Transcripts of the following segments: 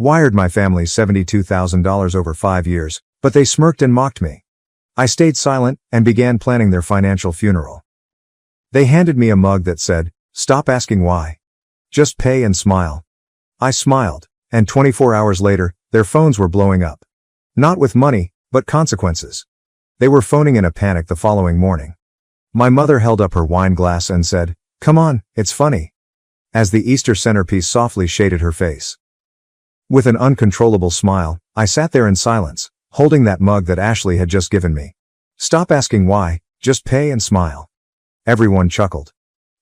Wired my family $72,000 over 5 years, but they smirked and mocked me. I stayed silent and began planning their financial funeral. They handed me a mug that said, "Stop asking why. Just pay and smile." I smiled, and 24 hours later, their phones were blowing up. Not with money, but consequences. They were phoning in a panic the following morning. My mother held up her wine glass and said, "Come on, it's funny," as the Easter centerpiece softly shaded her face. With an uncontrollable smile, I sat there in silence, holding that mug that Ashley had just given me. Stop asking why, just pay and smile. Everyone chuckled.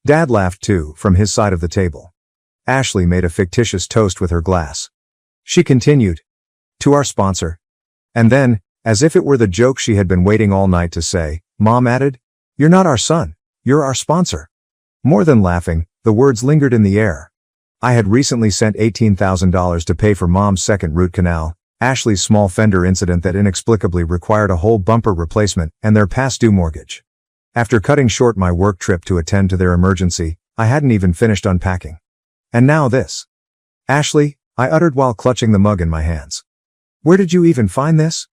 Dad laughed too, from his side of the table. Ashley made a fictitious toast with her glass. She continued, "To our sponsor." And then, as if it were the joke she had been waiting all night to say, Mom added, "You're not our son, you're our sponsor." More than laughing, the words lingered in the air. I had recently sent $18,000 to pay for Mom's second root canal, Ashley's small fender incident that inexplicably required a whole bumper replacement, and their past due mortgage. After cutting short my work trip to attend to their emergency, I hadn't even finished unpacking. And now this. "Ashley," I uttered while clutching the mug in my hands. "Where did you even find this?"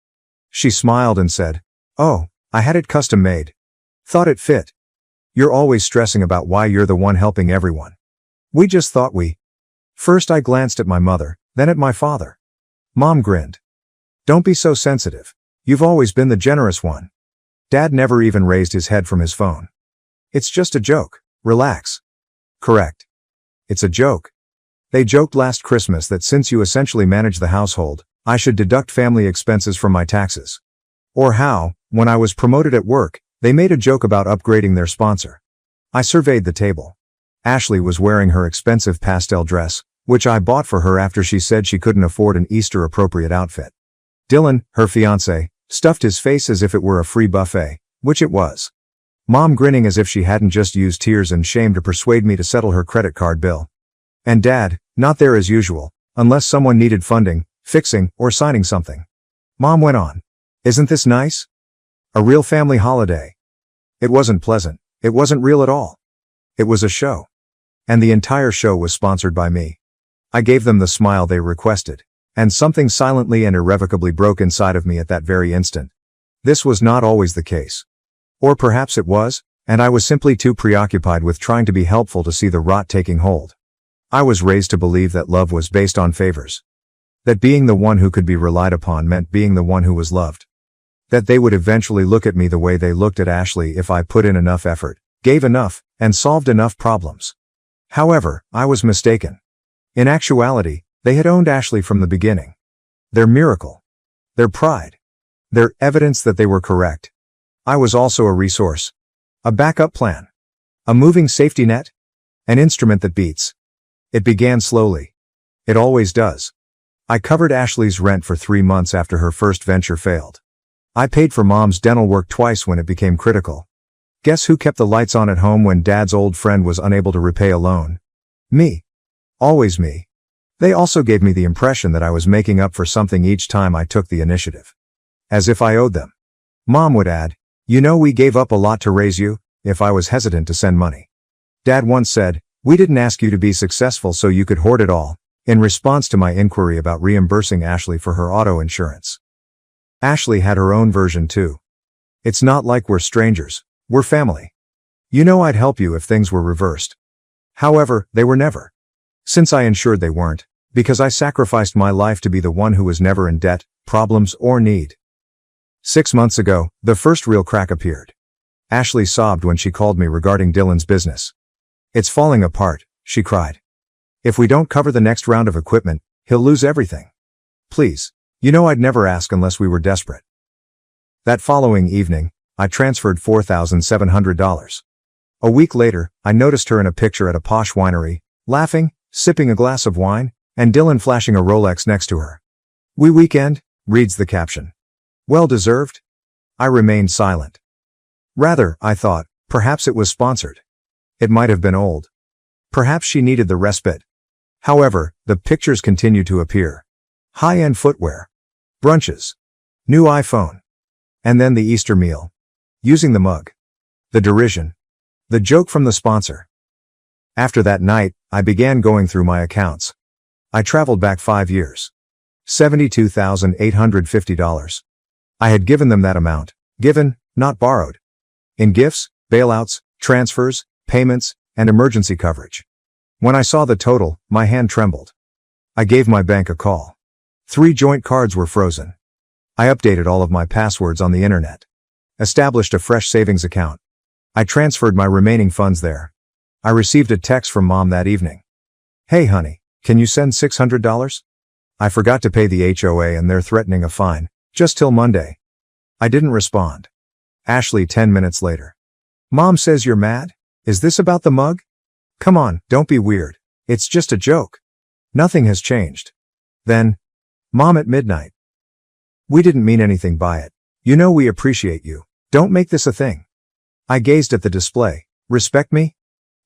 She smiled and said, "Oh, I had it custom made. Thought it fit. You're always stressing about why you're the one helping everyone. We just thought we..." First I glanced at my mother, then at my father. Mom grinned. "Don't be so sensitive. You've always been the generous one." Dad never even raised his head from his phone. "It's just a joke. Relax." "Correct. It's a joke. They joked last Christmas that since you essentially manage the household, I should deduct family expenses from my taxes. Or how, when I was promoted at work, they made a joke about upgrading their sponsor." I surveyed the table. Ashley was wearing her expensive pastel dress, which I bought for her after she said she couldn't afford an Easter-appropriate outfit. Dylan, her fiancé, stuffed his face as if it were a free buffet, which it was. Mom grinning as if she hadn't just used tears and shame to persuade me to settle her credit card bill. And Dad, not there as usual, unless someone needed funding, fixing, or signing something. Mom went on, "Isn't this nice? A real family holiday." It wasn't pleasant. It wasn't real at all. It was a show. And the entire show was sponsored by me. I gave them the smile they requested, and something silently and irrevocably broke inside of me at that very instant. This was not always the case. Or perhaps it was, and I was simply too preoccupied with trying to be helpful to see the rot taking hold. I was raised to believe that love was based on favors. That being the one who could be relied upon meant being the one who was loved. That they would eventually look at me the way they looked at Ashley if I put in enough effort, gave enough, and solved enough problems. However, I was mistaken. In actuality, they had owned Ashley from the beginning. Their miracle. Their pride. Their evidence that they were correct. I was also a resource. A backup plan. A moving safety net. An instrument that beats. It began slowly. It always does. I covered Ashley's rent for 3 months after her first venture failed. I paid for Mom's dental work twice when it became critical. Guess who kept the lights on at home when Dad's old friend was unable to repay a loan? Me. Always me. They also gave me the impression that I was making up for something each time I took the initiative. As if I owed them. Mom would add, "You know we gave up a lot to raise you," if I was hesitant to send money. Dad once said, "We didn't ask you to be successful so you could hoard it all," in response to my inquiry about reimbursing Ashley for her auto insurance. Ashley had her own version too. "It's not like we're strangers, we're family. You know I'd help you if things were reversed." However, they were never. Since I ensured they weren't, because I sacrificed my life to be the one who was never in debt, problems, or need. 6 months ago, the first real crack appeared. Ashley sobbed when she called me regarding Dylan's business. "It's falling apart," she cried. "If we don't cover the next round of equipment, he'll lose everything. Please, you know I'd never ask unless we were desperate." That following evening, I transferred $4,700. A week later, I noticed her in a picture at a posh winery, laughing, sipping a glass of wine, and Dylan flashing a Rolex next to her. "We weekend," reads the caption. Well deserved? I remained silent. Rather, I thought, perhaps it was sponsored. It might have been old. Perhaps she needed the respite. However, the pictures continued to appear. High-end footwear. Brunches. New iPhone. And then the Easter meal. Using the mug. The derision. The joke from the sponsor. After that night, I began going through my accounts. I traveled back 5 years. $72,850. I had given them that amount. Given, not borrowed. In gifts, bailouts, transfers, payments, and emergency coverage. When I saw the total, my hand trembled. I gave my bank a call. 3 joint cards were frozen. I updated all of my passwords on the internet. Established a fresh savings account. I transferred my remaining funds there. I received a text from Mom that evening. "Hey honey, can you send $600? I forgot to pay the HOA and they're threatening a fine, just till Monday." I didn't respond. Ashley 10 minutes later. "Mom says you're mad? Is this about the mug? Come on, don't be weird. It's just a joke. Nothing has changed." Then, "Mom at midnight. We didn't mean anything by it. You know we appreciate you. Don't make this a thing." I gazed at the display. Respect me?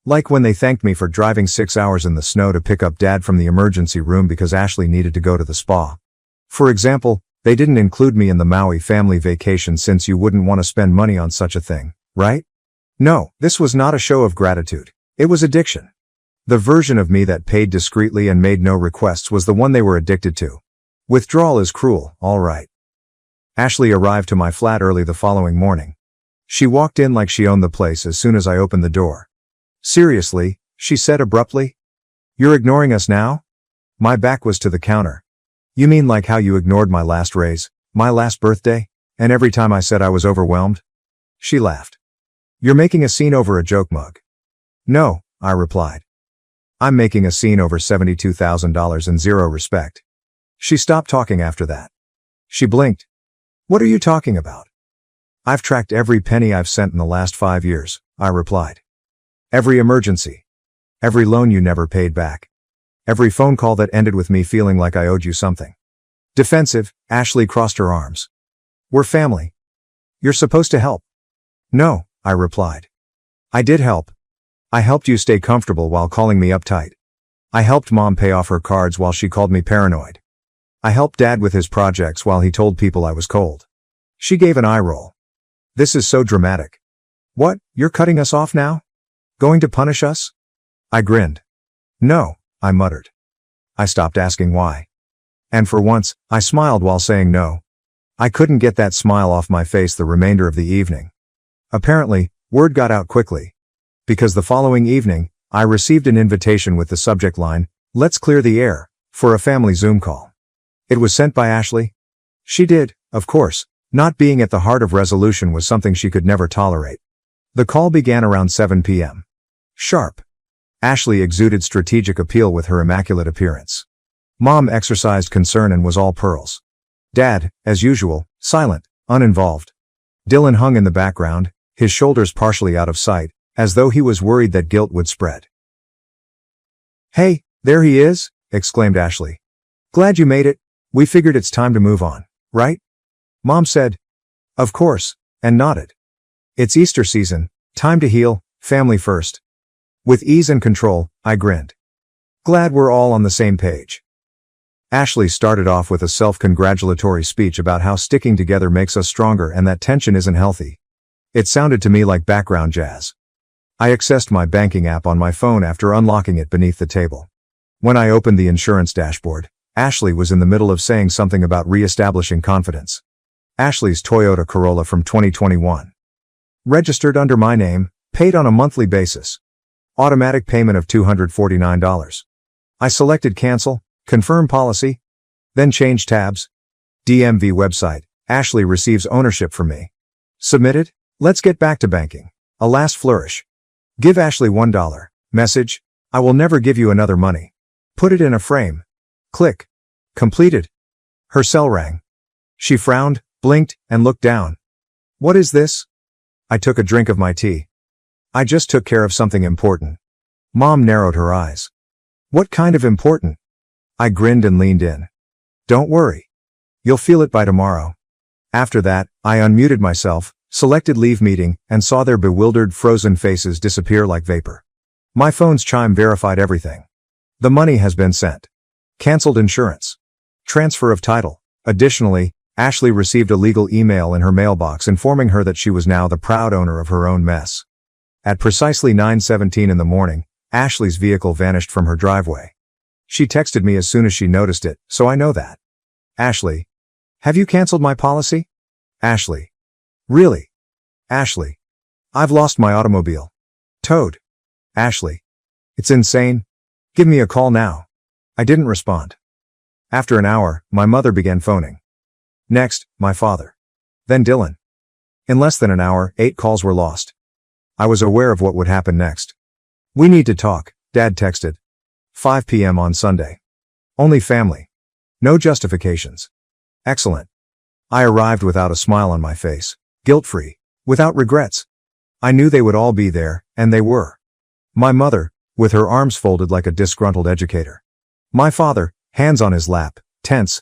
Like when they thanked me for driving 6 hours in the snow to pick up Dad from the emergency room because Ashley needed to go to the spa. For example, they didn't include me in the Maui family vacation since you wouldn't want to spend money on such a thing, right? No, this was not a show of gratitude. It was addiction. The version of me that paid discreetly and made no requests was the one they were addicted to. Withdrawal is cruel, all right. Ashley arrived to my flat early the following morning. She walked in like she owned the place as soon as I opened the door. "Seriously," she said abruptly. "You're ignoring us now?" My back was to the counter. "You mean like how you ignored my last raise, my last birthday, and every time I said I was overwhelmed?" She laughed. "You're making a scene over a joke mug." "No," I replied. "I'm making a scene over $72,000 and zero respect." She stopped talking after that. She blinked. "What are you talking about?" "I've tracked every penny I've sent in the last 5 years," I replied. "Every emergency. Every loan you never paid back. Every phone call that ended with me feeling like I owed you something." Defensive, Ashley crossed her arms. "We're family. You're supposed to help." "No," I replied. "I did help. I helped you stay comfortable while calling me uptight. I helped Mom pay off her cards while she called me paranoid. I helped Dad with his projects while he told people I was cold." She gave an eye roll. "This is so dramatic. What, you're cutting us off now? Going to punish us?" I grinned. "No," I muttered. I stopped asking why. And for once, I smiled while saying no. I couldn't get that smile off my face the remainder of the evening. Apparently, word got out quickly. Because the following evening, I received an invitation with the subject line, "Let's clear the air," for a family Zoom call. It was sent by Ashley. She did, of course. Not being at the heart of resolution was something she could never tolerate. The call began around 7 p.m. Sharp. Ashley exuded strategic appeal with her immaculate appearance. Mom exercised concern and was all pearls. Dad, as usual, silent, uninvolved. Dylan hung in the background, his shoulders partially out of sight, as though he was worried that guilt would spread. "Hey, there he is," exclaimed Ashley. "Glad you made it. We figured it's time to move on, right?" Mom said, "Of course," and nodded. "It's Easter season, time to heal, family first." With ease and control, I grinned. Glad we're all on the same page. Ashley started off with a self-congratulatory speech about how sticking together makes us stronger and that tension isn't healthy. It sounded to me like background jazz. I accessed my banking app on my phone after unlocking it beneath the table. When I opened the insurance dashboard, Ashley was in the middle of saying something about re-establishing confidence. Ashley's Toyota Corolla from 2021. Registered under my name, paid on a monthly basis. Automatic payment of $249. I selected cancel, confirm policy, then change tabs. DMV website, Ashley receives ownership from me. Submitted, let's get back to banking. A last flourish. Give Ashley $1. Message, I will never give you another money. Put it in a frame. Click. Completed. Her cell rang. She frowned, blinked, and looked down. What is this? I took a drink of my tea. I just took care of something important. Mom narrowed her eyes. What kind of important? I grinned and leaned in. Don't worry. You'll feel it by tomorrow. After that, I unmuted myself, selected leave meeting, and saw their bewildered, frozen faces disappear like vapor. My phone's chime verified everything. The money has been sent. Cancelled insurance. Transfer of title. Additionally, Ashley received a legal email in her mailbox informing her that she was now the proud owner of her own mess. At precisely 9:17 in the morning, Ashley's vehicle vanished from her driveway. She texted me as soon as she noticed it, so I know that. Ashley. Have you canceled my policy? Ashley. Really? Ashley. I've lost my automobile. Towed. Ashley. It's insane. Give me a call now. I didn't respond. After an hour, my mother began phoning. Next, my father. Then Dylan. In less than an hour, 8 calls were lost. I was aware of what would happen next. We need to talk, Dad texted. 5 p.m. on Sunday. Only family. No justifications. Excellent. I arrived without a smile on my face, guilt-free, without regrets. I knew they would all be there, and they were. My mother, with her arms folded like a disgruntled educator. My father, hands on his lap, tense.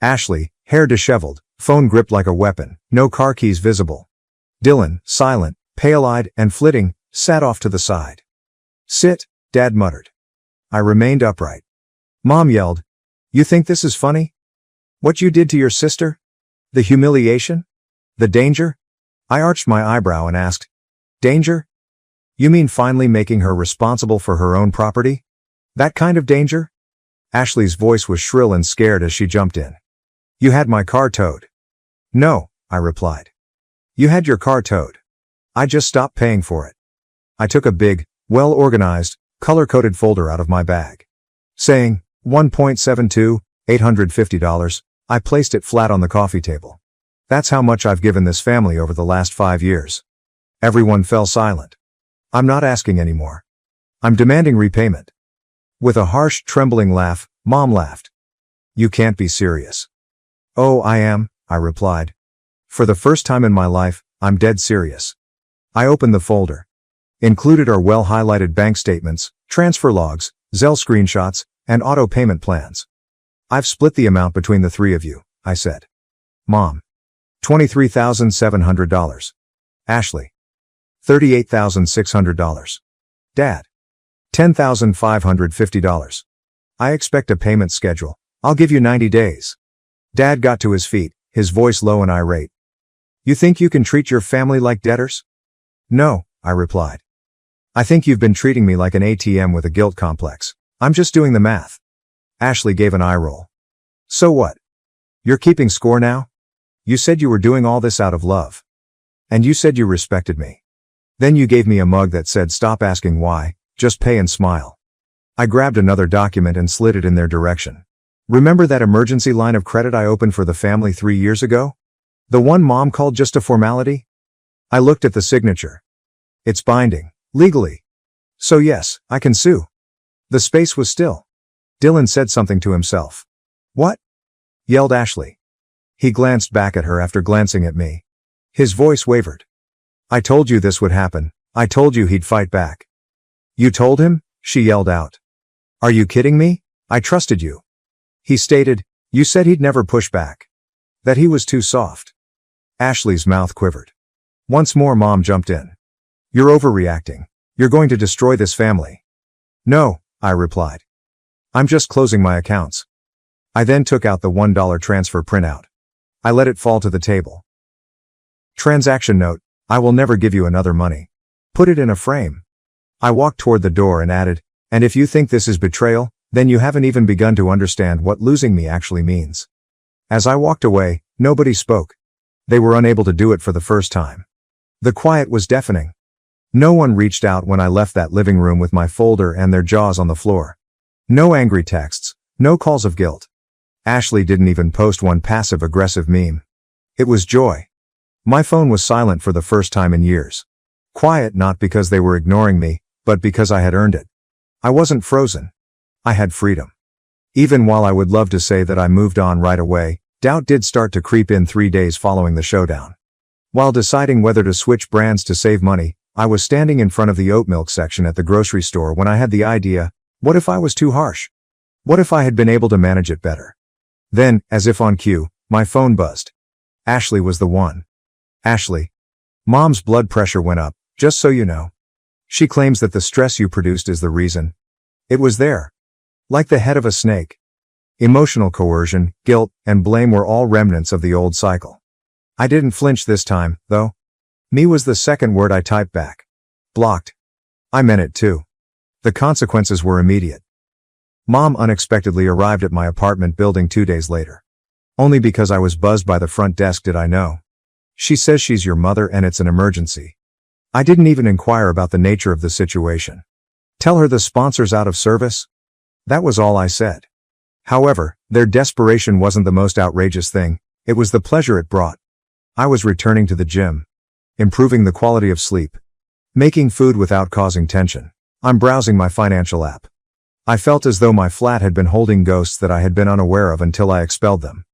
Ashley, hair disheveled, phone gripped like a weapon, no car keys visible. Dylan, silent, pale-eyed, and flitting, sat off to the side. Sit, Dad muttered. I remained upright. Mom yelled, "You think this is funny? What you did to your sister? The humiliation? The danger?" I arched my eyebrow and asked, "Danger? You mean finally making her responsible for her own property? That kind of danger?" Ashley's voice was shrill and scared as she jumped in. "You had my car towed." "No," I replied. "You had your car towed. I just stopped paying for it." I took a big, well-organized, color-coded folder out of my bag. Saying, 1.72, $850, I placed it flat on the coffee table. That's how much I've given this family over the last 5 years. Everyone fell silent. I'm not asking anymore. I'm demanding repayment. With a harsh, trembling laugh, Mom laughed. "You can't be serious." "Oh, I am," I replied. "For the first time in my life, I'm dead serious." I opened the folder. Included are well-highlighted bank statements, transfer logs, Zelle screenshots, and auto payment plans. "I've split the amount between the 3 of you," I said. Mom. $23,700. Ashley. $38,600. Dad. $10,550. "I expect a payment schedule. I'll give you 90 days. Dad got to his feet, his voice low and irate. "You think you can treat your family like debtors?" "No," I replied. "I think you've been treating me like an ATM with a guilt complex. I'm just doing the math." Ashley gave an eye roll. "So what? You're keeping score now? You said you were doing all this out of love. And you said you respected me. Then you gave me a mug that said stop asking why, just pay and smile." I grabbed another document and slid it in their direction. "Remember that emergency line of credit I opened for the family 3 years ago? The one Mom called just a formality?" I looked at the signature. "It's binding, legally. So yes, I can sue." The space was still. Dylan said something to himself. "What?" yelled Ashley. He glanced back at her after glancing at me. His voice wavered. "I told you this would happen. I told you he'd fight back." "You told him?" she yelled out. "Are you kidding me? I trusted you." He stated, "You said he'd never push back. That he was too soft." Ashley's mouth quivered. Once more Mom jumped in. "You're overreacting. You're going to destroy this family." "No," I replied. "I'm just closing my accounts." I then took out the $1 transfer printout. I let it fall to the table. "Transaction note, I will never give you another money. Put it in a frame." I walked toward the door and added, "And if you think this is betrayal, then you haven't even begun to understand what losing me actually means." As I walked away, nobody spoke. They were unable to do it for the first time. The quiet was deafening. No one reached out when I left that living room with my folder and their jaws on the floor. No angry texts, no calls of guilt. Ashley didn't even post one passive-aggressive meme. It was joy. My phone was silent for the first time in years. Quiet not because they were ignoring me, but because I had earned it. I wasn't frozen. I had freedom. Even while I would love to say that I moved on right away, doubt did start to creep in 3 days following the showdown. While deciding whether to switch brands to save money, I was standing in front of the oat milk section at the grocery store when I had the idea, what if I was too harsh? What if I had been able to manage it better? Then, as if on cue, my phone buzzed. Ashley was the one. "Ashley. Mom's blood pressure went up, just so you know. She claims that the stress you produced is the reason." It was there. Like the head of a snake. Emotional coercion, guilt, and blame were all remnants of the old cycle. I didn't flinch this time, though. "Me" was the second word I typed back. Blocked. I meant it too. The consequences were immediate. Mom unexpectedly arrived at my apartment building 2 days later. Only because I was buzzed by the front desk did I know. She says she's your mother and it's an emergency. I didn't even inquire about the nature of the situation. Tell her the sponsor's out of service? That was all I said. However, their desperation wasn't the most outrageous thing, it was the pleasure it brought. I was returning to the gym, improving the quality of sleep, making food without causing tension. I'm browsing my financial app. I felt as though my flat had been holding ghosts that I had been unaware of until I expelled them.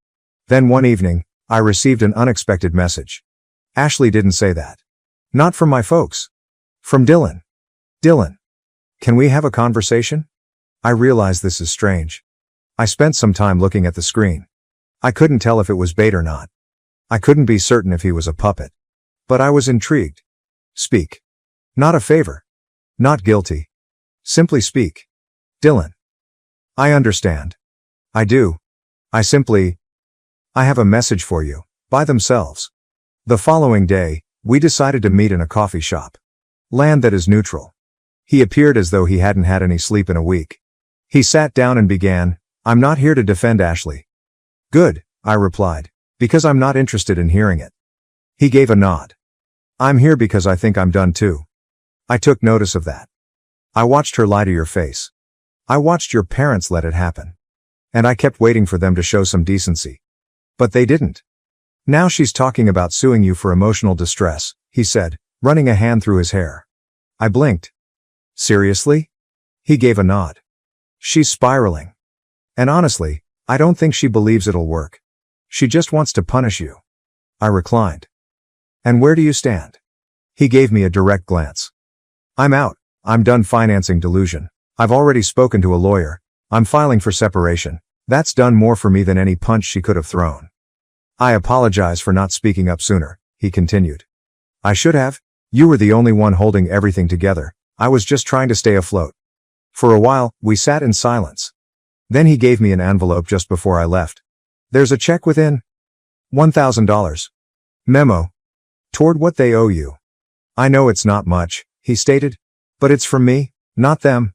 Then one evening, I received an unexpected message. Ashley didn't say that. Not from my folks. From Dylan. Dylan. Can we have a conversation? I realize this is strange. I spent some time looking at the screen. I couldn't tell if it was bait or not. I couldn't be certain if he was a puppet. But I was intrigued. Speak. Not a favor. Not guilty. Simply speak. Dylan. I understand. I do. I have a message for you. By themselves. The following day, we decided to meet in a coffee shop. Land that is neutral. He appeared as though he hadn't had any sleep in a week. He sat down and began, I'm not here to defend Ashley. Good, I replied, because I'm not interested in hearing it. He gave a nod. I'm here because I think I'm done too. I took notice of that. I watched her lie to your face. I watched your parents let it happen. And I kept waiting for them to show some decency. But they didn't. Now she's talking about suing you for emotional distress, he said, running a hand through his hair. I blinked. Seriously? He gave a nod. She's spiraling. And honestly, I don't think she believes it'll work. She just wants to punish you. I reclined. And where do you stand? He gave me a direct glance. I'm out. I'm done financing delusion. I've already spoken to a lawyer. I'm filing for separation. That's done more for me than any punch she could have thrown. I apologize for not speaking up sooner, he continued. I should have. You were the only one holding everything together. I was just trying to stay afloat. For a while, we sat in silence. Then he gave me an envelope just before I left. There's a check within. $1,000. Memo. Toward what they owe you. I know it's not much, he stated. But it's from me, not them.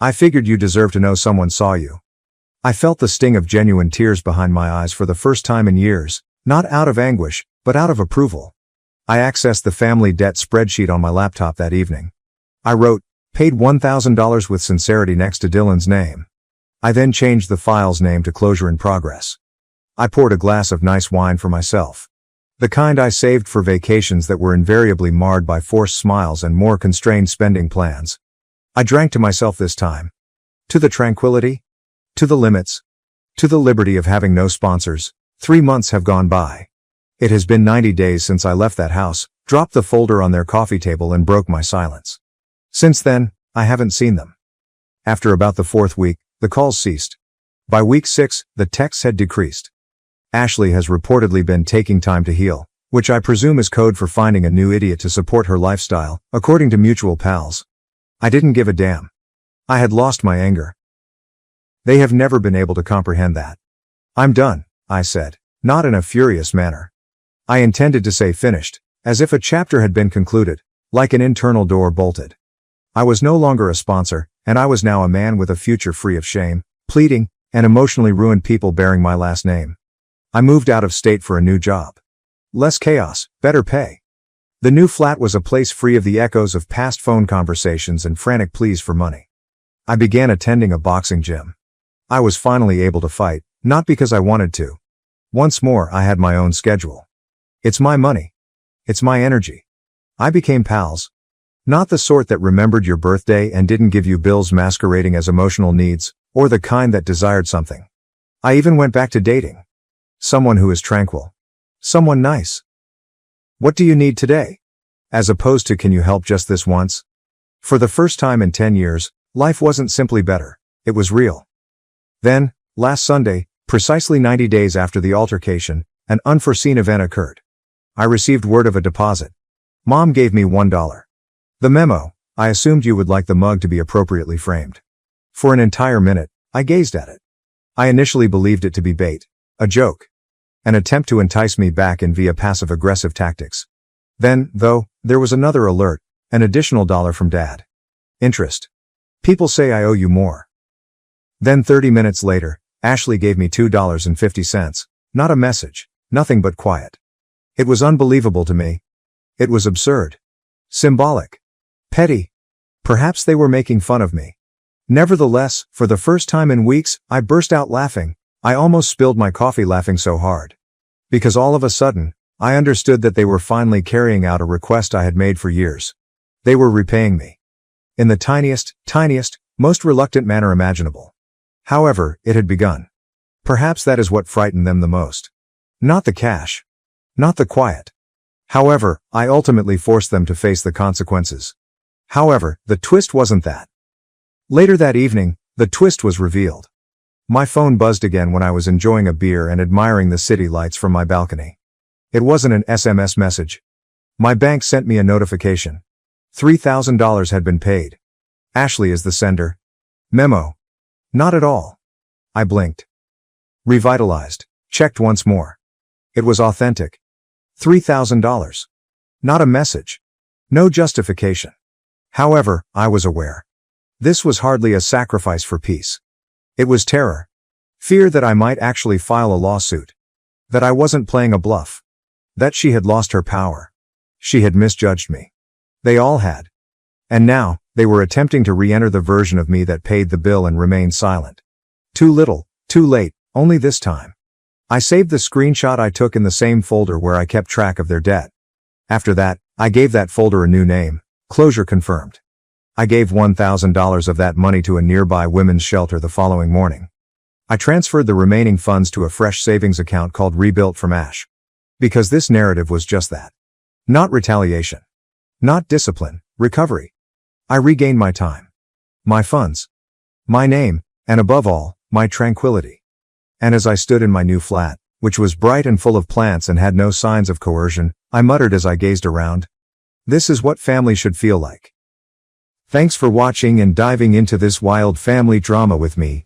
I figured you deserve to know someone saw you. I felt the sting of genuine tears behind my eyes for the first time in years, not out of anguish, but out of approval. I accessed the family debt spreadsheet on my laptop that evening. I wrote, paid $1,000 with sincerity next to Dylan's name. I then changed the file's name to closure in progress. I poured a glass of nice wine for myself. The kind I saved for vacations that were invariably marred by forced smiles and more constrained spending plans. I drank to myself this time. To the tranquility. To the limits. To the liberty of having no sponsors. 3 months have gone by. It has been 90 days since I left that house, dropped the folder on their coffee table and broke my silence. Since then, I haven't seen them. After about the 4th week, the calls ceased. By week 6, the texts had decreased. Ashley has reportedly been taking time to heal, which I presume is code for finding a new idiot to support her lifestyle, according to mutual pals. I didn't give a damn. I had lost my anger. They have never been able to comprehend that. I'm done, I said, not in a furious manner. I intended to say finished, as if a chapter had been concluded, like an internal door bolted. I was no longer a sponsor, and I was now a man with a future free of shame, pleading, and emotionally ruined people bearing my last name. I moved out of state for a new job. Less chaos, better pay. The new flat was a place free of the echoes of past phone conversations and frantic pleas for money. I began attending a boxing gym. I was finally able to fight, not because I wanted to. Once more, I had my own schedule. It's my money. It's my energy. I became pals. Not the sort that remembered your birthday and didn't give you bills masquerading as emotional needs, or the kind that desired something. I even went back to dating. Someone who is tranquil. Someone nice. What do you need today? As opposed to can you help just this once? For the first time in 10 years, life wasn't simply better, it was real. Then, last Sunday, precisely 90 days after the altercation, an unforeseen event occurred. I received word of a deposit. Mom gave me $1. The memo, I assumed you would like the mug to be appropriately framed. For an entire minute, I gazed at it. I initially believed it to be bait, a joke, an attempt to entice me back in via passive-aggressive tactics. Then, though, there was another alert, an additional $1 from Dad. Interest. People say I owe you more. Then 30 minutes later, Ashley gave me $2.50, Not a message. Nothing but quiet. It was unbelievable to me. It was absurd. Symbolic. Petty. Perhaps they were making fun of me. Nevertheless, for the first time in weeks, I burst out laughing. I almost spilled my coffee laughing so hard. Because all of a sudden, I understood that they were finally carrying out a request I had made for years. They were repaying me. In the tiniest, most reluctant manner imaginable. However, it had begun. Perhaps that is what frightened them the most. Not the cash. Not the quiet. However, I ultimately forced them to face the consequences. However, the twist wasn't that. Later that evening, the twist was revealed. My phone buzzed again when I was enjoying a beer and admiring the city lights from my balcony. It wasn't an SMS message. My bank sent me a notification. $3,000 had been paid. Ashley is the sender. Memo. Not at all. I blinked. Revitalized. Checked once more. It was authentic. $3,000. Not a message. No justification. However, I was aware. This was hardly a sacrifice for peace. It was terror. Fear that I might actually file a lawsuit. That I wasn't playing a bluff. That she had lost her power. She had misjudged me. They all had. And now, they were attempting to re-enter the version of me that paid the bill and remained silent. Too little, too late, only this time. I saved the screenshot I took in the same folder where I kept track of their debt. After that, I gave that folder a new name, Closure Confirmed. I gave $1,000 of that money to a nearby women's shelter the following morning. I transferred the remaining funds to a fresh savings account called Rebuilt from Ash. Because this narrative was just that. Not retaliation. Not discipline, recovery. I regained my time. My funds. My name, and above all, my tranquility. And as I stood in my new flat, which was bright and full of plants and had no signs of coercion, I muttered as I gazed around. This is what family should feel like. Thanks for watching and diving into this wild family drama with me.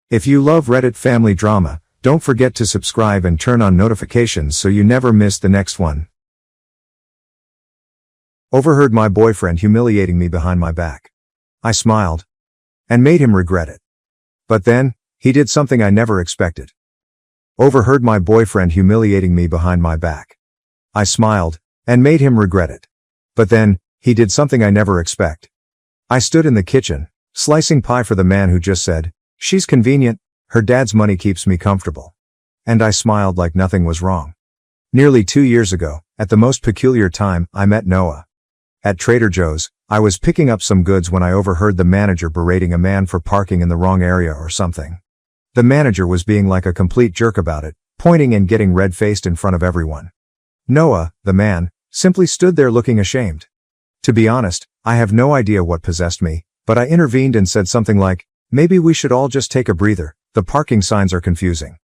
If you love Reddit family drama, don't forget to subscribe and turn on notifications so you never miss the next one. Overheard my boyfriend humiliating me behind my back. I smiled. And made him regret it. But then, he did something I never expected. Overheard my boyfriend humiliating me behind my back. I smiled, and made him regret it. But then, he did something I never expect. I stood in the kitchen, slicing pie for the man who just said, "She's convenient, her dad's money keeps me comfortable." And I smiled like nothing was wrong. Nearly 2 years ago, at the most peculiar time, I met Noah. At Trader Joe's, I was picking up some goods when I overheard the manager berating a man for parking in the wrong area or something. The manager was being like a complete jerk about it, pointing and getting red-faced in front of everyone. Noah, the man, simply stood there looking ashamed. To be honest, I have no idea what possessed me, but I intervened and said something like, "Maybe we should all just take a breather, the parking signs are confusing."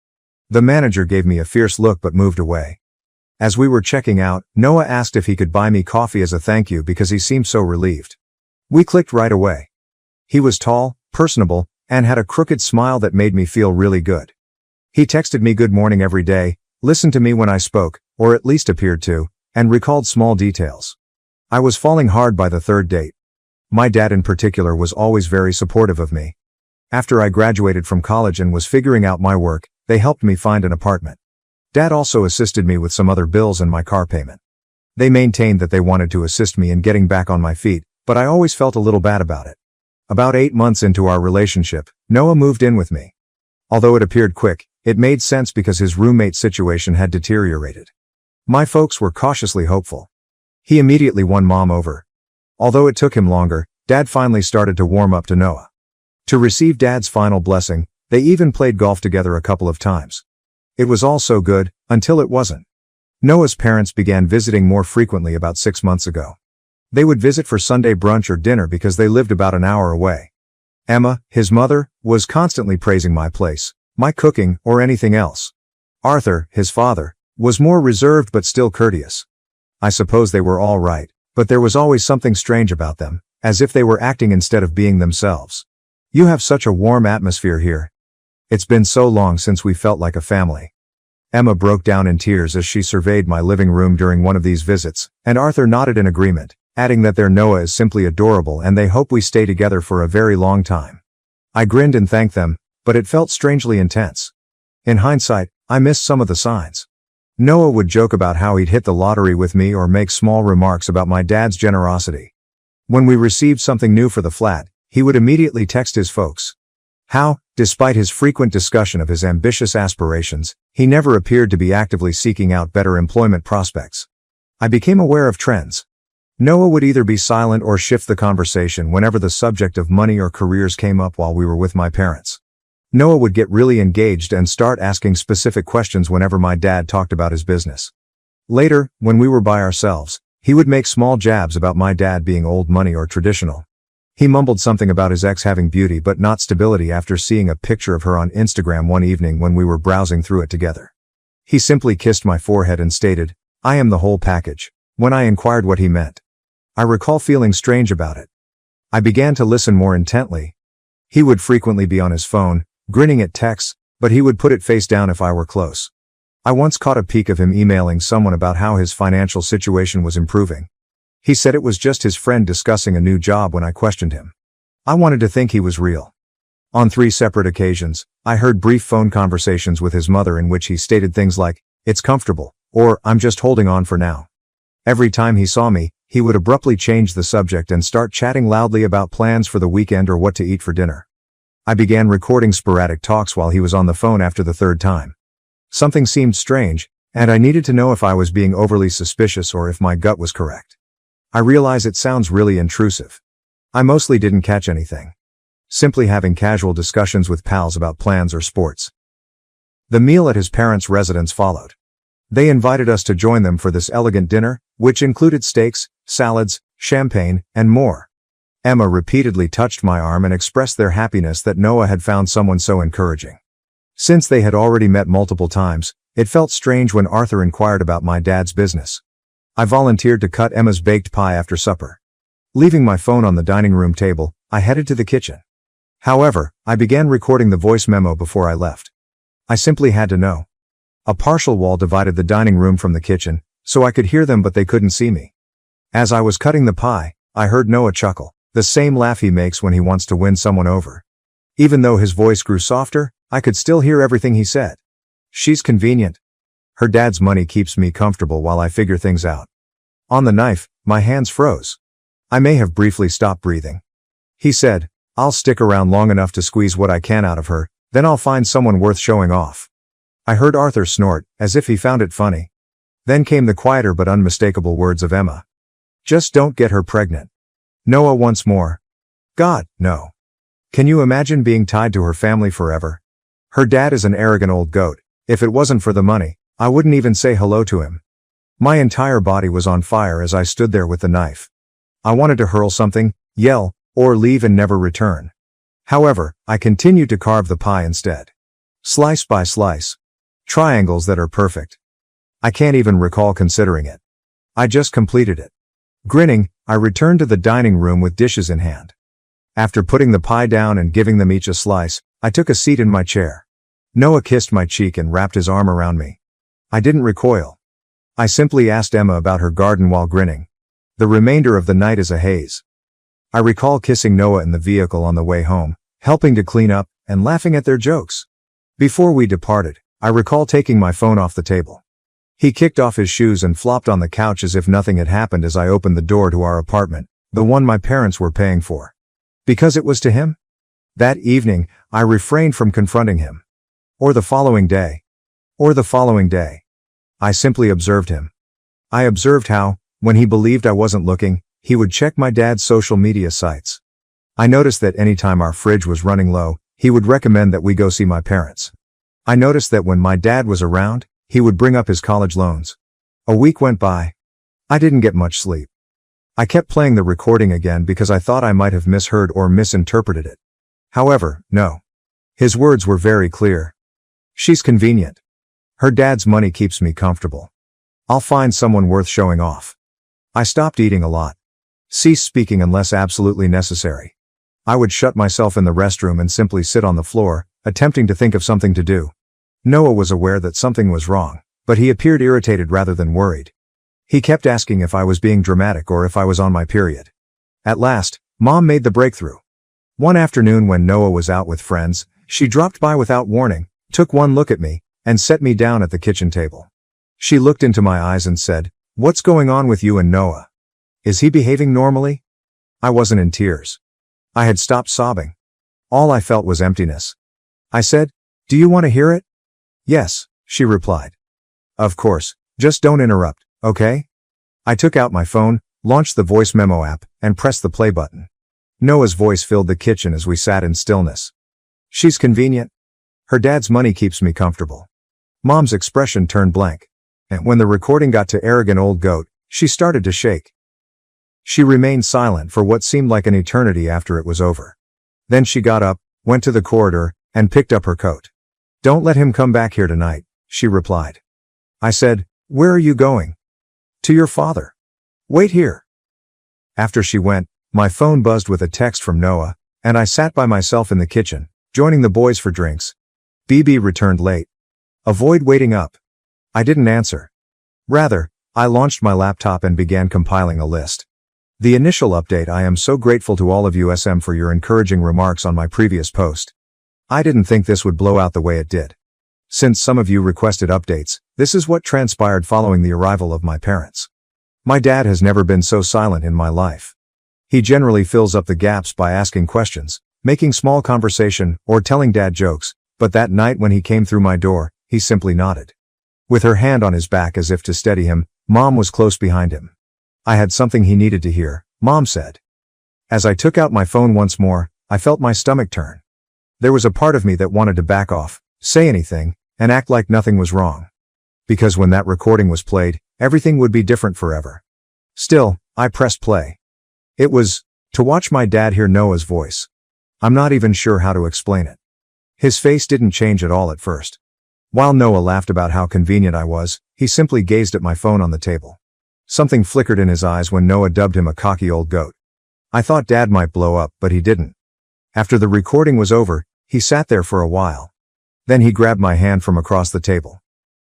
The manager gave me a fierce look but moved away. As we were checking out, Noah asked if he could buy me coffee as a thank you because he seemed so relieved. We clicked right away. He was tall, personable, and had a crooked smile that made me feel really good. He texted me good morning every day, listened to me when I spoke, or at least appeared to, and recalled small details. I was falling hard by the third date. My dad in particular was always very supportive of me. After I graduated from college and was figuring out my work, they helped me find an apartment. Dad also assisted me with some other bills and my car payment. They maintained that they wanted to assist me in getting back on my feet, but I always felt a little bad about it. About 8 months into our relationship, Noah moved in with me. Although it appeared quick, it made sense because his roommate situation had deteriorated. My folks were cautiously hopeful. He immediately won Mom over. Although it took him longer, Dad finally started to warm up to Noah. To receive Dad's final blessing, they even played golf together a couple of times. It was all so good, until it wasn't. Noah's parents began visiting more frequently about 6 months ago. They would visit for Sunday brunch or dinner because they lived about an hour away. Emma, his mother, was constantly praising my place, my cooking, or anything else. Arthur, his father, was more reserved but still courteous. I suppose they were all right, but there was always something strange about them, as if they were acting instead of being themselves. "You have such a warm atmosphere here. It's been so long since we felt like a family." Emma broke down in tears as she surveyed my living room during one of these visits, and Arthur nodded in agreement, adding that their Noah is simply adorable and they hope we stay together for a very long time. I grinned and thanked them, but it felt strangely intense. In hindsight, I missed some of the signs. Noah would joke about how he'd hit the lottery with me or make small remarks about my dad's generosity. When we received something new for the flat, he would immediately text his folks. How, despite his frequent discussion of his ambitious aspirations, he never appeared to be actively seeking out better employment prospects. I became aware of trends. Noah would either be silent or shift the conversation whenever the subject of money or careers came up while we were with my parents. Noah would get really engaged and start asking specific questions whenever my dad talked about his business. Later, when we were by ourselves, he would make small jabs about my dad being old money or traditional. He mumbled something about his ex having beauty but not stability after seeing a picture of her on Instagram one evening when we were browsing through it together. He simply kissed my forehead and stated, "I am the whole package," when I inquired what he meant. I recall feeling strange about it. I began to listen more intently. He would frequently be on his phone, grinning at texts, but he would put it face down if I were close. I once caught a peek of him emailing someone about how his financial situation was improving. He said it was just his friend discussing a new job when I questioned him. I wanted to think he was real. On 3 separate occasions, I heard brief phone conversations with his mother in which he stated things like, "It's comfortable," or "I'm just holding on for now." Every time he saw me, he would abruptly change the subject and start chatting loudly about plans for the weekend or what to eat for dinner. I began recording sporadic talks while he was on the phone after the 3rd time. Something seemed strange, and I needed to know if I was being overly suspicious or if my gut was correct. I realize it sounds really intrusive. I mostly didn't catch anything. Simply having casual discussions with pals about plans or sports. The meal at his parents' residence followed. They invited us to join them for this elegant dinner, which included steaks, salads, champagne, and more. Emma repeatedly touched my arm and expressed their happiness that Noah had found someone so encouraging. Since they had already met multiple times, it felt strange when Arthur inquired about my dad's business. I volunteered to cut Emma's baked pie after supper. Leaving my phone on the dining room table, I headed to the kitchen. However, I began recording the voice memo before I left. I simply had to know. A partial wall divided the dining room from the kitchen, so I could hear them but they couldn't see me. As I was cutting the pie, I heard Noah chuckle, the same laugh he makes when he wants to win someone over. Even though his voice grew softer, I could still hear everything he said. "She's convenient. Her dad's money keeps me comfortable while I figure things out." On the knife, my hands froze. I may have briefly stopped breathing. He said, "I'll stick around long enough to squeeze what I can out of her, then I'll find someone worth showing off." I heard Arthur snort, as if he found it funny. Then came the quieter but unmistakable words of Emma. "Just don't get her pregnant." Noah once more. God, no. Can you imagine being tied to her family forever? Her dad is an arrogant old goat. If it wasn't for the money, I wouldn't even say hello to him. My entire body was on fire as I stood there with the knife. I wanted to hurl something, yell, or leave and never return. However, I continued to carve the pie instead. Slice by slice. Triangles that are perfect. I can't even recall considering it. I just completed it. Grinning, I returned to the dining room with dishes in hand. After putting the pie down and giving them each a slice, I took a seat in my chair. Noah kissed my cheek and wrapped his arm around me. I didn't recoil. I simply asked Emma about her garden while grinning. The remainder of the night is a haze. I recall kissing Noah in the vehicle on the way home, helping to clean up, and laughing at their jokes. Before we departed, I recall taking my phone off the table. He kicked off his shoes and flopped on the couch as if nothing had happened as I opened the door to our apartment, the one my parents were paying for. Because it was to him? That evening, I refrained from confronting him. Or the following day. I simply observed him. I observed how, when he believed I wasn't looking, he would check my dad's social media sites. I noticed that anytime our fridge was running low, he would recommend that we go see my parents. I noticed that when my dad was around, he would bring up his college loans. A week went by. I didn't get much sleep. I kept playing the recording again because I thought I might have misheard or misinterpreted it. However, no. His words were very clear. She's convenient. Her dad's money keeps me comfortable. I'll find someone worth showing off. I stopped eating a lot. Ceased speaking unless absolutely necessary. I would shut myself in the restroom and simply sit on the floor, attempting to think of something to do. Noah was aware that something was wrong, but he appeared irritated rather than worried. He kept asking if I was being dramatic or if I was on my period. At last, Mom made the breakthrough. One afternoon when Noah was out with friends, she dropped by without warning, took one look at me, and set me down at the kitchen table. She looked into my eyes and said, "What's going on with you and Noah? Is he behaving normally?" I wasn't in tears. I had stopped sobbing. All I felt was emptiness. I said, "Do you want to hear it?" "Yes," she replied. "Of course, just don't interrupt, okay?" I took out my phone, launched the voice memo app, and pressed the play button. Noah's voice filled the kitchen as we sat in stillness. "She's convenient. Her dad's money keeps me comfortable." Mom's expression turned blank. And when the recording got to "arrogant old goat," she started to shake. She remained silent for what seemed like an eternity after it was over. Then she got up, went to the corridor, and picked up her coat. "Don't let him come back here tonight," she replied. I said, "Where are you going?" "To your father." "Wait here." After she went, my phone buzzed with a text from Noah, and I sat by myself in the kitchen, joining the boys for drinks. "BB returned late. Avoid waiting up." I didn't answer. Rather, I launched my laptop and began compiling a list. The initial update: I am so grateful to all of you SM for your encouraging remarks on my previous post. I didn't think this would blow out the way it did. Since some of you requested updates, this is what transpired following the arrival of my parents. My dad has never been so silent in my life. He generally fills up the gaps by asking questions, making small conversation, or telling dad jokes, but that night when he came through my door, he simply nodded. With her hand on his back as if to steady him, Mom was close behind him. "I had something he needed to hear," Mom said. As I took out my phone once more, I felt my stomach turn. There was a part of me that wanted to back off, say anything, and act like nothing was wrong. Because when that recording was played, everything would be different forever. Still, I pressed play. It was to watch my dad hear Noah's voice. I'm not even sure how to explain it. His face didn't change at all at first. While Noah laughed about how convenient I was, he simply gazed at my phone on the table. Something flickered in his eyes when Noah dubbed him a cocky old goat. I thought Dad might blow up, but he didn't. After the recording was over, he sat there for a while. Then he grabbed my hand from across the table.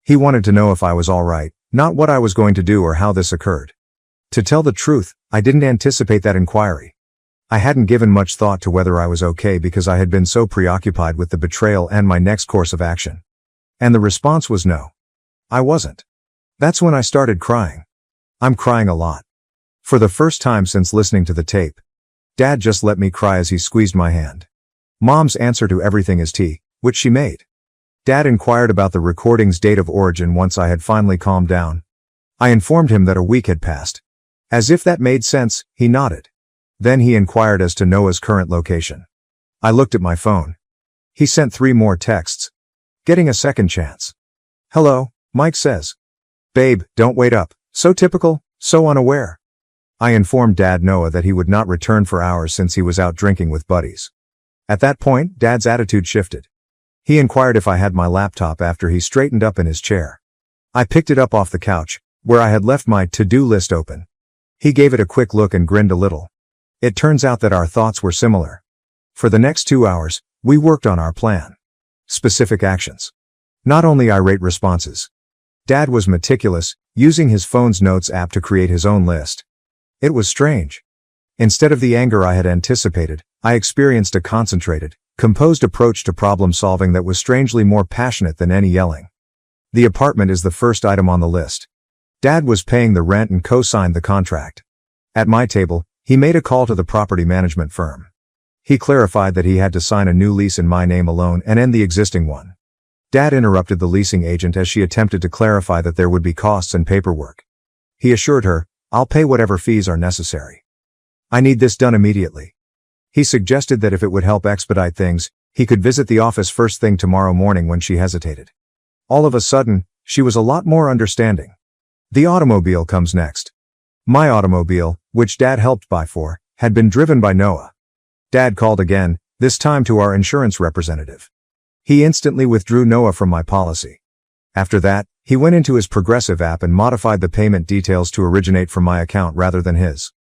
He wanted to know if I was all right, not what I was going to do or how this occurred. To tell the truth, I didn't anticipate that inquiry. I hadn't given much thought to whether I was okay because I had been so preoccupied with the betrayal and my next course of action. And the response was no. I wasn't. That's when I started crying. I'm crying a lot. For the first time since listening to the tape. Dad just let me cry as he squeezed my hand. Mom's answer to everything is tea, which she made. Dad inquired about the recording's date of origin once I had finally calmed down. I informed him that a week had passed. As if that made sense, he nodded. Then he inquired as to Noah's current location. I looked at my phone. He sent 3 more texts. Getting a second chance. "Hello," Mike says. "Babe, don't wait up. So typical, so unaware." I informed Dad Noah that he would not return for hours since he was out drinking with buddies. At that point, Dad's attitude shifted. He inquired if I had my laptop after he straightened up in his chair. I picked it up off the couch, where I had left my to-do list open. He gave it a quick look and grinned a little. It turns out that our thoughts were similar. For the next 2 hours, we worked on our plan. Specific actions. Not only irate responses. Dad was meticulous, using his phone's notes app to create his own list. It was strange. Instead of the anger I had anticipated, I experienced a concentrated, composed approach to problem solving that was strangely more passionate than any yelling. The apartment is the first item on the list. Dad was paying the rent and co-signed the contract. At my table, he made a call to the property management firm. He clarified that he had to sign a new lease in my name alone and end the existing one. Dad interrupted the leasing agent as she attempted to clarify that there would be costs and paperwork. He assured her, "I'll pay whatever fees are necessary. I need this done immediately." He suggested that if it would help expedite things, he could visit the office first thing tomorrow morning when she hesitated. All of a sudden, she was a lot more understanding. The automobile comes next. My automobile, which Dad helped buy for, had been driven by Noah. Dad called again, this time to our insurance representative. He instantly withdrew Noah from my policy. After that, he went into his Progressive app and modified the payment details to originate from my account rather than his.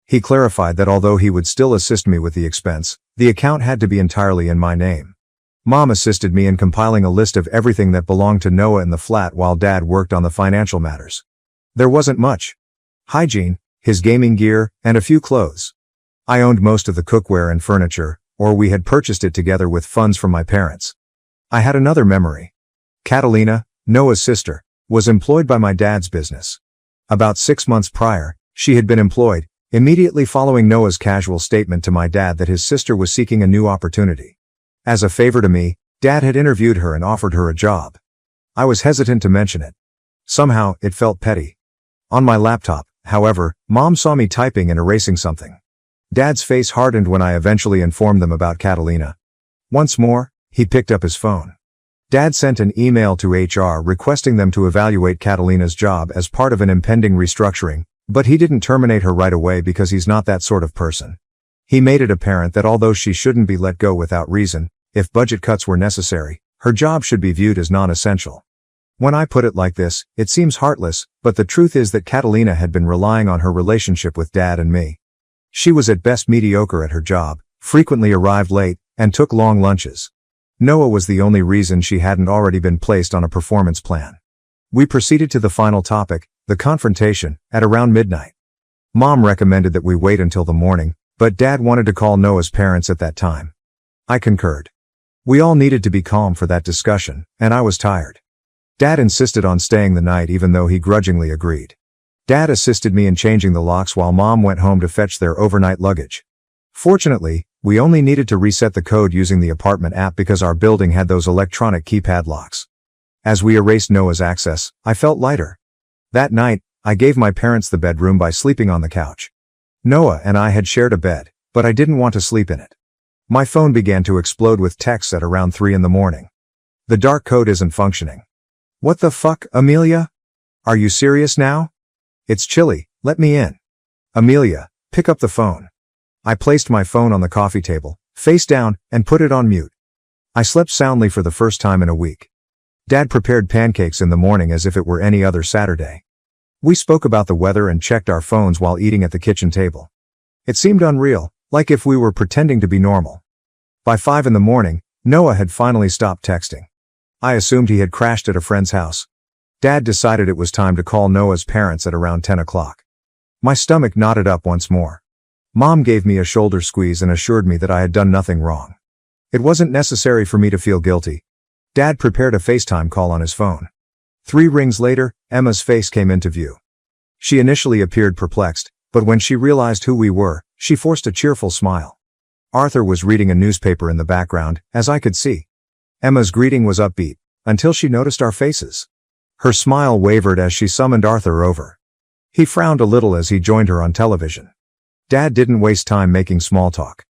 He clarified that although he would still assist me with the expense, the account had to be entirely in my name. Mom assisted me in compiling a list of everything that belonged to Noah in the flat while Dad worked on the financial matters. There wasn't much. Hygiene, his gaming gear, and a few clothes. I owned most of the cookware and furniture, or we had purchased it together with funds from my parents. I had another memory. Catalina, Noah's sister, was employed by my dad's business. About 6 months prior, she had been employed, immediately following Noah's casual statement to my dad that his sister was seeking a new opportunity. As a favor to me, Dad had interviewed her and offered her a job. I was hesitant to mention it. Somehow, it felt petty. On my laptop, however, Mom saw me typing and erasing something. Dad's face hardened when I eventually informed them about Catalina. Once more, he picked up his phone. Dad sent an email to HR requesting them to evaluate Catalina's job as part of an impending restructuring, but he didn't terminate her right away because he's not that sort of person. He made it apparent that although she shouldn't be let go without reason, if budget cuts were necessary, her job should be viewed as non-essential. When I put it like this, it seems heartless, but the truth is that Catalina had been relying on her relationship with Dad and me. She was at best mediocre at her job, frequently arrived late, and took long lunches. Noah was the only reason she hadn't already been placed on a performance plan. We proceeded to the final topic, the confrontation, at around midnight. Mom recommended that we wait until the morning, but Dad wanted to call Noah's parents at that time. I concurred. We all needed to be calm for that discussion, and I was tired. Dad insisted on staying the night even though he grudgingly agreed. Dad assisted me in changing the locks while Mom went home to fetch their overnight luggage. Fortunately, we only needed to reset the code using the apartment app because our building had those electronic keypad locks. As we erased Noah's access, I felt lighter. That night, I gave my parents the bedroom by sleeping on the couch. Noah and I had shared a bed, but I didn't want to sleep in it. My phone began to explode with texts at around 3 in the morning. The dark code isn't functioning. What the fuck, Amelia? Are you serious now? It's chilly, let me in. Amelia, pick up the phone. I placed my phone on the coffee table, face down, and put it on mute. I slept soundly for the first time in a week. Dad prepared pancakes in the morning as if it were any other Saturday. We spoke about the weather and checked our phones while eating at the kitchen table. It seemed unreal, like if we were pretending to be normal. By 5 in the morning, Noah had finally stopped texting. I assumed he had crashed at a friend's house. Dad decided it was time to call Noah's parents at around 10 o'clock. My stomach knotted up once more. Mom gave me a shoulder squeeze and assured me that I had done nothing wrong. It wasn't necessary for me to feel guilty. Dad prepared a FaceTime call on his phone. 3 rings later, Emma's face came into view. She initially appeared perplexed, but when she realized who we were, she forced a cheerful smile. Arthur was reading a newspaper in the background, as I could see. Emma's greeting was upbeat, until she noticed our faces. Her smile wavered as she summoned Arthur over. He frowned a little as he joined her on television. Dad didn't waste time making small talk.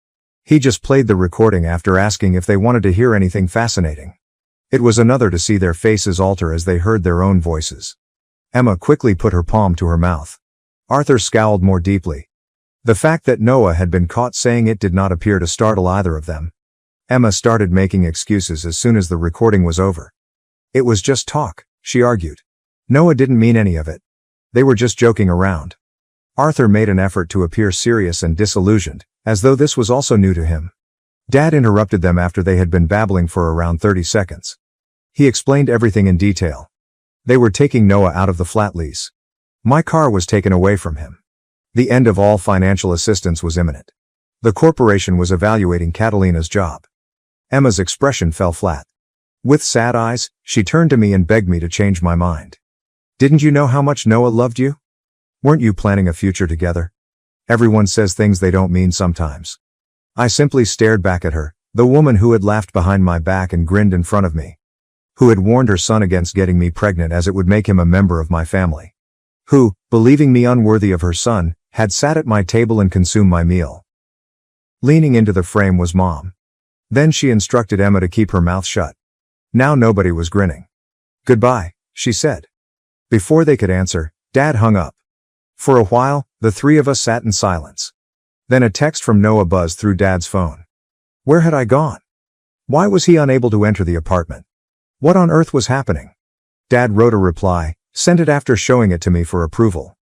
He just played the recording after asking if they wanted to hear anything fascinating. It was another to see their faces alter as they heard their own voices. Emma quickly put her palm to her mouth. Arthur scowled more deeply. The fact that Noah had been caught saying it did not appear to startle either of them. Emma started making excuses as soon as the recording was over. It was just talk, she argued. Noah didn't mean any of it. They were just joking around. Arthur made an effort to appear serious and disillusioned, as though this was also new to him. Dad interrupted them after they had been babbling for around 30 seconds. He explained everything in detail. They were taking Noah out of the flat lease. My car was taken away from him. The end of all financial assistance was imminent. The corporation was evaluating Catalina's job. Emma's expression fell flat. With sad eyes, she turned to me and begged me to change my mind. Didn't you know how much Noah loved you? Weren't you planning a future together? Everyone says things they don't mean sometimes. I simply stared back at her, the woman who had laughed behind my back and grinned in front of me. Who had warned her son against getting me pregnant as it would make him a member of my family. Who, believing me unworthy of her son, had sat at my table and consumed my meal. Leaning into the frame was Mom. Then she instructed Emma to keep her mouth shut. Now nobody was grinning. Goodbye, she said. Before they could answer, Dad hung up. For a while, the three of us sat in silence. Then a text from Noah buzzed through Dad's phone. Where had I gone? Why was he unable to enter the apartment? What on earth was happening? Dad wrote a reply, sent it after showing it to me for approval.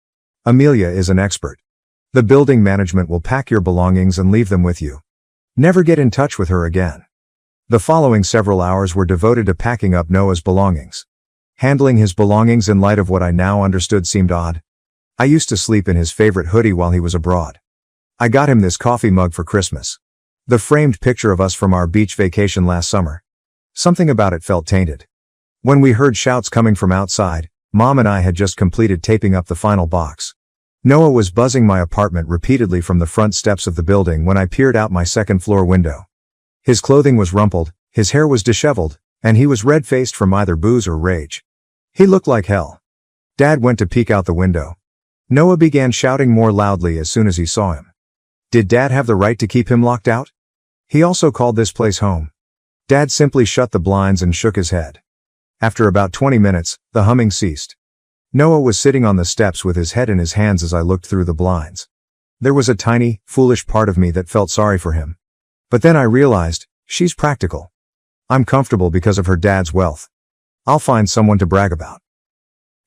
Amelia is an expert. The building management will pack your belongings and leave them with you. Never get in touch with her again. The following several hours were devoted to packing up Noah's belongings. Handling his belongings in light of what I now understood seemed odd. I used to sleep in his favorite hoodie while he was abroad. I got him this coffee mug for Christmas. The framed picture of us from our beach vacation last summer. Something about it felt tainted. When we heard shouts coming from outside, Mom and I had just completed taping up the final box. Noah was buzzing my apartment repeatedly from the front steps of the building when I peered out my second-floor window. His clothing was rumpled, his hair was disheveled, and he was red-faced from either booze or rage. He looked like hell. Dad went to peek out the window. Noah began shouting more loudly as soon as he saw him. Did Dad have the right to keep him locked out? He also called this place home. Dad simply shut the blinds and shook his head. After about 20 minutes, the humming ceased. Noah was sitting on the steps with his head in his hands as I looked through the blinds. There was a tiny, foolish part of me that felt sorry for him. But then I realized, she's practical. I'm comfortable because of her dad's wealth. I'll find someone to brag about.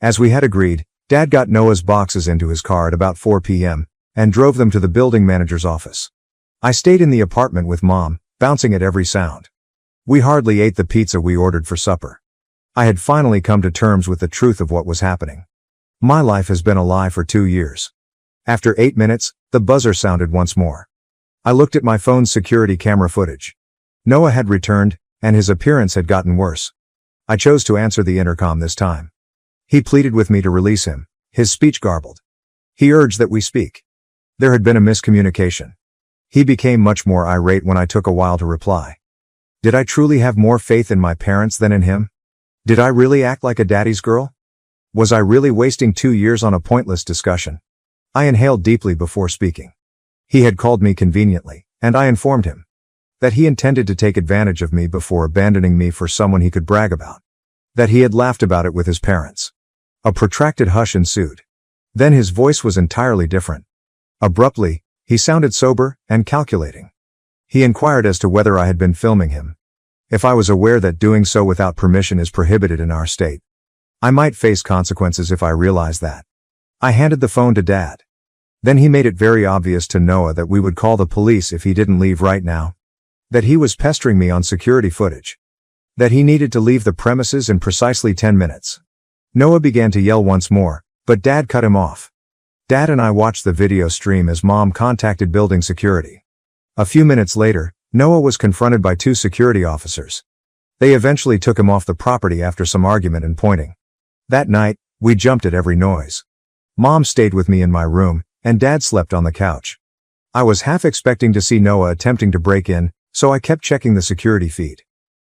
As we had agreed, Dad got Noah's boxes into his car at about 4 p.m. and drove them to the building manager's office. I stayed in the apartment with Mom, bouncing at every sound. We hardly ate the pizza we ordered for supper. I had finally come to terms with the truth of what was happening. My life has been a lie for 2 years. After 8 minutes, the buzzer sounded once more. I looked at my phone's security camera footage. Noah had returned, and his appearance had gotten worse. I chose to answer the intercom this time. He pleaded with me to release him, his speech garbled. He urged that we speak. There had been a miscommunication. He became much more irate when I took a while to reply. Did I truly have more faith in my parents than in him? Did I really act like a daddy's girl? Was I really wasting 2 years on a pointless discussion? I inhaled deeply before speaking. He had called me conveniently, and I informed him that he intended to take advantage of me before abandoning me for someone he could brag about. That he had laughed about it with his parents. A protracted hush ensued. Then his voice was entirely different. Abruptly, he sounded sober and calculating. He inquired as to whether I had been filming him. If I was aware that doing so without permission is prohibited in our state. I might face consequences if I realized that. I handed the phone to Dad. Then he made it very obvious to Noah that we would call the police if he didn't leave right now. That he was pestering me on security footage. That he needed to leave the premises in precisely 10 minutes. Noah began to yell once more, but Dad cut him off. Dad and I watched the video stream as Mom contacted building security. A few minutes later, Noah was confronted by 2 security officers. They eventually took him off the property after some argument and pointing. That night, we jumped at every noise. Mom stayed with me in my room, and Dad slept on the couch. I was half expecting to see Noah attempting to break in, so I kept checking the security feed.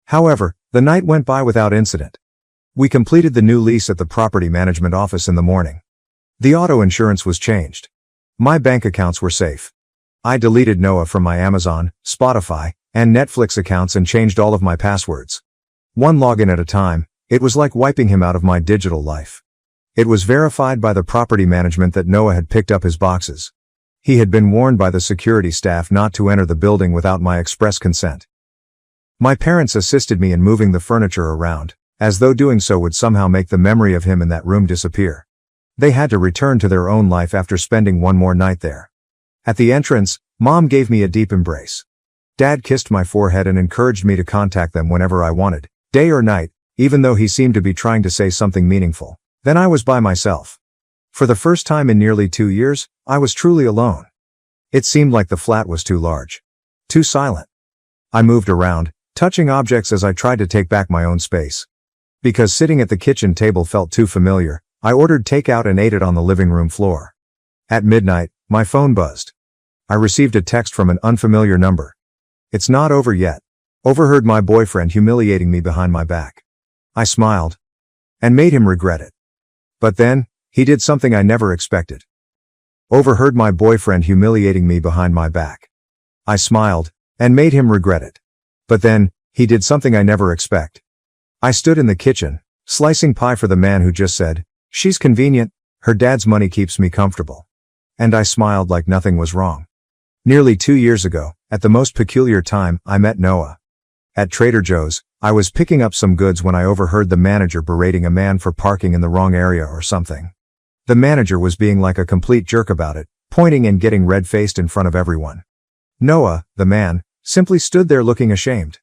However, the night went by without incident. We completed the new lease at the property management office in the morning. The auto insurance was changed. My bank accounts were safe. I deleted Noah from my Amazon, Spotify, and Netflix accounts and changed all of my passwords. One login at a time, it was like wiping him out of my digital life. It was verified by the property management that Noah had picked up his boxes. He had been warned by the security staff not to enter the building without my express consent. My parents assisted me in moving the furniture around, as though doing so would somehow make the memory of him in that room disappear. They had to return to their own life after spending one more night there. At the entrance, Mom gave me a deep embrace. Dad kissed my forehead and encouraged me to contact them whenever I wanted, day or night, even though he seemed to be trying to say something meaningful. Then I was by myself. For the first time in nearly 2 years, I was truly alone. It seemed like the flat was too large. Too silent. I moved around, touching objects as I tried to take back my own space. Because sitting at the kitchen table felt too familiar, I ordered takeout and ate it on the living room floor. At midnight, my phone buzzed. I received a text from an unfamiliar number. It's not over yet. Overheard my boyfriend humiliating me behind my back. I smiled. And made him regret it. But then, he did something I never expected. Overheard my boyfriend humiliating me behind my back. I smiled, and made him regret it. But then, he did something I never expect. I stood in the kitchen, slicing pie for the man who just said, "She's convenient, her dad's money keeps me comfortable." And I smiled like nothing was wrong. Nearly 2 years ago, at the most peculiar time, I met Noah. At Trader Joe's, I was picking up some goods when I overheard the manager berating a man for parking in the wrong area or something. The manager was being like a complete jerk about it, pointing and getting red-faced in front of everyone. Noah, the man, simply stood there looking ashamed.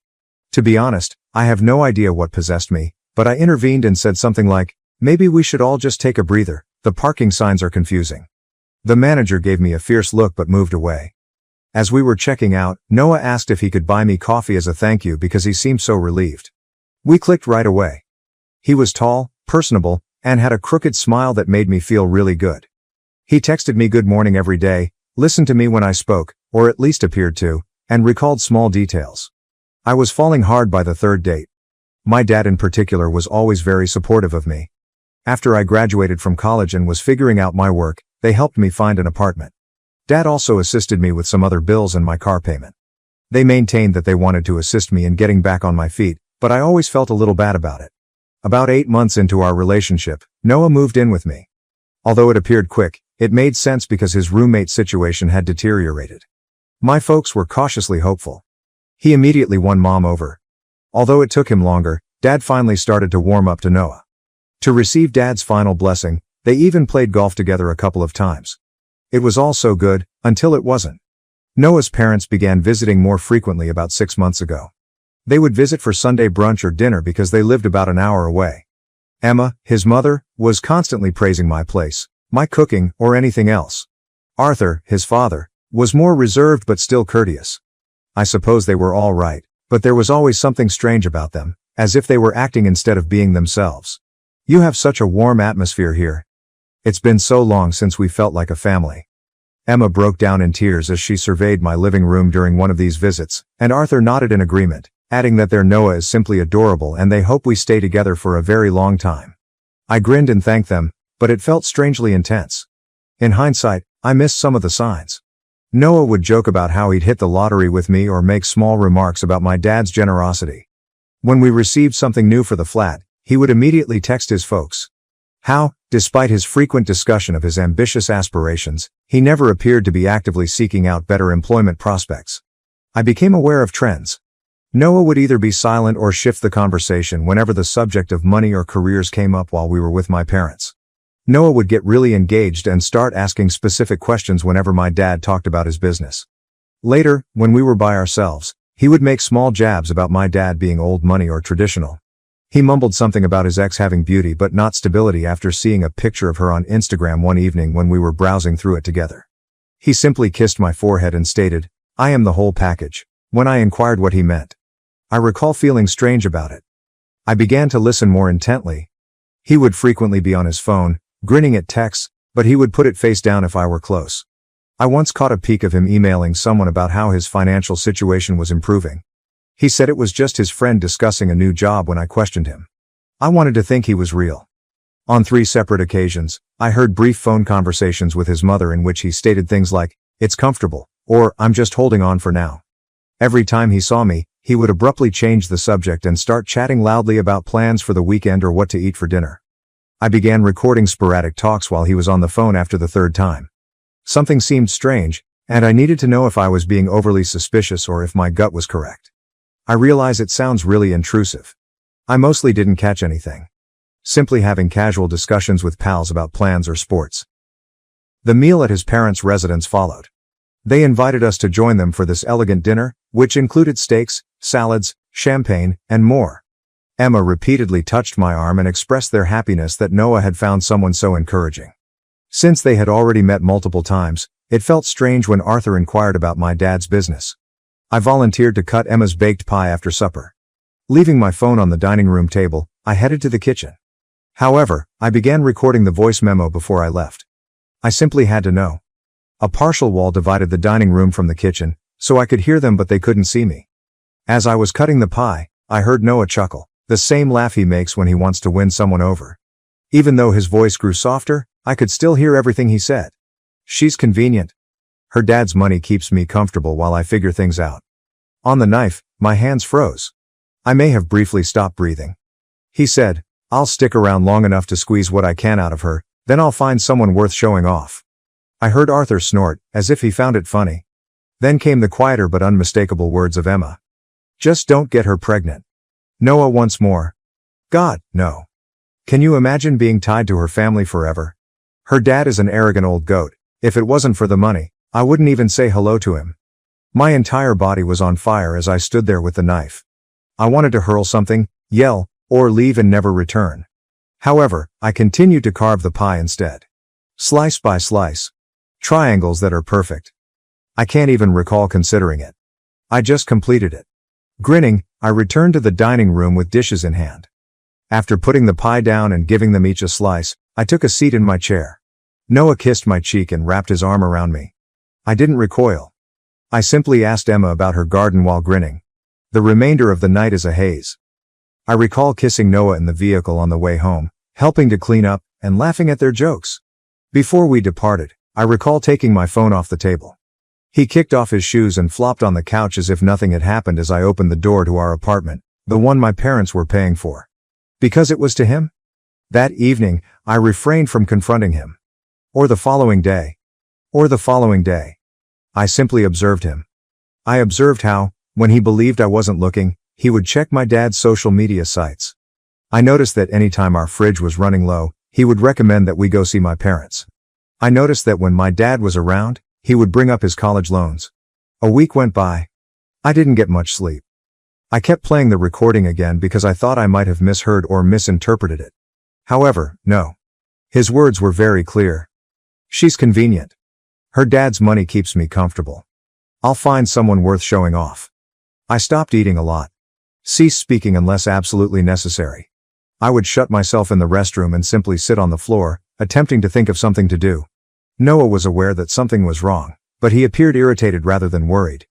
To be honest, I have no idea what possessed me, but I intervened and said something like, "Maybe we should all just take a breather, the parking signs are confusing." The manager gave me a fierce look but moved away. As we were checking out, Noah asked if he could buy me coffee as a thank you because he seemed so relieved. We clicked right away. He was tall, personable, and had a crooked smile that made me feel really good. He texted me good morning every day, listened to me when I spoke, or at least appeared to, and recalled small details. I was falling hard by the third date. My dad in particular was always very supportive of me. After I graduated from college and was figuring out my work, they helped me find an apartment. Dad also assisted me with some other bills and my car payment. They maintained that they wanted to assist me in getting back on my feet, but I always felt a little bad about it. About 8 months into our relationship, Noah moved in with me. Although it appeared quick, it made sense because his roommate situation had deteriorated. My folks were cautiously hopeful. He immediately won Mom over. Although it took him longer, Dad finally started to warm up to Noah. To receive Dad's final blessing, they even played golf together a couple of times. It was all so good, until it wasn't. Noah's parents began visiting more frequently about 6 months ago. They would visit for Sunday brunch or dinner because they lived about an hour away. Emma, his mother, was constantly praising my place, my cooking, or anything else. Arthur, his father, was more reserved but still courteous. I suppose they were all right, but there was always something strange about them, as if they were acting instead of being themselves. You have such a warm atmosphere here. It's been so long since we felt like a family. Emma broke down in tears as she surveyed my living room during one of these visits, and Arthur nodded in agreement, adding that their Noah is simply adorable and they hope we stay together for a very long time. I grinned and thanked them, but it felt strangely intense. In hindsight, I missed some of the signs. Noah would joke about how he'd hit the lottery with me or make small remarks about my dad's generosity. When we received something new for the flat, he would immediately text his folks. How, despite his frequent discussion of his ambitious aspirations, he never appeared to be actively seeking out better employment prospects. I became aware of trends. Noah would either be silent or shift the conversation whenever the subject of money or careers came up while we were with my parents. Noah would get really engaged and start asking specific questions whenever my dad talked about his business. Later, when we were by ourselves, he would make small jabs about my dad being old money or traditional. He mumbled something about his ex having beauty but not stability after seeing a picture of her on Instagram one evening when we were browsing through it together. He simply kissed my forehead and stated, "I am the whole package," when I inquired what he meant. I recall feeling strange about it. I began to listen more intently. He would frequently be on his phone, grinning at texts, but he would put it face down if I were close. I once caught a peek of him emailing someone about how his financial situation was improving. He said it was just his friend discussing a new job when I questioned him. I wanted to think he was real. On 3 separate occasions, I heard brief phone conversations with his mother in which he stated things like, "It's comfortable," or "I'm just holding on for now." Every time he saw me, he would abruptly change the subject and start chatting loudly about plans for the weekend or what to eat for dinner. I began recording sporadic talks while he was on the phone after the 3rd time. Something seemed strange, and I needed to know if I was being overly suspicious or if my gut was correct. I realize it sounds really intrusive. I mostly didn't catch anything. Simply having casual discussions with pals about plans or sports. The meal at his parents' residence followed. They invited us to join them for this elegant dinner, which included steaks, salads, champagne, and more. Emma repeatedly touched my arm and expressed their happiness that Noah had found someone so encouraging. Since they had already met multiple times, it felt strange when Arthur inquired about my dad's business. I volunteered to cut Emma's baked pie after supper. Leaving my phone on the dining room table, I headed to the kitchen. However, I began recording the voice memo before I left. I simply had to know. A partial wall divided the dining room from the kitchen, so I could hear them but they couldn't see me. As I was cutting the pie, I heard Noah chuckle, the same laugh he makes when he wants to win someone over. Even though his voice grew softer, I could still hear everything he said. She's convenient. Her dad's money keeps me comfortable while I figure things out. On the knife, my hands froze. I may have briefly stopped breathing. He said, "I'll stick around long enough to squeeze what I can out of her, then I'll find someone worth showing off." I heard Arthur snort, as if he found it funny. Then came the quieter but unmistakable words of Emma. "Just don't get her pregnant." Noah once more. God, no. Can you imagine being tied to her family forever? Her dad is an arrogant old goat. If it wasn't for the money, I wouldn't even say hello to him. My entire body was on fire as I stood there with the knife. I wanted to hurl something, yell, or leave and never return. However, I continued to carve the pie instead. Slice by slice. Triangles that are perfect. I can't even recall considering it. I just completed it. Grinning, I returned to the dining room with dishes in hand. After putting the pie down and giving them each a slice, I took a seat in my chair. Noah kissed my cheek and wrapped his arm around me. I didn't recoil. I simply asked Emma about her garden while grinning. The remainder of the night is a haze. I recall kissing Noah in the vehicle on the way home, helping to clean up, and laughing at their jokes. Before we departed, I recall taking my phone off the table. He kicked off his shoes and flopped on the couch as if nothing had happened as I opened the door to our apartment, the one my parents were paying for. Because it was to him? That evening, I refrained from confronting him. Or the following day. I simply observed him. I observed how, when he believed I wasn't looking, he would check my dad's social media sites. I noticed that anytime our fridge was running low, he would recommend that we go see my parents. I noticed that when my dad was around, he would bring up his college loans. A week went by. I didn't get much sleep. I kept playing the recording again because I thought I might have misheard or misinterpreted it. However, no. His words were very clear. She's convenient. Her dad's money keeps me comfortable. I'll find someone worth showing off. I stopped eating a lot. Ceased speaking unless absolutely necessary. I would shut myself in the restroom and simply sit on the floor, attempting to think of something to do. Noah was aware that something was wrong, but he appeared irritated rather than worried.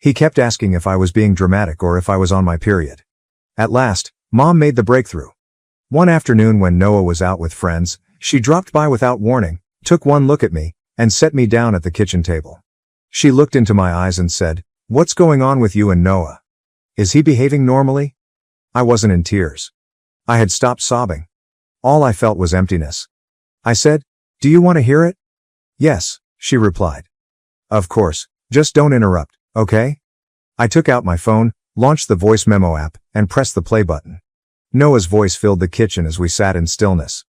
He kept asking if I was being dramatic or if I was on my period. At last, Mom made the breakthrough. One afternoon when Noah was out with friends, she dropped by without warning, took one look at me, and set me down at the kitchen table. She looked into my eyes and said, "What's going on with you and Noah? Is he behaving normally?" I wasn't in tears. I had stopped sobbing. All I felt was emptiness. I said, "Do you want to hear it?" "Yes," she replied. "Of course, just don't interrupt, okay?" I took out my phone, launched the voice memo app, and pressed the play button. Noah's voice filled the kitchen as we sat in stillness.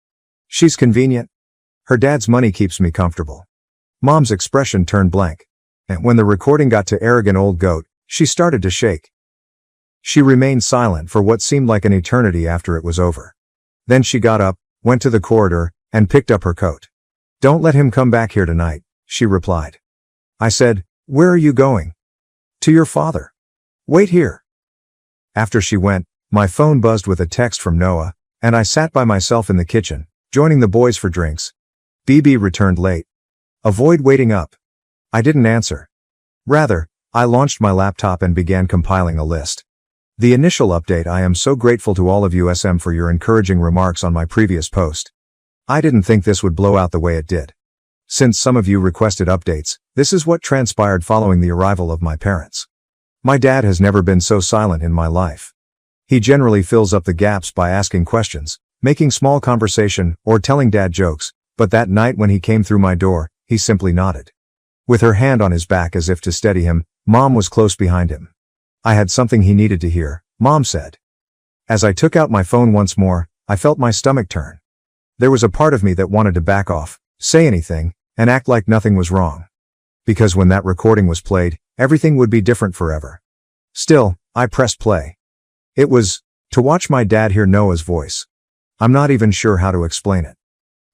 "She's convenient. Her dad's money keeps me comfortable." Mom's expression turned blank. And when the recording got to arrogant old goat, she started to shake. She remained silent for what seemed like an eternity after it was over. Then she got up, went to the corridor, and picked up her coat. "Don't let him come back here tonight," she replied. I said, "Where are you going?" "To your father." "Wait here." After she went, my phone buzzed with a text from Noah, and I sat by myself in the kitchen, joining the boys for drinks. "BB returned late. Avoid waiting up." I didn't answer. Rather, I launched my laptop and began compiling a list. The initial update: I am so grateful to all of you SM for your encouraging remarks on my previous post. I didn't think this would blow out the way it did. Since some of you requested updates, this is what transpired following the arrival of my parents. My dad has never been so silent in my life. He generally fills up the gaps by asking questions, making small conversation, or telling dad jokes, but that night when he came through my door, he simply nodded. With her hand on his back as if to steady him, Mom was close behind him. "I had something he needed to hear," Mom said. As I took out my phone once more, I felt my stomach turn. There was a part of me that wanted to back off, say anything, and act like nothing was wrong. Because when that recording was played, everything would be different forever. Still, I pressed play. It was to watch my dad hear Noah's voice. I'm not even sure how to explain it.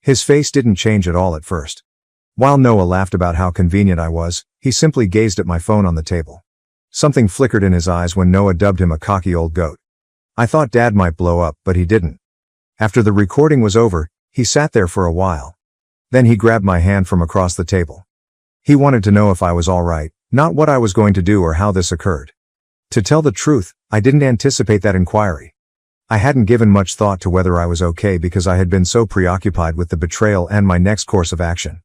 His face didn't change at all at first. While Noah laughed about how convenient I was, he simply gazed at my phone on the table. Something flickered in his eyes when Noah dubbed him a cocky old goat. I thought Dad might blow up, but he didn't. After the recording was over, he sat there for a while. Then he grabbed my hand from across the table. He wanted to know if I was all right, not what I was going to do or how this occurred. To tell the truth, I didn't anticipate that inquiry. I hadn't given much thought to whether I was okay because I had been so preoccupied with the betrayal and my next course of action.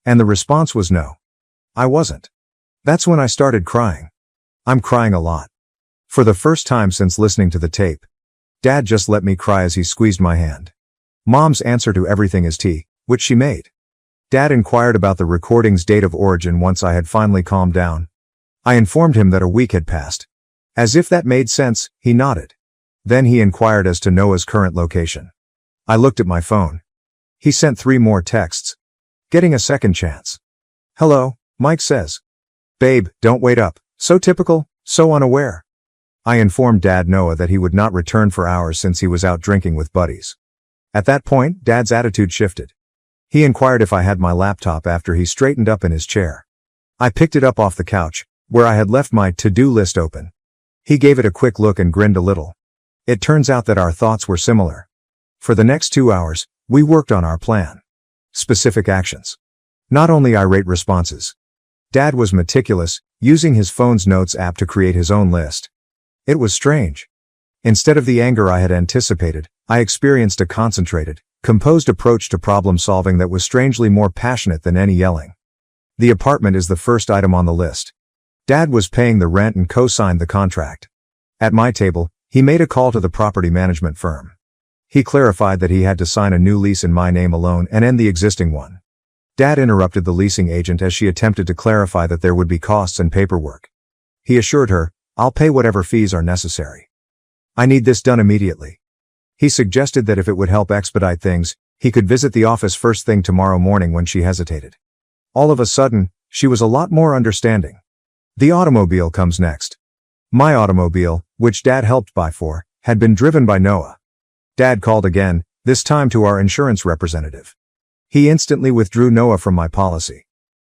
And the response was no. I wasn't. That's when I started crying. I'm crying a lot. For the first time since listening to the tape. Dad just let me cry as he squeezed my hand. Mom's answer to everything is tea, which she made. Dad inquired about the recording's date of origin once I had finally calmed down. I informed him that a week had passed. As if that made sense, he nodded. Then he inquired as to Noah's current location. I looked at my phone. He sent 3 more texts. Getting a second chance. "Hello," Mike says. "Babe, don't wait up." So typical, so unaware. I informed Dad Noah that he would not return for hours since he was out drinking with buddies. At that point, Dad's attitude shifted. He inquired if I had my laptop after he straightened up in his chair. I picked it up off the couch, where I had left my to-do list open. He gave it a quick look and grinned a little. It turns out that our thoughts were similar. For the next 2 hours, we worked on our plan. Specific actions. Not only irate responses. Dad was meticulous, using his phone's notes app to create his own list. It was strange. Instead of the anger I had anticipated, I experienced a concentrated, composed approach to problem solving that was strangely more passionate than any yelling. The apartment is the first item on the list. Dad was paying the rent and co-signed the contract. At my table, he made a call to the property management firm. He clarified that he had to sign a new lease in my name alone and end the existing one. Dad interrupted the leasing agent as she attempted to clarify that there would be costs and paperwork. He assured her, "I'll pay whatever fees are necessary. I need this done immediately." He suggested that if it would help expedite things, he could visit the office first thing tomorrow morning when she hesitated. All of a sudden, she was a lot more understanding. The automobile comes next. My automobile, which Dad helped buy for, had been driven by Noah. Dad called again, this time to our insurance representative. He instantly withdrew Noah from my policy.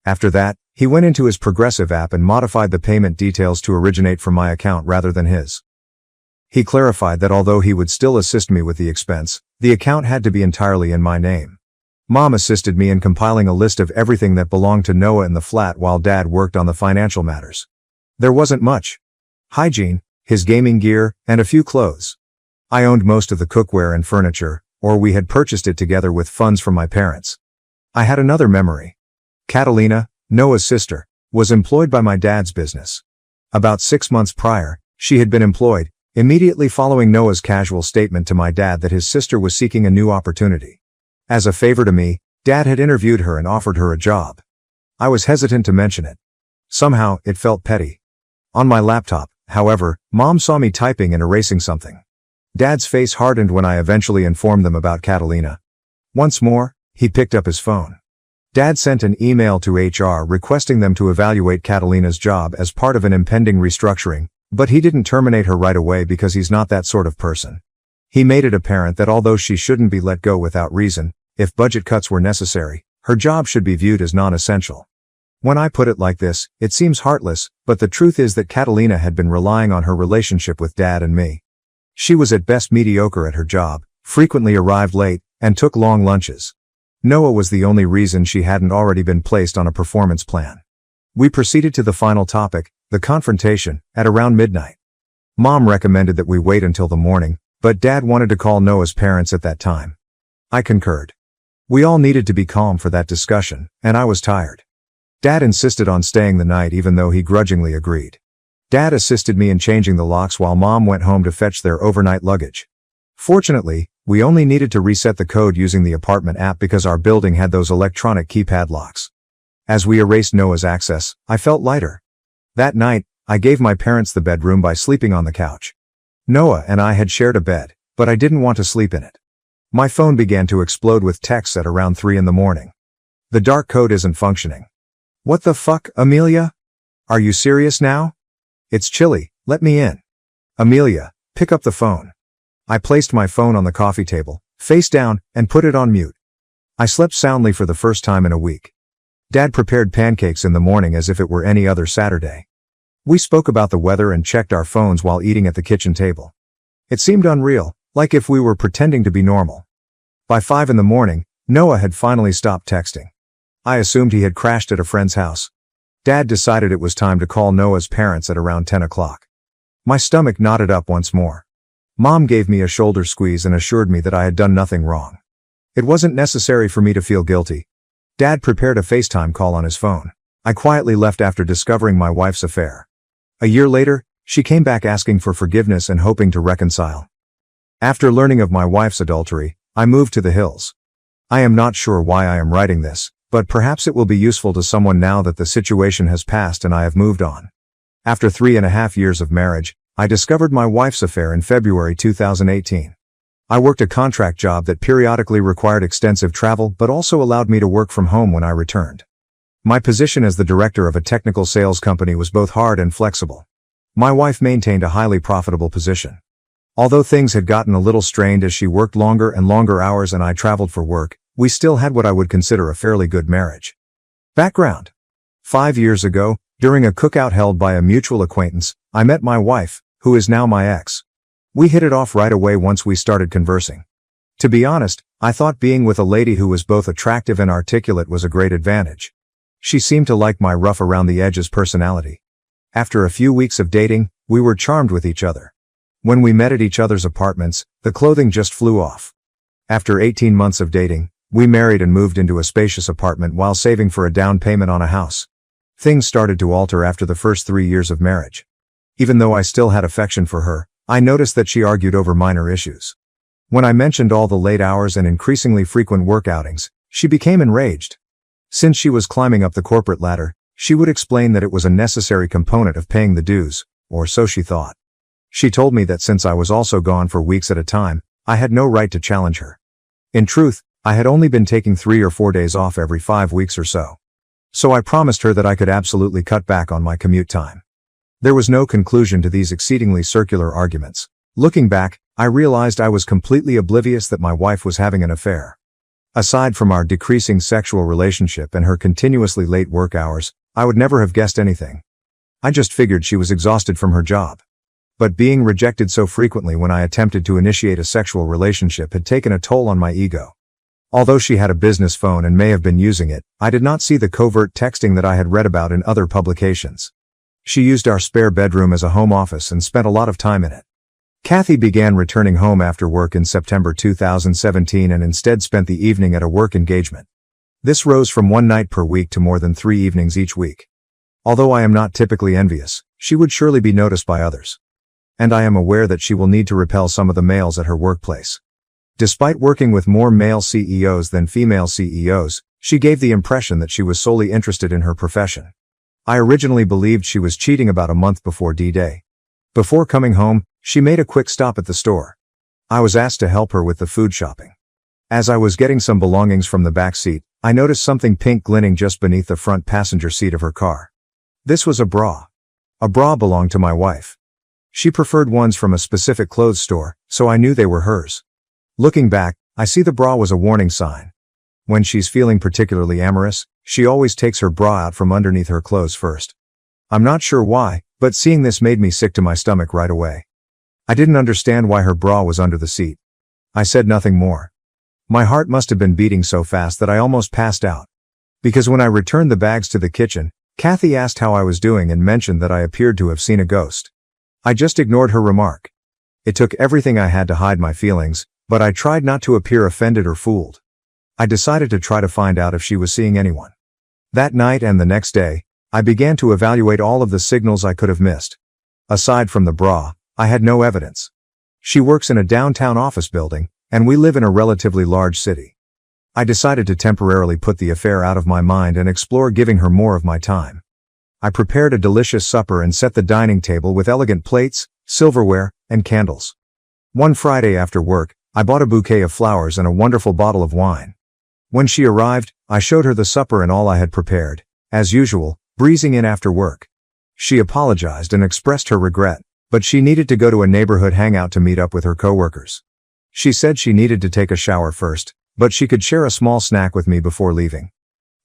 After that, he went into his Progressive app and modified the payment details to originate from my account rather than his. He clarified that although he would still assist me with the expense, the account had to be entirely in my name. Mom assisted me in compiling a list of everything that belonged to Noah in the flat while Dad worked on the financial matters. There wasn't much. Hygiene, his gaming gear, and a few clothes. I owned most of the cookware and furniture, or we had purchased it together with funds from my parents. I had another memory. Catalina, Noah's sister, was employed by my dad's business. About 6 months prior, she had been employed, immediately following Noah's casual statement to my dad that his sister was seeking a new opportunity. As a favor to me, Dad had interviewed her and offered her a job. I was hesitant to mention it. Somehow, it felt petty. On my laptop, however, Mom saw me typing and erasing something. Dad's face hardened when I eventually informed them about Catalina. Once more, he picked up his phone. Dad sent an email to HR requesting them to evaluate Catalina's job as part of an impending restructuring, but he didn't terminate her right away because he's not that sort of person. He made it apparent that although she shouldn't be let go without reason, if budget cuts were necessary, her job should be viewed as non-essential. When I put it like this, it seems heartless, but the truth is that Catalina had been relying on her relationship with Dad and me. She was at best mediocre at her job, frequently arrived late, and took long lunches. Noah was the only reason she hadn't already been placed on a performance plan. We proceeded to the final topic, the confrontation, at around midnight. Mom recommended that we wait until the morning, but Dad wanted to call Noah's parents at that time. I concurred. We all needed to be calm for that discussion, and I was tired. Dad insisted on staying the night even though he grudgingly agreed. Dad assisted me in changing the locks while Mom went home to fetch their overnight luggage. Fortunately, we only needed to reset the code using the apartment app because our building had those electronic keypad locks. As we erased Noah's access, I felt lighter. That night, I gave my parents the bedroom by sleeping on the couch. Noah and I had shared a bed, but I didn't want to sleep in it. My phone began to explode with texts at around 3 in the morning. The dark code isn't functioning. What the fuck, Amelia? Are you serious now? It's chilly, let me in. Amelia, pick up the phone. I placed my phone on the coffee table, face down, and put it on mute. I slept soundly for the first time in a week. Dad prepared pancakes in the morning as if it were any other Saturday. We spoke about the weather and checked our phones while eating at the kitchen table. It seemed unreal, like if we were pretending to be normal. By 5 in the morning, Noah had finally stopped texting. I assumed he had crashed at a friend's house. Dad decided it was time to call Noah's parents at around 10 o'clock. My stomach knotted up once more. Mom gave me a shoulder squeeze and assured me that I had done nothing wrong. It wasn't necessary for me to feel guilty. Dad prepared a FaceTime call on his phone. I quietly left after discovering my wife's affair. A year later, she came back asking for forgiveness and hoping to reconcile. After learning of my wife's adultery, I moved to the hills. I am not sure why I am writing this, but perhaps it will be useful to someone now that the situation has passed and I have moved on. After 3.5 years of marriage, I discovered my wife's affair in February 2018. I worked a contract job that periodically required extensive travel but also allowed me to work from home when I returned. My position as the director of a technical sales company was both hard and flexible. My wife maintained a highly profitable position. Although things had gotten a little strained as she worked longer and longer hours and I traveled for work, we still had what I would consider a fairly good marriage. Background. 5 years ago, during a cookout held by a mutual acquaintance, I met my wife, who is now my ex. We hit it off right away once we started conversing. To be honest, I thought being with a lady who was both attractive and articulate was a great advantage. She seemed to like my rough around the edges personality. After a few weeks of dating, we were charmed with each other. When we met at each other's apartments, the clothing just flew off. After 18 months of dating, we married and moved into a spacious apartment while saving for a down payment on a house. Things started to alter after the first 3 years of marriage. Even though I still had affection for her, I noticed that she argued over minor issues. When I mentioned all the late hours and increasingly frequent work outings, she became enraged. Since she was climbing up the corporate ladder, she would explain that it was a necessary component of paying the dues, or so she thought. She told me that since I was also gone for weeks at a time, I had no right to challenge her. In truth, I had only been taking 3 or 4 days off every 5 weeks or so. So I promised her that I could absolutely cut back on my commute time. There was no conclusion to these exceedingly circular arguments. Looking back, I realized I was completely oblivious that my wife was having an affair. Aside from our decreasing sexual relationship and her continuously late work hours, I would never have guessed anything. I just figured she was exhausted from her job. But being rejected so frequently when I attempted to initiate a sexual relationship had taken a toll on my ego. Although she had a business phone and may have been using it, I did not see the covert texting that I had read about in other publications. She used our spare bedroom as a home office and spent a lot of time in it. Kathy began returning home after work in September 2017 and instead spent the evening at a work engagement. This rose from 1 night per week to more than 3 evenings each week. Although I am not typically envious, she would surely be noticed by others. And I am aware that she will need to repel some of the males at her workplace. Despite working with more male CEOs than female CEOs, she gave the impression that she was solely interested in her profession. I originally believed she was cheating about a month before D-Day. Before coming home, she made a quick stop at the store. I was asked to help her with the food shopping. As I was getting some belongings from the back seat, I noticed something pink glinting just beneath the front passenger seat of her car. This was a bra. A bra belonged to my wife. She preferred ones from a specific clothes store, so I knew they were hers. Looking back, I see the bra was a warning sign. When she's feeling particularly amorous, she always takes her bra out from underneath her clothes first. I'm not sure why, but seeing this made me sick to my stomach right away. I didn't understand why her bra was under the seat. I said nothing more. My heart must have been beating so fast that I almost passed out. Because when I returned the bags to the kitchen, Kathy asked how I was doing and mentioned that I appeared to have seen a ghost. I just ignored her remark. It took everything I had to hide my feelings, but I tried not to appear offended or fooled. I decided to try to find out if she was seeing anyone. That night and the next day, I began to evaluate all of the signals I could have missed. Aside from the bra, I had no evidence. She works in a downtown office building, and we live in a relatively large city. I decided to temporarily put the affair out of my mind and explore giving her more of my time. I prepared a delicious supper and set the dining table with elegant plates, silverware, and candles. One Friday after work, I bought a bouquet of flowers and a wonderful bottle of wine. When she arrived, I showed her the supper and all I had prepared, as usual, breezing in after work. She apologized and expressed her regret, but she needed to go to a neighborhood hangout to meet up with her coworkers. She said she needed to take a shower first, but she could share a small snack with me before leaving.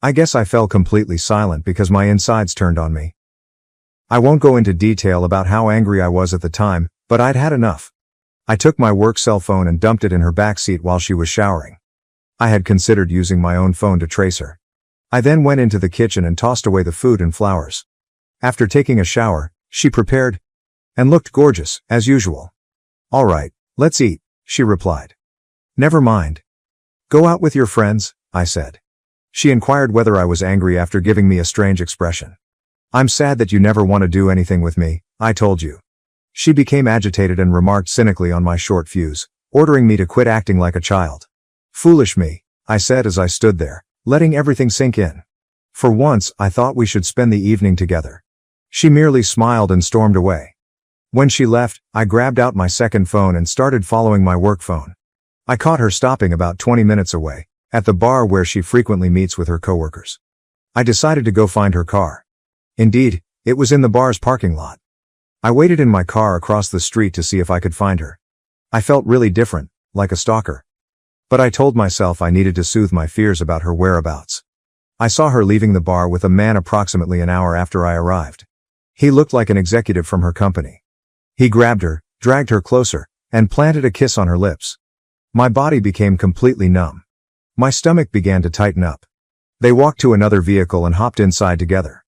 I guess I fell completely silent because my insides turned on me. I won't go into detail about how angry I was at the time, but I'd had enough. I took my work cell phone and dumped it in her backseat while she was showering. I had considered using my own phone to trace her. I then went into the kitchen and tossed away the food and flowers. After taking a shower, she prepared and looked gorgeous, as usual. "All right, let's eat," she replied. "Never mind. Go out with your friends," I said. She inquired whether I was angry after giving me a strange expression. "I'm sad that you never want to do anything with me, I told you." She became agitated and remarked cynically on my short fuse, ordering me to quit acting like a child. "Foolish me," I said as I stood there, letting everything sink in. For once, I thought we should spend the evening together. She merely smiled and stormed away. When she left, I grabbed out my second phone and started following my work phone. I caught her stopping about 20 minutes away, at the bar where she frequently meets with her coworkers. I decided to go find her car. Indeed, it was in the bar's parking lot. I waited in my car across the street to see if I could find her. I felt really different, like a stalker. But I told myself I needed to soothe my fears about her whereabouts. I saw her leaving the bar with a man approximately an hour after I arrived. He looked like an executive from her company. He grabbed her, dragged her closer, and planted a kiss on her lips. My body became completely numb. My stomach began to tighten up. They walked to another vehicle and hopped inside together.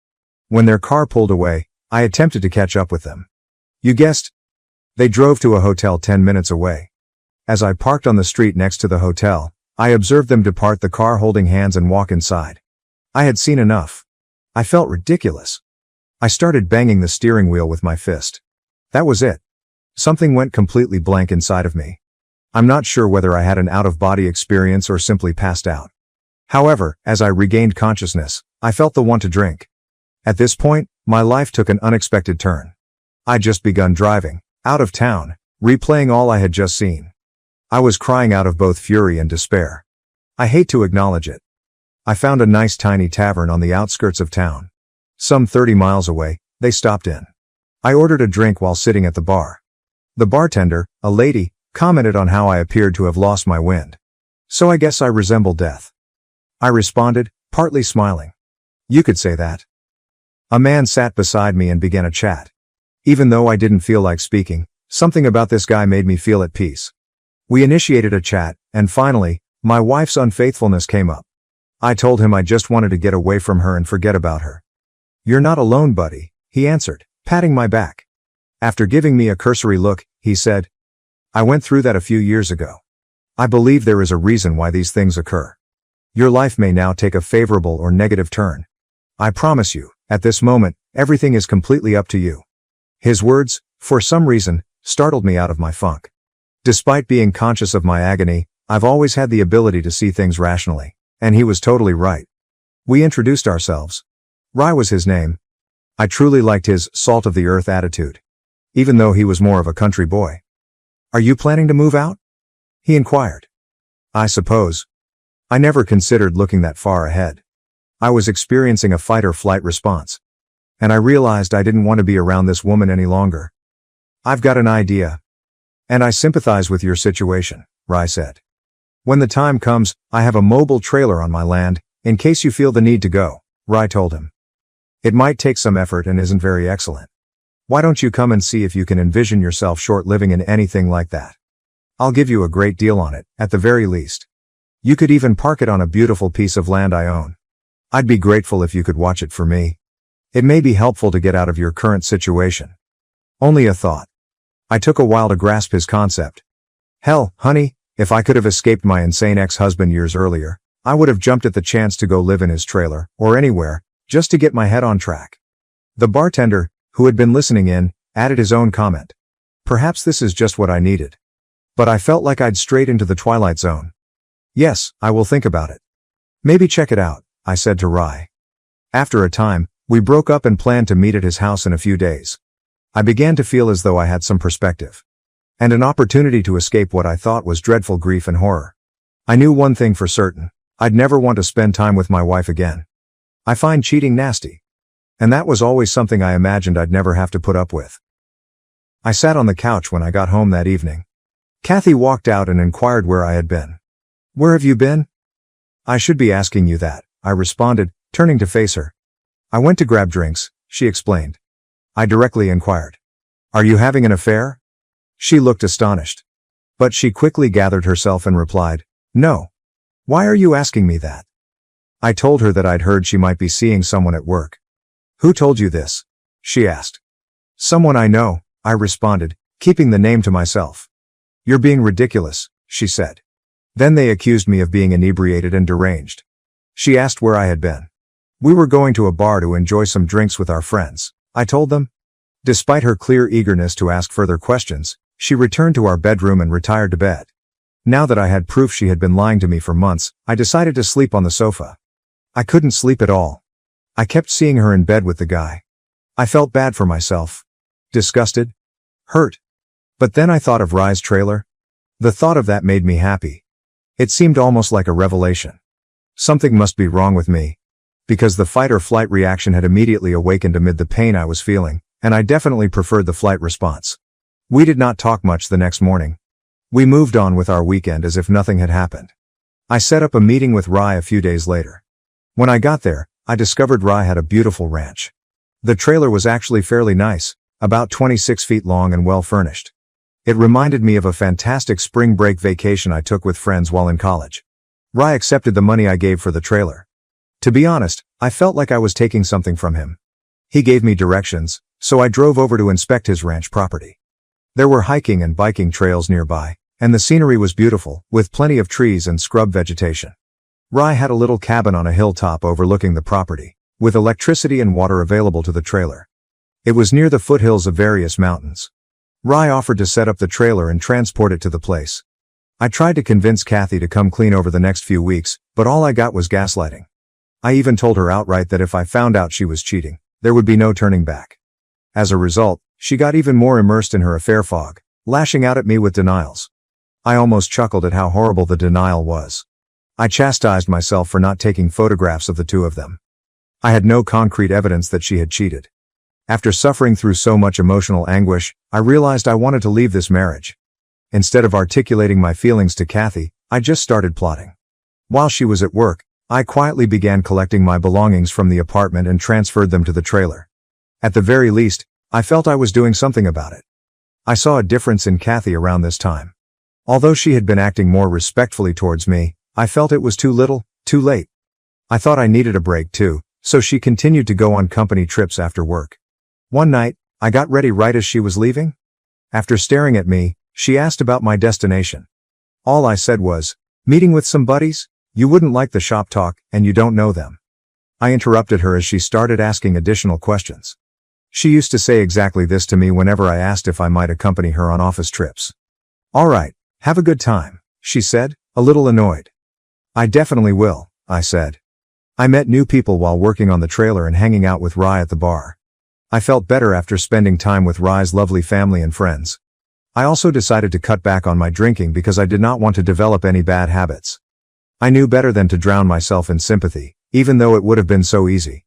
When their car pulled away, I attempted to catch up with them. You guessed. They drove to a hotel 10 minutes away. As I parked on the street next to the hotel, I observed them depart the car holding hands and walk inside. I had seen enough. I felt ridiculous. I started banging the steering wheel with my fist. That was it. Something went completely blank inside of me. I'm not sure whether I had an out-of-body experience or simply passed out. However, as I regained consciousness, I felt the want to drink. At this point, my life took an unexpected turn. I'd just begun driving, out of town, replaying all I had just seen. I was crying out of both fury and despair. I hate to acknowledge it. I found a nice tiny tavern on the outskirts of town. Some 30 miles away, they stopped in. I ordered a drink while sitting at the bar. The bartender, a lady, commented on how I appeared to have lost my wind. So I guess I resemble death. I responded, partly smiling. You could say that. A man sat beside me and began a chat. Even though I didn't feel like speaking, something about this guy made me feel at peace. We initiated a chat, and finally, my wife's unfaithfulness came up. I told him I just wanted to get away from her and forget about her. You're not alone, buddy, he answered, patting my back. After giving me a cursory look, he said, I went through that a few years ago. I believe there is a reason why these things occur. Your life may now take a favorable or negative turn. I promise you, at this moment, everything is completely up to you. His words, for some reason, startled me out of my funk. Despite being conscious of my agony, I've always had the ability to see things rationally, and he was totally right. We introduced ourselves. Rye was his name. I truly liked his salt-of-the-earth attitude, even though he was more of a country boy. Are you planning to move out? He inquired. I suppose. I never considered looking that far ahead. I was experiencing a fight-or-flight response. And I realized I didn't want to be around this woman any longer. I've got an idea. And I sympathize with your situation, Rye said. When the time comes, I have a mobile trailer on my land, in case you feel the need to go, Rye told him. It might take some effort and isn't very excellent. Why don't you come and see if you can envision yourself short-living in anything like that? I'll give you a great deal on it, at the very least. You could even park it on a beautiful piece of land I own. I'd be grateful if you could watch it for me. It may be helpful to get out of your current situation. Only a thought. I took a while to grasp his concept. Hell, honey, if I could have escaped my insane ex-husband years earlier, I would have jumped at the chance to go live in his trailer, or anywhere, just to get my head on track. The bartender, who had been listening in, added his own comment. Perhaps this is just what I needed. But I felt like I'd strayed into the twilight zone. Yes, I will think about it. Maybe check it out, I said to Rye. After a time, we broke up and planned to meet at his house in a few days. I began to feel as though I had some perspective. And an opportunity to escape what I thought was dreadful grief and horror. I knew one thing for certain. I'd never want to spend time with my wife again. I find cheating nasty. And that was always something I imagined I'd never have to put up with. I sat on the couch when I got home that evening. Kathy walked out and inquired where I had been. Where have you been? I should be asking you that, I responded, turning to face her. I went to grab drinks, she explained. I directly inquired. Are you having an affair? She looked astonished. But she quickly gathered herself and replied, No. Why are you asking me that? I told her that I'd heard she might be seeing someone at work. Who told you this? She asked. Someone I know, I responded, keeping the name to myself. You're being ridiculous, she said. Then they accused me of being inebriated and deranged. She asked where I had been. We were going to a bar to enjoy some drinks with our friends, I told them. Despite her clear eagerness to ask further questions, she returned to our bedroom and retired to bed. Now that I had proof she had been lying to me for months, I decided to sleep on the sofa. I couldn't sleep at all. I kept seeing her in bed with the guy. I felt bad for myself. Disgusted. Hurt. But then I thought of Rye's trailer. The thought of that made me happy. It seemed almost like a revelation. Something must be wrong with me. Because the fight-or-flight reaction had immediately awakened amid the pain I was feeling, and I definitely preferred the flight response. We did not talk much the next morning. We moved on with our weekend as if nothing had happened. I set up a meeting with Rye a few days later. When I got there, I discovered Rye had a beautiful ranch. The trailer was actually fairly nice, about 26 feet long and well furnished. It reminded me of a fantastic spring break vacation I took with friends while in college. Rai accepted the money I gave for the trailer. To be honest, I felt like I was taking something from him. He gave me directions, so I drove over to inspect his ranch property. There were hiking and biking trails nearby, and the scenery was beautiful, with plenty of trees and scrub vegetation. Rai had a little cabin on a hilltop overlooking the property, with electricity and water available to the trailer. It was near the foothills of various mountains. Rai offered to set up the trailer and transport it to the place. I tried to convince Kathy to come clean over the next few weeks, but all I got was gaslighting. I even told her outright that if I found out she was cheating, there would be no turning back. As a result, she got even more immersed in her affair fog, lashing out at me with denials. I almost chuckled at how horrible the denial was. I chastised myself for not taking photographs of the two of them. I had no concrete evidence that she had cheated. After suffering through so much emotional anguish, I realized I wanted to leave this marriage. Instead of articulating my feelings to Kathy, I just started plotting. While she was at work, I quietly began collecting my belongings from the apartment and transferred them to the trailer. At the very least, I felt I was doing something about it. I saw a difference in Kathy around this time. Although she had been acting more respectfully towards me, I felt it was too little, too late. I thought I needed a break too, so she continued to go on company trips after work. One night, I got ready right as she was leaving. After staring at me, she asked about my destination. All I said was, "Meeting with some buddies? You wouldn't like the shop talk, and you don't know them." I interrupted her as she started asking additional questions. She used to say exactly this to me whenever I asked if I might accompany her on office trips. "All right, have a good time," she said, a little annoyed. "I definitely will," I said. I met new people while working on the trailer and hanging out with Rai at the bar. I felt better after spending time with Rai's lovely family and friends. I also decided to cut back on my drinking because I did not want to develop any bad habits. I knew better than to drown myself in sympathy, even though it would have been so easy.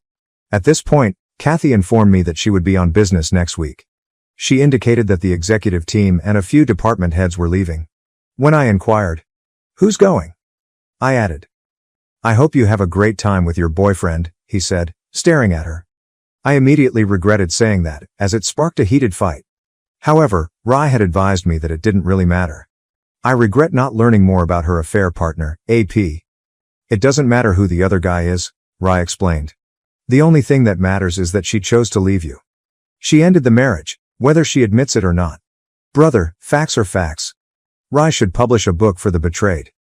At this point, Kathy informed me that she would be on business next week. She indicated that the executive team and a few department heads were leaving. When I inquired, "Who's going?" I added, "I hope you have a great time with your boyfriend," he said, staring at her. I immediately regretted saying that, as it sparked a heated fight. However, Rai had advised me that it didn't really matter. I regret not learning more about her affair partner, AP. "It doesn't matter who the other guy is," Rai explained. "The only thing that matters is that she chose to leave you. She ended the marriage, whether she admits it or not. Brother, facts are facts. Rai should publish a book for the betrayed.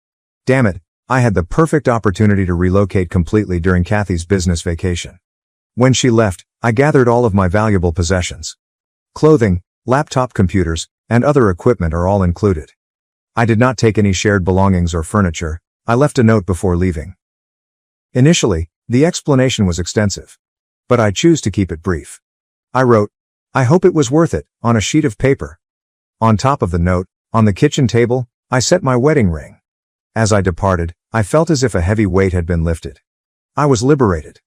Damn it, I had the perfect opportunity to relocate completely during Kathy's business vacation. When she left, I gathered all of my valuable possessions. Clothing, laptop computers, and other equipment are all included. I did not take any shared belongings or furniture. I left a note before leaving." Initially, the explanation was extensive. But I choose to keep it brief. I wrote, "I hope it was worth it," on a sheet of paper. On top of the note, on the kitchen table, I set my wedding ring. As I departed, I felt as if a heavy weight had been lifted. I was liberated.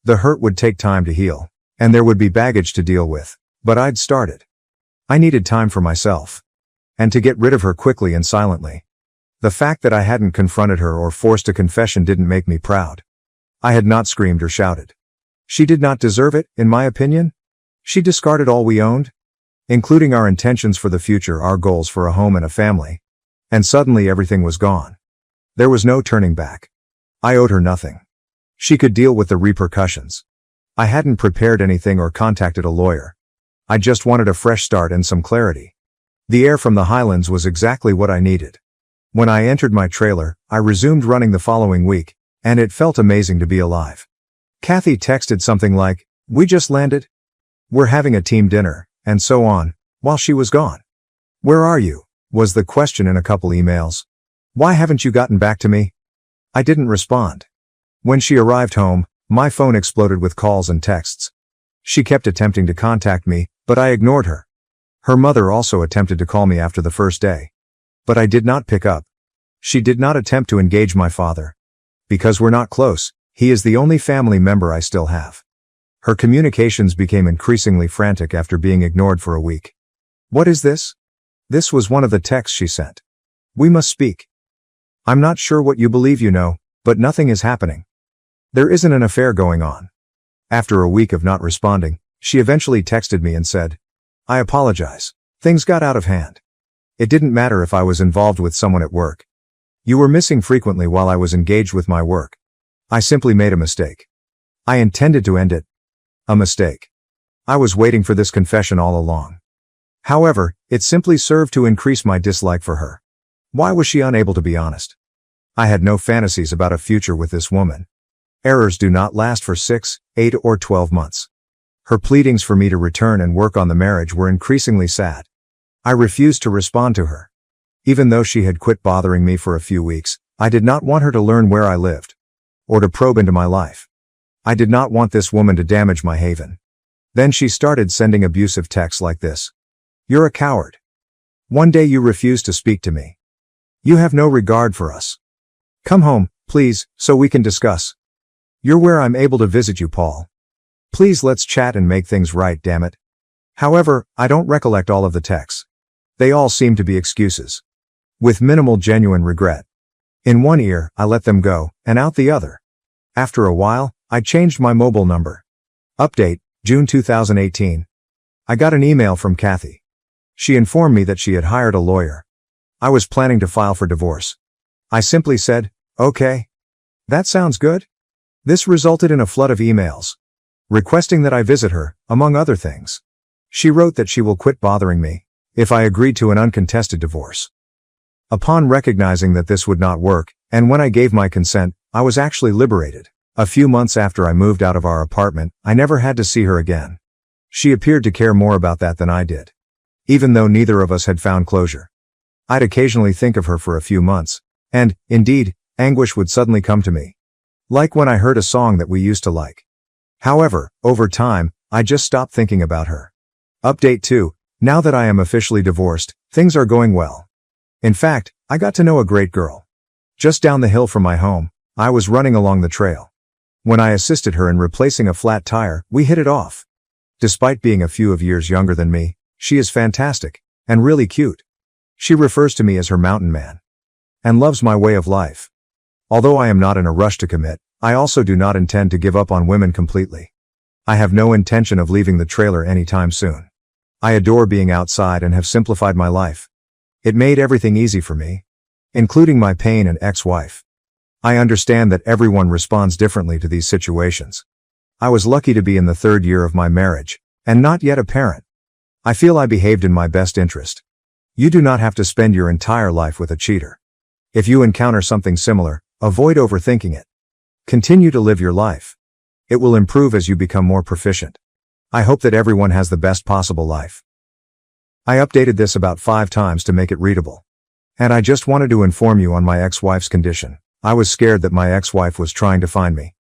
The hurt would take time to heal, and there would be baggage to deal with, but I'd started. I needed time for myself. And to get rid of her quickly and silently. The fact that I hadn't confronted her or forced a confession didn't make me proud. I had not screamed or shouted. She did not deserve it, in my opinion. She discarded all we owned, including our intentions for the future, our goals for a home and a family. And suddenly everything was gone. There was no turning back. I owed her nothing. She could deal with the repercussions. I hadn't prepared anything or contacted a lawyer. I just wanted a fresh start and some clarity. The air from the highlands was exactly what I needed. When I entered my trailer, I resumed running the following week, and it felt amazing to be alive. Kathy texted something like, "We just landed. We're having a team dinner," and so on, while she was gone. "Where are you?" was the question in a couple emails. "Why haven't you gotten back to me?" I didn't respond. When she arrived home, my phone exploded with calls and texts. She kept attempting to contact me, but I ignored her. Her mother also attempted to call me after the first day. But I did not pick up. She did not attempt to engage my father. Because we're not close, he is the only family member I still have. Her communications became increasingly frantic after being ignored for a week. "What is this?" This was one of the texts she sent. "We must speak. I'm not sure what you believe you know, but nothing is happening. There isn't an affair going on." After a week of not responding, she eventually texted me and said, "I apologize. Things got out of hand. It didn't matter if I was involved with someone at work. You were missing frequently while I was engaged with my work. I simply made a mistake. I intended to end it. A mistake. I was waiting for this confession all along. However, it simply served to increase my dislike for her. Why was she unable to be honest? I had no fantasies about a future with this woman. Errors do not last for 6, 8, or 12 months. Her pleadings for me to return and work on the marriage were increasingly sad. I refused to respond to her. Even though she had quit bothering me for a few weeks, I did not want her to learn where I lived, or to probe into my life. I did not want this woman to damage my haven. Then she started sending abusive texts like this. You're a coward. One day you refused to speak to me. You have no regard for us. Come home, please, so we can discuss. You're where I'm able to visit you, Paul. Please let's chat and make things right, damn it. However, I don't recollect all of the texts. They all seem to be excuses. With minimal genuine regret. In one ear, I let them go, and out the other. After a while, I changed my mobile number. Update, June 2018. I got an email from Kathy. She informed me that she had hired a lawyer. I was planning to file for divorce. I simply said, okay. That sounds good. This resulted in a flood of emails, requesting that I visit her, among other things. She wrote that she will quit bothering me if I agreed to an uncontested divorce. Upon recognizing that this would not work, and when I gave my consent, I was actually liberated. A few months after I moved out of our apartment, I never had to see her again. She appeared to care more about that than I did. Even though neither of us had found closure. I'd occasionally think of her for a few months, and, indeed, anguish would suddenly come to me. Like when I heard a song that we used to like. However, over time, I just stopped thinking about her. Update 2. Now that I am officially divorced, things are going well. In fact, I got to know a great girl. Just down the hill from my home, I was running along the trail. When I assisted her in replacing a flat tire, we hit it off. Despite being a few years younger than me, she is fantastic, and really cute. She refers to me as her mountain man. And loves my way of life. Although I am not in a rush to commit, I also do not intend to give up on women completely. I have no intention of leaving the trailer anytime soon. I adore being outside and have simplified my life. It made everything easy for me, including my pain and ex-wife. I understand that everyone responds differently to these situations. I was lucky to be in the 3rd year of my marriage, and not yet a parent. I feel I behaved in my best interest. You do not have to spend your entire life with a cheater. If you encounter something similar, avoid overthinking it. Continue to live your life. It will improve as you become more proficient. I hope that everyone has the best possible life. I updated this about 5 times to make it readable. And I just wanted to inform you on my ex-wife's condition. I was scared that my ex-wife was trying to find me.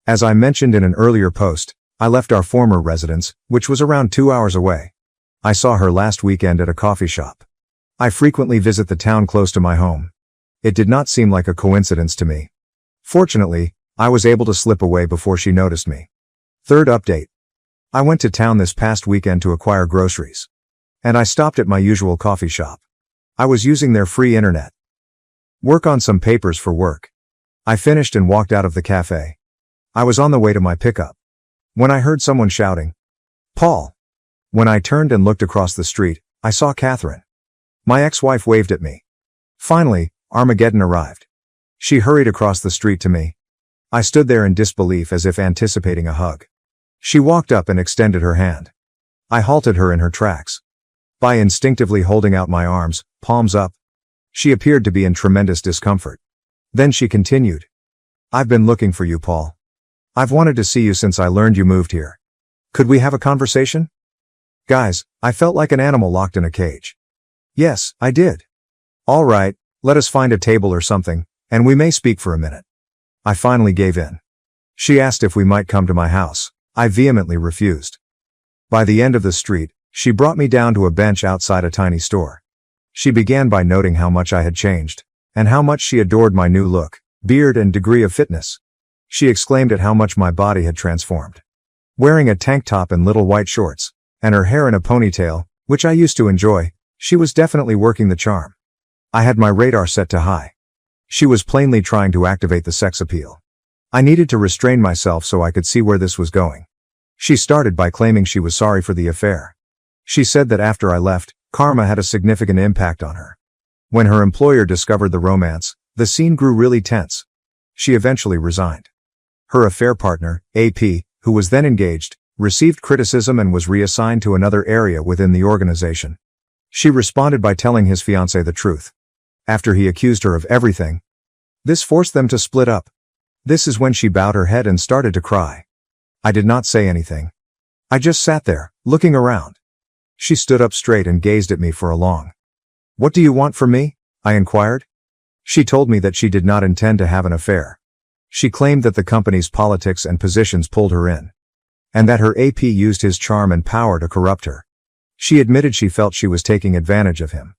As I mentioned in an earlier post, I left our former residence, which was around 2 hours away. I saw her last weekend at a coffee shop. I frequently visit the town close to my home. It did not seem like a coincidence to me. Fortunately, I was able to slip away before she noticed me. 3rd update. I went to town this past weekend to acquire groceries. And I stopped at my usual coffee shop. I was using their free internet. Work on some papers for work. I finished and walked out of the cafe. I was on the way to my pickup. When I heard someone shouting, "Paul!" When I turned and looked across the street, I saw Catherine. My ex-wife waved at me. Finally, Armageddon arrived. She hurried across the street to me. I stood there in disbelief as if anticipating a hug. She walked up and extended her hand. I halted her in her tracks. By instinctively holding out my arms, palms up. She appeared to be in tremendous discomfort. Then she continued. "I've been looking for you, Paul. I've wanted to see you since I learned you moved here. Could we have a conversation?" Guys, I felt like an animal locked in a cage. Yes, I did. All right, let us find a table or something, and we may speak for a minute. I finally gave in. She asked if we might come to my house. I vehemently refused. By the end of the street, she brought me down to a bench outside a tiny store. She began by noting how much I had changed, and how much she adored my new look, beard and degree of fitness. She exclaimed at how much my body had transformed. Wearing a tank top and little white shorts, and her hair in a ponytail, which I used to enjoy, she was definitely working the charm. I had my radar set to high. She was plainly trying to activate the sex appeal. I needed to restrain myself so I could see where this was going. She started by claiming she was sorry for the affair. She said that after I left, Karma had a significant impact on her. When her employer discovered the romance, the scene grew really tense. She eventually resigned. Her affair partner, AP, who was then engaged, received criticism and was reassigned to another area within the organization. She responded by telling his fiancée the truth. After he accused her of everything, this forced them to split up. This is when she bowed her head and started to cry. I did not say anything. I just sat there, looking around. She stood up straight and gazed at me for a long. "What do you want from me?" I inquired. She told me that she did not intend to have an affair. She claimed that the company's politics and positions pulled her in, and that her AP used his charm and power to corrupt her. She admitted she felt she was taking advantage of him,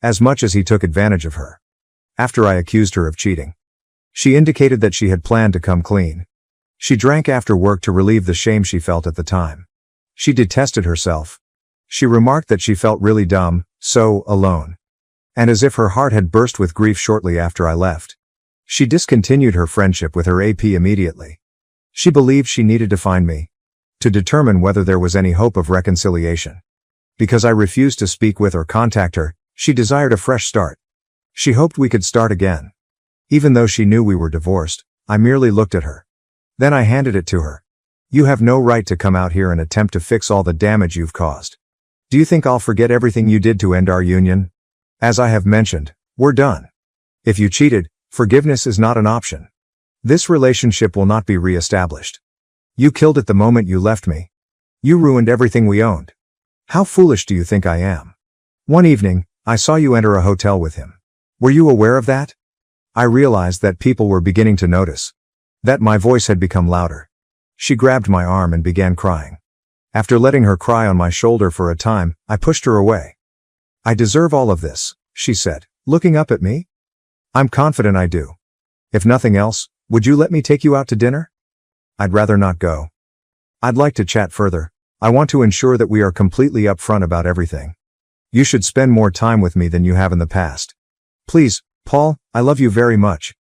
as much as he took advantage of her. After I accused her of cheating, she indicated that she had planned to come clean. She drank after work to relieve the shame she felt at the time. She detested herself. She remarked that she felt really dumb, so alone, and as if her heart had burst with grief shortly after I left. She discontinued her friendship with her AP immediately. She believed she needed to find me, to determine whether there was any hope of reconciliation. Because I refused to speak with or contact her, she desired a fresh start. She hoped we could start again. Even though she knew we were divorced, I merely looked at her. Then I handed it to her. "You have no right to come out here and attempt to fix all the damage you've caused. Do you think I'll forget everything you did to end our union? As I have mentioned, we're done. If you cheated, forgiveness is not an option. This relationship will not be re-established. You killed it the moment you left me. You ruined everything we owned. How foolish do you think I am? One evening, I saw you enter a hotel with him. Were you aware of that?" I realized that people were beginning to notice. That my voice had become louder. She grabbed my arm and began crying. After letting her cry on my shoulder for a time, I pushed her away. "I deserve all of this," she said, looking up at me. "I'm confident I do. If nothing else, would you let me take you out to dinner?" "I'd rather not go. I'd like to chat further. I want to ensure that we are completely upfront about everything. You should spend more time with me than you have in the past. Please, Paul, I love you very much.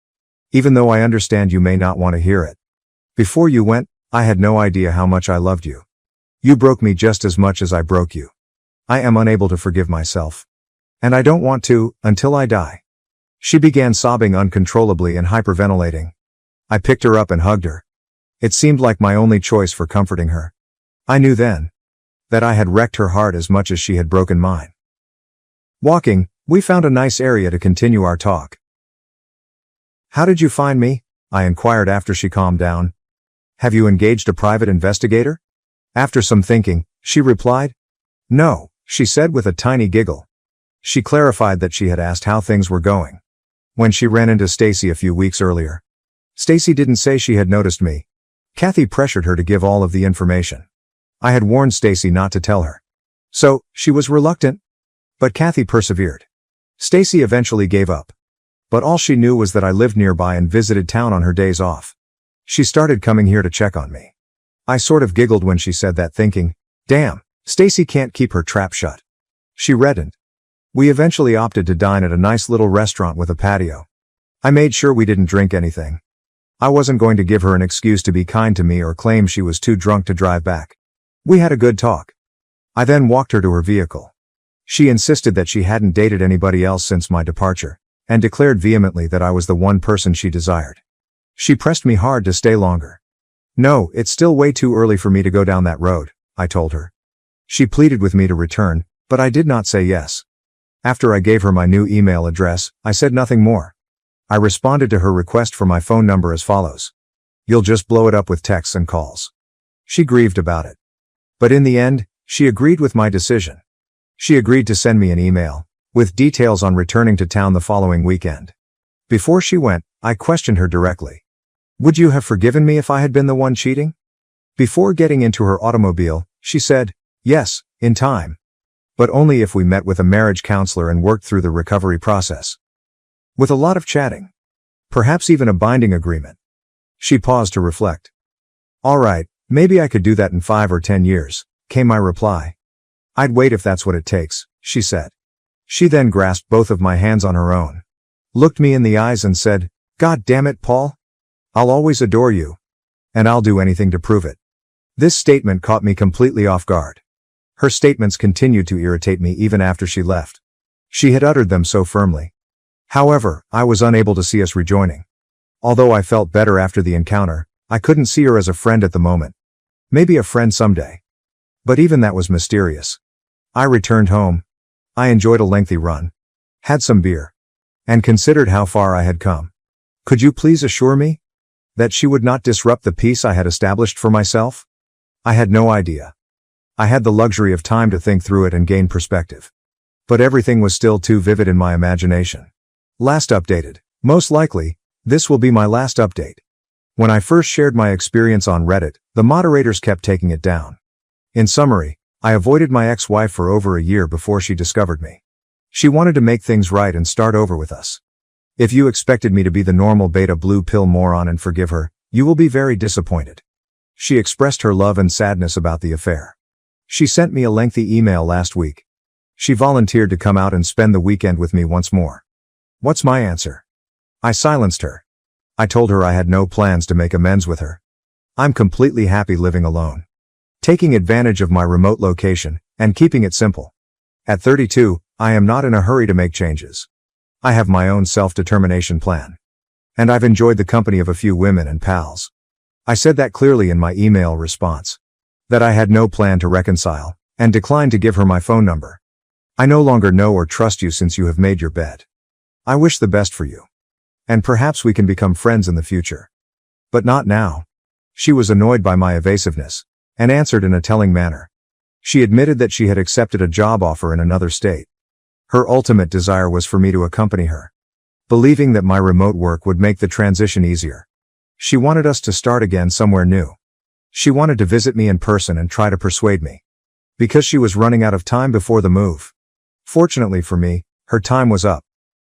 Even though I understand you may not want to hear it. Before you went, I had no idea how much I loved you. You broke me just as much as I broke you. I am unable to forgive myself. And I don't want to, until I die." She began sobbing uncontrollably and hyperventilating. I picked her up and hugged her. It seemed like my only choice for comforting her. I knew then that I had wrecked her heart as much as she had broken mine. Walking, we found a nice area to continue our talk. "How did you find me?" I inquired after she calmed down. "Have you engaged a private investigator?" After some thinking, she replied. "No," she said with a tiny giggle. She clarified that she had asked how things were going when she ran into Stacy a few weeks earlier. Stacy didn't say she had noticed me. Kathy pressured her to give all of the information. I had warned Stacy not to tell her, so she was reluctant. But Kathy persevered. Stacy eventually gave up. But all she knew was that I lived nearby and visited town on her days off. She started coming here to check on me. I sort of giggled when she said that, thinking, damn, Stacy can't keep her trap shut. She reddened. We eventually opted to dine at a nice little restaurant with a patio. I made sure we didn't drink anything. I wasn't going to give her an excuse to be kind to me or claim she was too drunk to drive back. We had a good talk. I then walked her to her vehicle. She insisted that she hadn't dated anybody else since my departure, and declared vehemently that I was the one person she desired. She pressed me hard to stay longer. "No, it's still way too early for me to go down that road," I told her. She pleaded with me to return, but I did not say yes. After I gave her my new email address, I said nothing more. I responded to her request for my phone number as follows. "You'll just blow it up with texts and calls." She grieved about it. But in the end, she agreed with my decision. She agreed to send me an email with details on returning to town the following weekend. Before she went, I questioned her directly. "Would you have forgiven me if I had been the one cheating?" Before getting into her automobile, she said, "Yes, in time. But only if we met with a marriage counselor and worked through the recovery process. With a lot of chatting. Perhaps even a binding agreement." She paused to reflect. "All right, maybe I could do that in 5 or 10 years, came my reply. "I'd wait if that's what it takes," she said. She then grasped both of my hands on her own, looked me in the eyes and said, "God damn it, Paul. I'll always adore you. And I'll do anything to prove it." This statement caught me completely off guard. Her statements continued to irritate me even after she left. She had uttered them so firmly. However, I was unable to see us rejoining. Although I felt better after the encounter, I couldn't see her as a friend at the moment. Maybe a friend someday. But even that was mysterious. I returned home. I enjoyed a lengthy run. Had some beer. And considered how far I had come. Could you please assure me that she would not disrupt the peace I had established for myself? I had no idea. I had the luxury of time to think through it and gain perspective. But everything was still too vivid in my imagination. Last updated. Most likely, this will be my last update. When I first shared my experience on Reddit, the moderators kept taking it down. In summary, I avoided my ex-wife for over a year before she discovered me. She wanted to make things right and start over with us. If you expected me to be the normal beta blue pill moron and forgive her, you will be very disappointed. She expressed her love and sadness about the affair. She sent me a lengthy email last week. She volunteered to come out and spend the weekend with me once more. What's my answer? I silenced her. I told her I had no plans to make amends with her. I'm completely happy living alone, taking advantage of my remote location, and keeping it simple. At 32, I am not in a hurry to make changes. I have my own self-determination plan. And I've enjoyed the company of a few women and pals. I said that clearly in my email response. That I had no plan to reconcile, and declined to give her my phone number. I no longer know or trust you since you have made your bed. I wish the best for you. And perhaps we can become friends in the future. But not now. She was annoyed by my evasiveness, and answered in a telling manner. She admitted that she had accepted a job offer in another state. Her ultimate desire was for me to accompany her, believing that my remote work would make the transition easier. She wanted us to start again somewhere new. She wanted to visit me in person and try to persuade me. Because she was running out of time before the move. Fortunately for me, her time was up.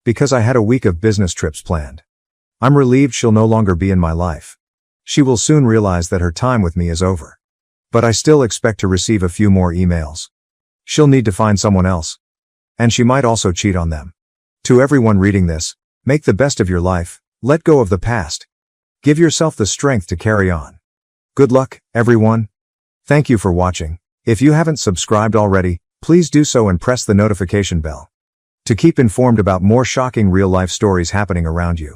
Because I had a week of business trips planned. I'm relieved she'll no longer be in my life. She will soon realize that her time with me is over. But I still expect to receive a few more emails. She'll need to find someone else. And she might also cheat on them. To everyone reading this, make the best of your life, let go of the past. Give yourself the strength to carry on. Good luck, everyone. Thank you for watching. If you haven't subscribed already, please do so and press the notification bell to keep informed about more shocking real-life stories happening around you.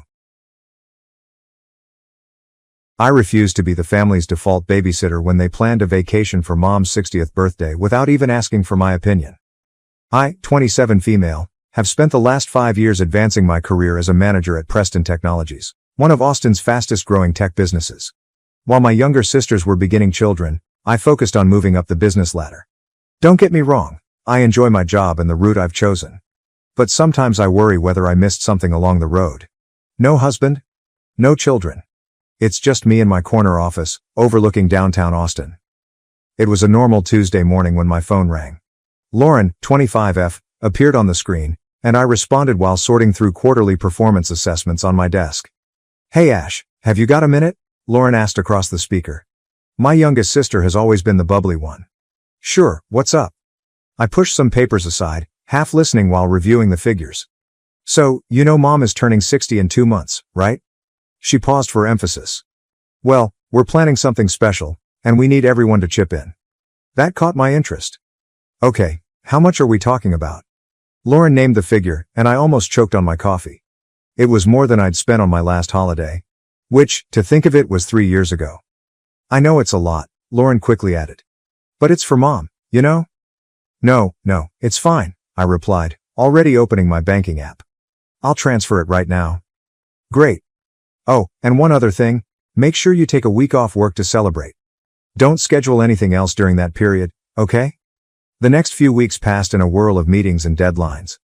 I refused to be the family's default babysitter when they planned a vacation for Mom's 60th birthday without even asking for my opinion. I, 27 female, have spent the last 5 years advancing my career as a manager at Preston Technologies, one of Austin's fastest-growing tech businesses. While my younger sisters were beginning children, I focused on moving up the business ladder. Don't get me wrong, I enjoy my job and the route I've chosen. But sometimes I worry whether I missed something along the road. No husband? No children. It's just me in my corner office, overlooking downtown Austin. It was a normal Tuesday morning when my phone rang. Lauren, 25F, appeared on the screen, and I responded while sorting through quarterly performance assessments on my desk. Hey Ash, have you got a minute? Lauren asked across the speaker. My youngest sister has always been the bubbly one. Sure, what's up? I pushed some papers aside, half listening while reviewing the figures. So, you know Mom is turning 60 in 2 months, right? She paused for emphasis. Well, we're planning something special, and we need everyone to chip in. That caught my interest. Okay, how much are we talking about? Lauren named the figure, and I almost choked on my coffee. It was more than I'd spent on my last holiday. Which, to think of it, was 3 years ago. I know it's a lot, Lauren quickly added. But it's for Mom, you know? No, it's fine, I replied, already opening my banking app. I'll transfer it right now. Great. Oh, and one other thing, make sure you take a week off work to celebrate. Don't schedule anything else during that period, okay? The next few weeks passed in a whirl of meetings and deadlines.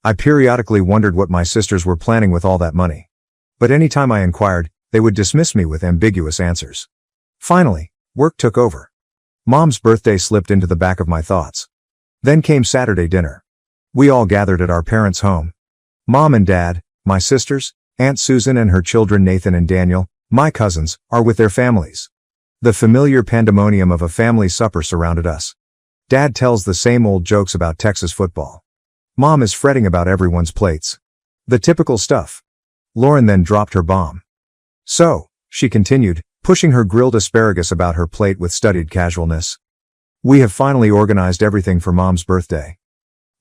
I periodically wondered what my sisters were planning with all that money. But anytime I inquired, they would dismiss me with ambiguous answers. Finally, work took over. Mom's birthday slipped into the back of my thoughts. Then came Saturday dinner. We all gathered at our parents' home. Mom and Dad, my sisters, Aunt Susan and her children Nathan and Daniel, my cousins, are with their families. The familiar pandemonium of a family supper surrounded us. Dad tells the same old jokes about Texas football. Mom is fretting about everyone's plates. The typical stuff. Lauren then dropped her bomb. So, she continued, pushing her grilled asparagus about her plate with studied casualness. We have finally organized everything for Mom's birthday.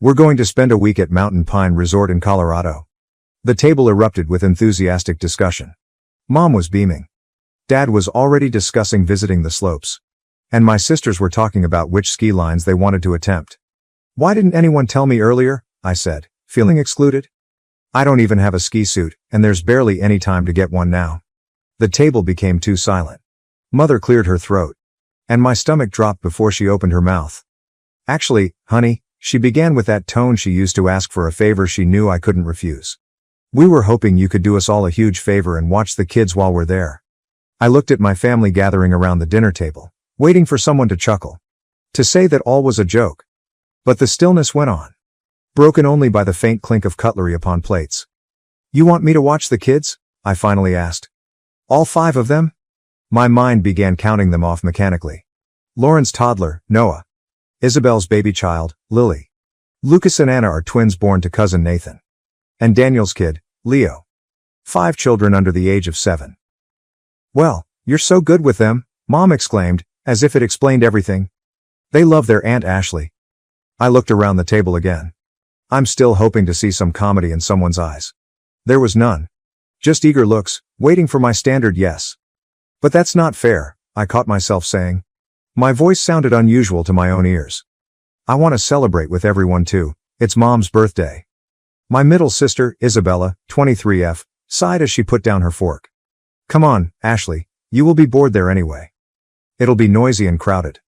We're going to spend a week at Mountain Pine Resort in Colorado. The table erupted with enthusiastic discussion. Mom was beaming. Dad was already discussing visiting the slopes. And my sisters were talking about which ski lines they wanted to attempt. Why didn't anyone tell me earlier? I said, feeling excluded. I don't even have a ski suit, and there's barely any time to get one now. The table became too silent. Mother cleared her throat. And my stomach dropped before she opened her mouth. Actually, honey, she began with that tone she used to ask for a favor she knew I couldn't refuse. We were hoping you could do us all a huge favor and watch the kids while we're there. I looked at my family gathering around the dinner table, waiting for someone to chuckle. To say that all was a joke. But the stillness went on. Broken only by the faint clink of cutlery upon plates. You want me to watch the kids? I finally asked. All 5 of them? My mind began counting them off mechanically. Lauren's toddler, Noah. Isabel's baby child, Lily. Lucas and Anna are twins born to cousin Nathan. And Daniel's kid, Leo. 5 children under the age of 7. Well, you're so good with them, Mom exclaimed, as if it explained everything. They love their Aunt Ashley. I looked around the table again. I'm still hoping to see some comedy in someone's eyes. There was none. Just eager looks, waiting for my standard yes. But that's not fair, I caught myself saying. My voice sounded unusual to my own ears. I want to celebrate with everyone too. It's Mom's birthday. My middle sister, Isabella, 23F, sighed as she put down her fork. Come on, Ashley, you will be bored there anyway. It'll be noisy and crowded.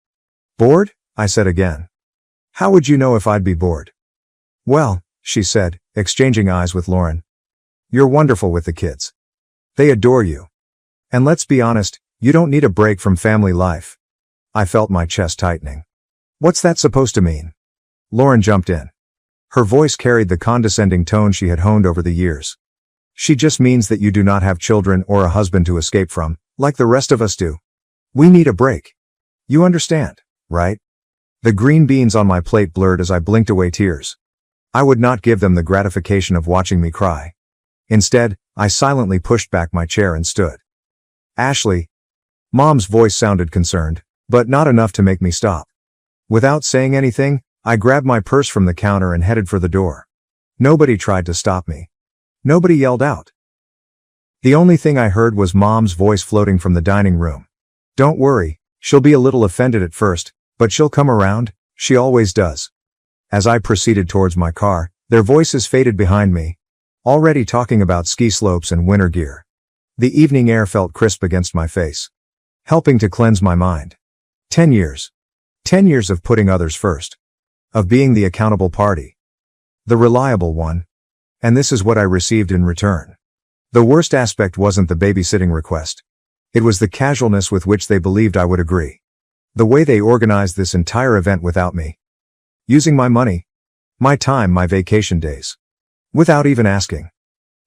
Bored? I said again. How would you know if I'd be bored? Well, she said, exchanging eyes with Lauren. You're wonderful with the kids. They adore you. And let's be honest, you don't need a break from family life. I felt my chest tightening. What's that supposed to mean? Lauren jumped in. Her voice carried the condescending tone she had honed over the years. She just means that you do not have children or a husband to escape from, like the rest of us do. We need a break. You understand, right? The green beans on my plate blurred as I blinked away tears. I would not give them the gratification of watching me cry. Instead, I silently pushed back my chair and stood. Ashley. Mom's voice sounded concerned, but not enough to make me stop. Without saying anything, I grabbed my purse from the counter and headed for the door. Nobody tried to stop me. Nobody yelled out. The only thing I heard was Mom's voice floating from the dining room. Don't worry, she'll be a little offended at first, but she'll come around, she always does. As I proceeded towards my car, their voices faded behind me, already talking about ski slopes and winter gear. The evening air felt crisp against my face, helping to cleanse my mind. 10 years. 10 years of putting others first. Of being the accountable party. The reliable one. And this is what I received in return. The worst aspect wasn't the babysitting request. It was the casualness with which they believed I would agree. The way they organized this entire event without me. Using my money. My time, my vacation days. Without even asking.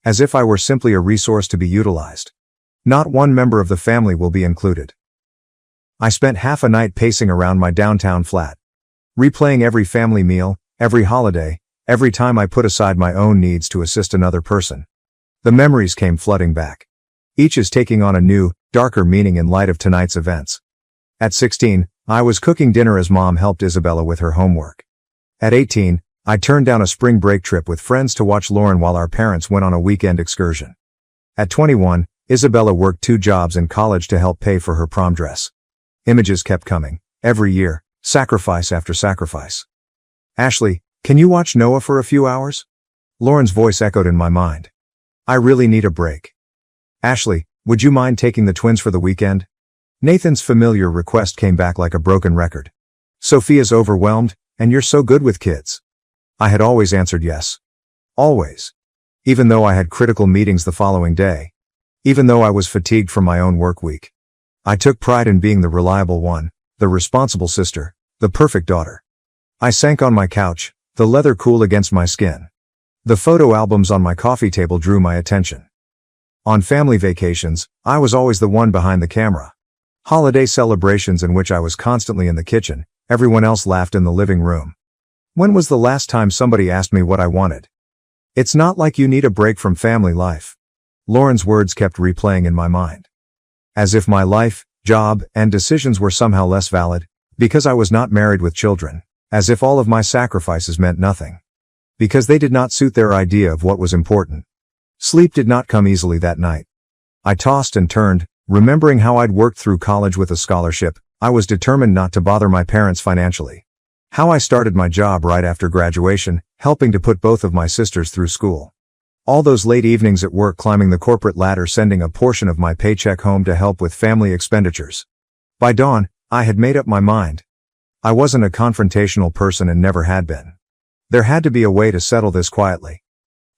As if I were simply a resource to be utilized. Not one member of the family will be included. I spent half a night pacing around my downtown flat. Replaying every family meal, every holiday, every time I put aside my own needs to assist another person. The memories came flooding back. Each is taking on a new, darker meaning in light of tonight's events. At 16, I was cooking dinner as Mom helped Isabella with her homework. At 18, I turned down a spring break trip with friends to watch Lauren while our parents went on a weekend excursion. At 21, Isabella worked 2 jobs in college to help pay for her prom dress. Images kept coming, every year, sacrifice after sacrifice. Ashley, can you watch Noah for a few hours? Lauren's voice echoed in my mind. I really need a break. Ashley, would you mind taking the twins for the weekend? Nathan's familiar request came back like a broken record. Sophia's overwhelmed, and you're so good with kids. I had always answered yes. Always. Even though I had critical meetings the following day. Even though I was fatigued from my own work week. I took pride in being the reliable one, the responsible sister, the perfect daughter. I sank on my couch, the leather cool against my skin. The photo albums on my coffee table drew my attention. On family vacations, I was always the one behind the camera. Holiday celebrations in which I was constantly in the kitchen, everyone else laughed in the living room. When was the last time somebody asked me what I wanted? It's not like you need a break from family life. Lauren's words kept replaying in my mind. As if my life, job, and decisions were somehow less valid, Because I was not married with children. As if all of my sacrifices meant nothing. Because they did not suit their idea of what was important. Sleep did not come easily that night. I tossed and turned, remembering how I'd worked through college with a scholarship. I was determined not to bother my parents financially. How I started my job right after graduation, helping to put both of my sisters through school. All those late evenings at work climbing the corporate ladder, sending a portion of my paycheck home to help with family expenditures. By dawn, I had made up my mind. I wasn't a confrontational person and never had been. There had to be a way to settle this quietly.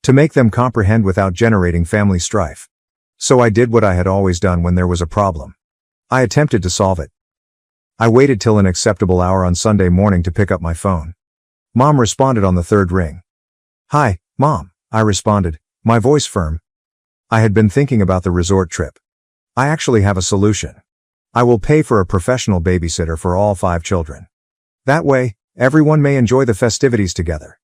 To make them comprehend without generating family strife. So I did what I had always done when there was a problem. I attempted to solve it. I waited till an acceptable hour on Sunday morning to pick up my phone. Mom responded on the third ring. "Hi, Mom," I responded, my voice firm. I had been thinking about the resort trip. I actually have a solution. I will pay for a professional babysitter for all 5 children. That way, everyone may enjoy the festivities together.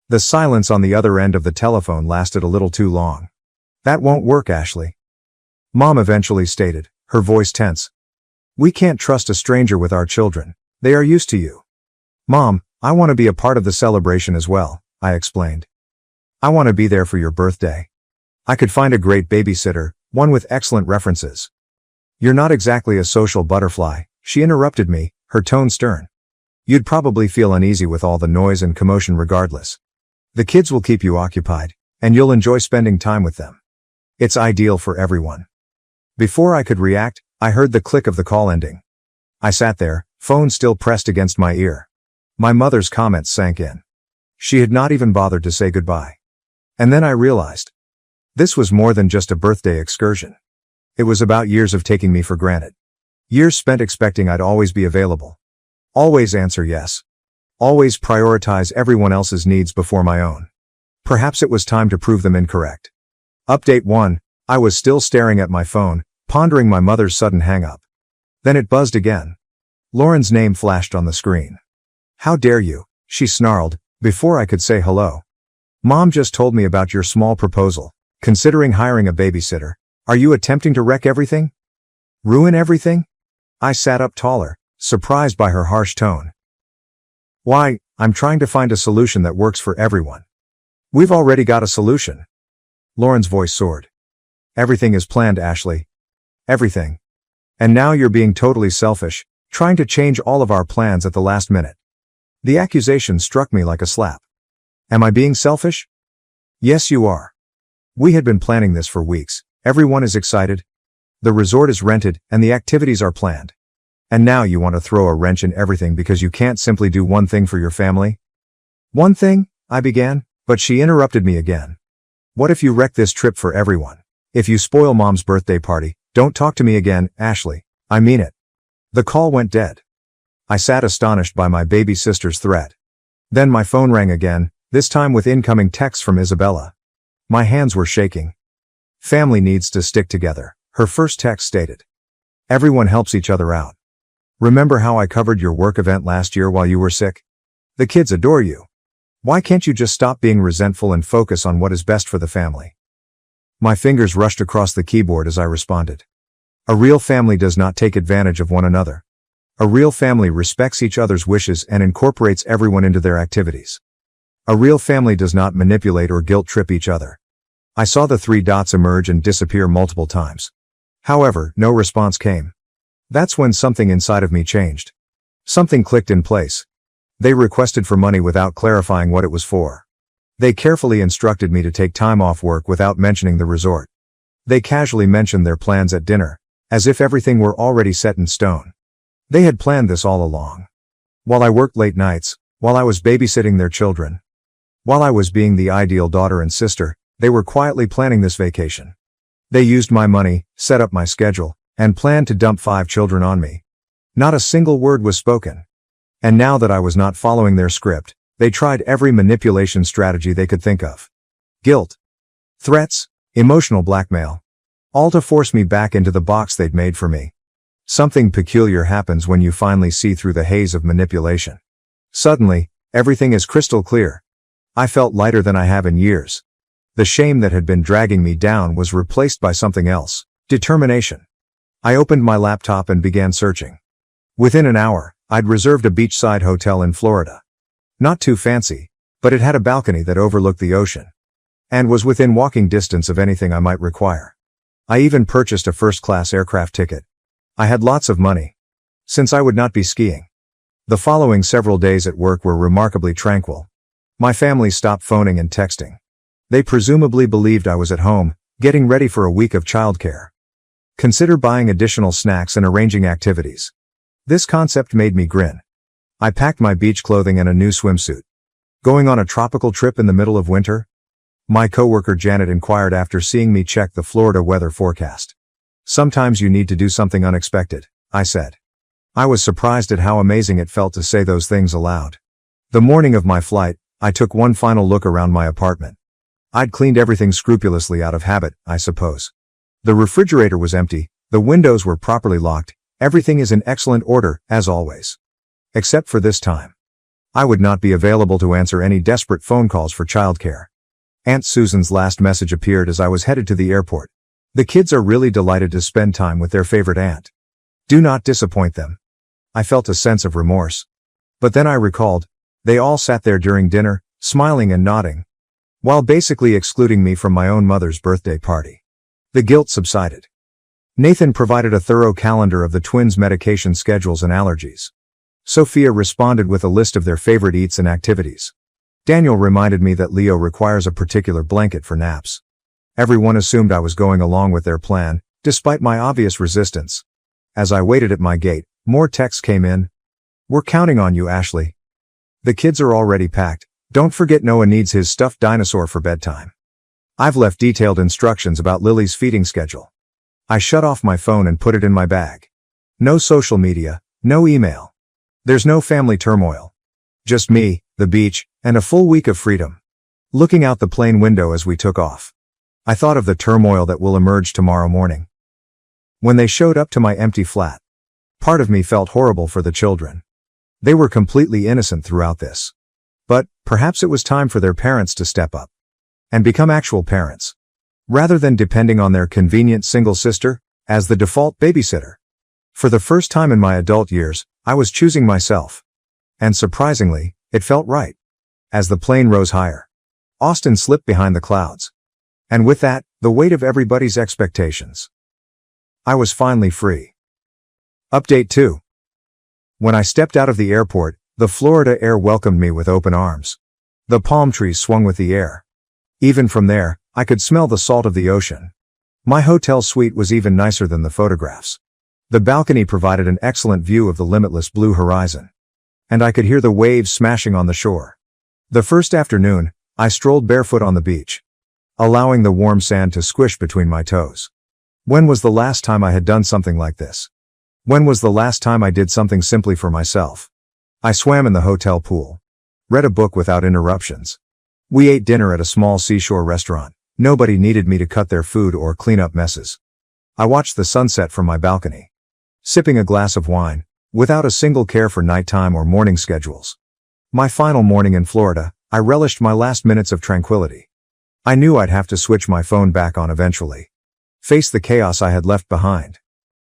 The silence on the other end of the telephone lasted a little too long. "That won't work, Ashley," Mom eventually stated, her voice tense. "We can't trust a stranger with our children. They are used to you." "Mom, I want to be a part of the celebration as well," I explained. "I want to be there for your birthday. I could find a great babysitter, one with excellent references." "You're not exactly a social butterfly," she interrupted me, her tone stern. "You'd probably feel uneasy with all the noise and commotion regardless. The kids will keep you occupied, and you'll enjoy spending time with them. It's ideal for everyone." Before I could react, I heard the click of the call ending. I sat there, phone still pressed against my ear. My mother's comments sank in. She had not even bothered to say goodbye. And then I realized. This was more than just a birthday excursion. It was about years of taking me for granted. Years spent expecting I'd always be available. Always answer yes. Always prioritize everyone else's needs before my own. Perhaps it was time to prove them incorrect. Update 1. I was still staring at my phone, pondering my mother's sudden hang-up. Then it buzzed again. Lauren's name flashed on the screen. "How dare you," she snarled, before I could say hello. "Mom just told me about your small proposal. Considering hiring a babysitter. Are you attempting to wreck everything? Ruin everything?" I sat up taller, surprised by her harsh tone. "Why, I'm trying to find a solution that works for everyone." "We've already got a solution." Lauren's voice soared. "Everything is planned, Ashley. Everything. And now you're being totally selfish, trying to change all of our plans at the last minute." The accusation struck me like a slap. Am I being selfish? Yes, you are. We had been planning this for weeks. Everyone is excited. The resort is rented, and the activities are planned. And now you want to throw a wrench in everything because you can't simply do one thing for your family? "One thing?" I began, but she interrupted me again. "What if you wreck this trip for everyone? If you spoil Mom's birthday party, don't talk to me again, Ashley. I mean it." The call went dead. I sat astonished by my baby sister's threat. Then my phone rang again, this time with incoming texts from Isabella. My hands were shaking. "Family needs to stick together," her first text stated. "Everyone helps each other out. Remember how I covered your work event last year while you were sick? The kids adore you. Why can't you just stop being resentful and focus on what is best for the family?" My fingers rushed across the keyboard as I responded. A real family does not take advantage of one another. A real family respects each other's wishes and incorporates everyone into their activities. A real family does not manipulate or guilt trip each other. I saw the 3 dots emerge and disappear multiple times. However, no response came. That's when something inside of me changed. Something clicked in place. They requested for money without clarifying what it was for. They carefully instructed me to take time off work without mentioning the resort. They casually mentioned their plans at dinner, as if everything were already set in stone. They had planned this all along. While I worked late nights, while I was babysitting their children, while I was being the ideal daughter and sister, they were quietly planning this vacation. They used my money, set up my schedule, and planned to dump 5 children on me. Not a single word was spoken. And now that I was not following their script, they tried every manipulation strategy they could think of. Guilt, threats, emotional blackmail. All to force me back into the box they'd made for me. Something peculiar happens when you finally see through the haze of manipulation. Suddenly, everything is crystal clear. I felt lighter than I have in years. The shame that had been dragging me down was replaced by something else. Determination. I opened my laptop and began searching. Within an hour, I'd reserved a beachside hotel in Florida. Not too fancy, but it had a balcony that overlooked the ocean and was within walking distance of anything I might require. I even purchased a first-class aircraft ticket. I had lots of money, since I would not be skiing. The following several days at work were remarkably tranquil. My family stopped phoning and texting. They presumably believed I was at home, getting ready for a week of childcare. Consider buying additional snacks and arranging activities. This concept made me grin. I packed my beach clothing and a new swimsuit. Going on a tropical trip in the middle of winter? My coworker Janet inquired after seeing me check the Florida weather forecast. Sometimes you need to do something unexpected, I said. I was surprised at how amazing it felt to say those things aloud. The morning of my flight, I took one final look around my apartment. I'd cleaned everything scrupulously out of habit, I suppose. The refrigerator was empty, the windows were properly locked, everything is in excellent order, as always. Except for this time. I would not be available to answer any desperate phone calls for childcare. Aunt Susan's last message appeared as I was headed to the airport. The kids are really delighted to spend time with their favorite aunt. Do not disappoint them. I felt a sense of remorse. But then I recalled, they all sat there during dinner, smiling and nodding, while basically excluding me from my own mother's birthday party. The guilt subsided. Nathan provided a thorough calendar of the twins' medication schedules and allergies. Sophia responded with a list of their favorite eats and activities. Daniel reminded me that Leo requires a particular blanket for naps. Everyone assumed I was going along with their plan, despite my obvious resistance. As I waited at my gate, more texts came in. We're counting on you, Ashley. The kids are already packed. Don't forget Noah needs his stuffed dinosaur for bedtime. I've left detailed instructions about Lily's feeding schedule. I shut off my phone and put it in my bag. No social media, no email. There's no family turmoil. Just me, the beach, and a full week of freedom. Looking out the plane window as we took off, I thought of the turmoil that will emerge tomorrow morning. When they showed up to my empty flat, part of me felt horrible for the children. They were completely innocent throughout this. But perhaps it was time for their parents to step up and become actual parents, rather than depending on their convenient single sister as the default babysitter. For the first time in my adult years, I was choosing myself. And surprisingly, it felt right. As the plane rose higher, Austin slipped behind the clouds. And with that, the weight of everybody's expectations. I was finally free. Update 2. When I stepped out of the airport, the Florida air welcomed me with open arms. The palm trees swung with the air. Even from there, I could smell the salt of the ocean. My hotel suite was even nicer than the photographs. The balcony provided an excellent view of the limitless blue horizon. And I could hear the waves smashing on the shore. The first afternoon, I strolled barefoot on the beach, allowing the warm sand to squish between my toes. When was the last time I had done something like this? When was the last time I did something simply for myself? I swam in the hotel pool. Read a book without interruptions. We ate dinner at a small seashore restaurant. Nobody needed me to cut their food or clean up messes. I watched the sunset from my balcony, sipping a glass of wine, without a single care for nighttime or morning schedules. My final morning in Florida, I relished my last minutes of tranquility. I knew I'd have to switch my phone back on eventually, face the chaos I had left behind.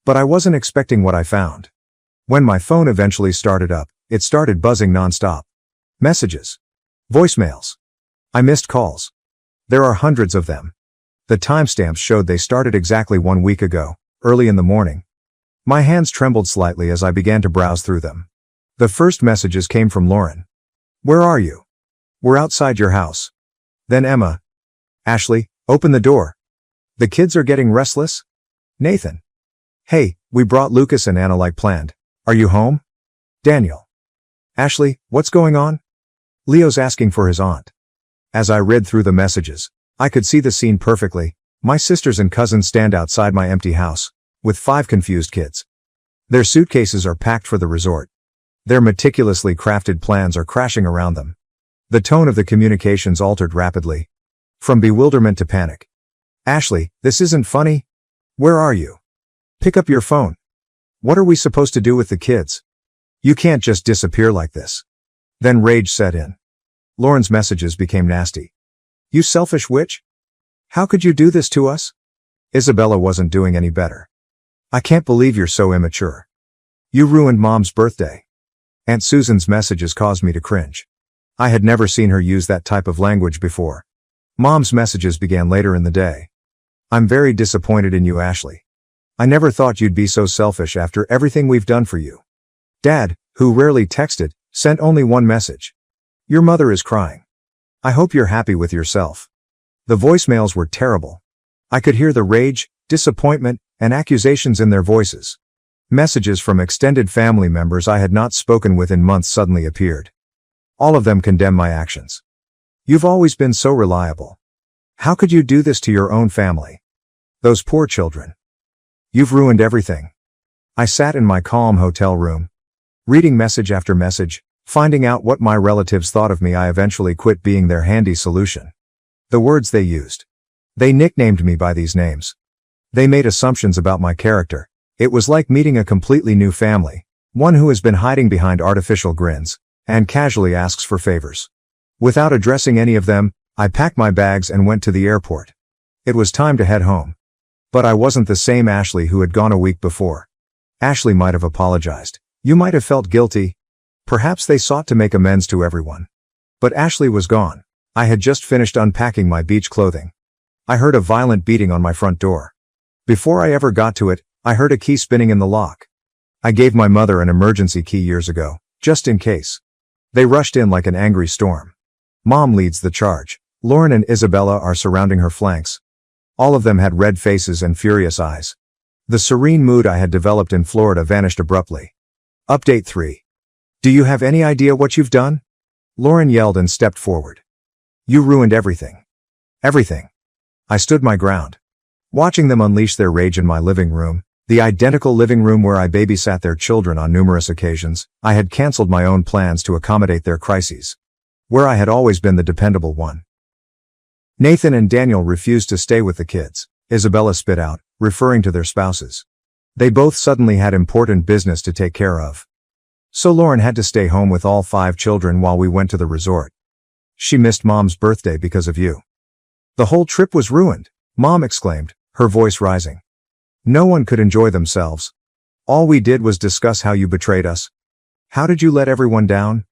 But I wasn't expecting what I found. When my phone eventually started up, it started buzzing nonstop. Messages. Voicemails. I missed calls. There are hundreds of them. The timestamps showed they started exactly 1 week ago, early in the morning. My hands trembled slightly as I began to browse through them. The first messages came from Lauren. Where are you? We're outside your house. Then Emma. Ashley, open the door. The kids are getting restless? Nathan. Hey, we brought Lucas and Anna like planned. Are you home? Daniel. Ashley, what's going on? Leo's asking for his aunt. As I read through the messages, I could see the scene perfectly. My sisters and cousins stand outside my empty house, with 5 confused kids. Their suitcases are packed for the resort. Their meticulously crafted plans are crashing around them. The tone of the communications altered rapidly, from bewilderment to panic. Ashley, this isn't funny. Where are you? Pick up your phone. What are we supposed to do with the kids? You can't just disappear like this. Then rage set in. Lauren's messages became nasty. You selfish witch? How could you do this to us? Isabella wasn't doing any better. I can't believe you're so immature. You ruined Mom's birthday. Aunt Susan's messages caused me to cringe. I had never seen her use that type of language before. Mom's messages began later in the day. I'm very disappointed in you, Ashley. I never thought you'd be so selfish after everything we've done for you. Dad, who rarely texted, sent only one message. Your mother is crying. I hope you're happy with yourself. The voicemails were terrible. I could hear the rage, disappointment, and accusations in their voices. Messages from extended family members I had not spoken with in months suddenly appeared. All of them condemned my actions. You've always been so reliable. How could you do this to your own family? Those poor children. You've ruined everything. I sat in my calm hotel room, reading message after message, finding out what my relatives thought of me. I eventually quit being their handy solution. The words they used. They nicknamed me by these names. They made assumptions about my character. It was like meeting a completely new family, one who has been hiding behind artificial grins, and casually asks for favors. Without addressing any of them, I packed my bags and went to the airport. It was time to head home. But I wasn't the same Ashley who had gone a week before. Ashley might have apologized. You might have felt guilty. Perhaps they sought to make amends to everyone. But Ashley was gone. I had just finished unpacking my beach clothing. I heard a violent beating on my front door. Before I ever got to it, I heard a key spinning in the lock. I gave my mother an emergency key years ago, just in case. They rushed in like an angry storm. Mom leads the charge. Lauren and Isabella are surrounding her flanks. All of them had red faces and furious eyes. The serene mood I had developed in Florida vanished abruptly. Update 3. Do you have any idea what you've done? Lauren yelled and stepped forward. You ruined everything. Everything. I stood my ground. Watching them unleash their rage in my living room, the identical living room where I babysat their children on numerous occasions, I had canceled my own plans to accommodate their crises. Where I had always been the dependable one. Nathan and Daniel refused to stay with the kids, Isabella spit out, referring to their spouses. They both suddenly had important business to take care of. So Lauren had to stay home with all 5 children while we went to the resort. She missed Mom's birthday because of you. The whole trip was ruined, Mom exclaimed, her voice rising. No one could enjoy themselves. All we did was discuss how you betrayed us. How did you let everyone down?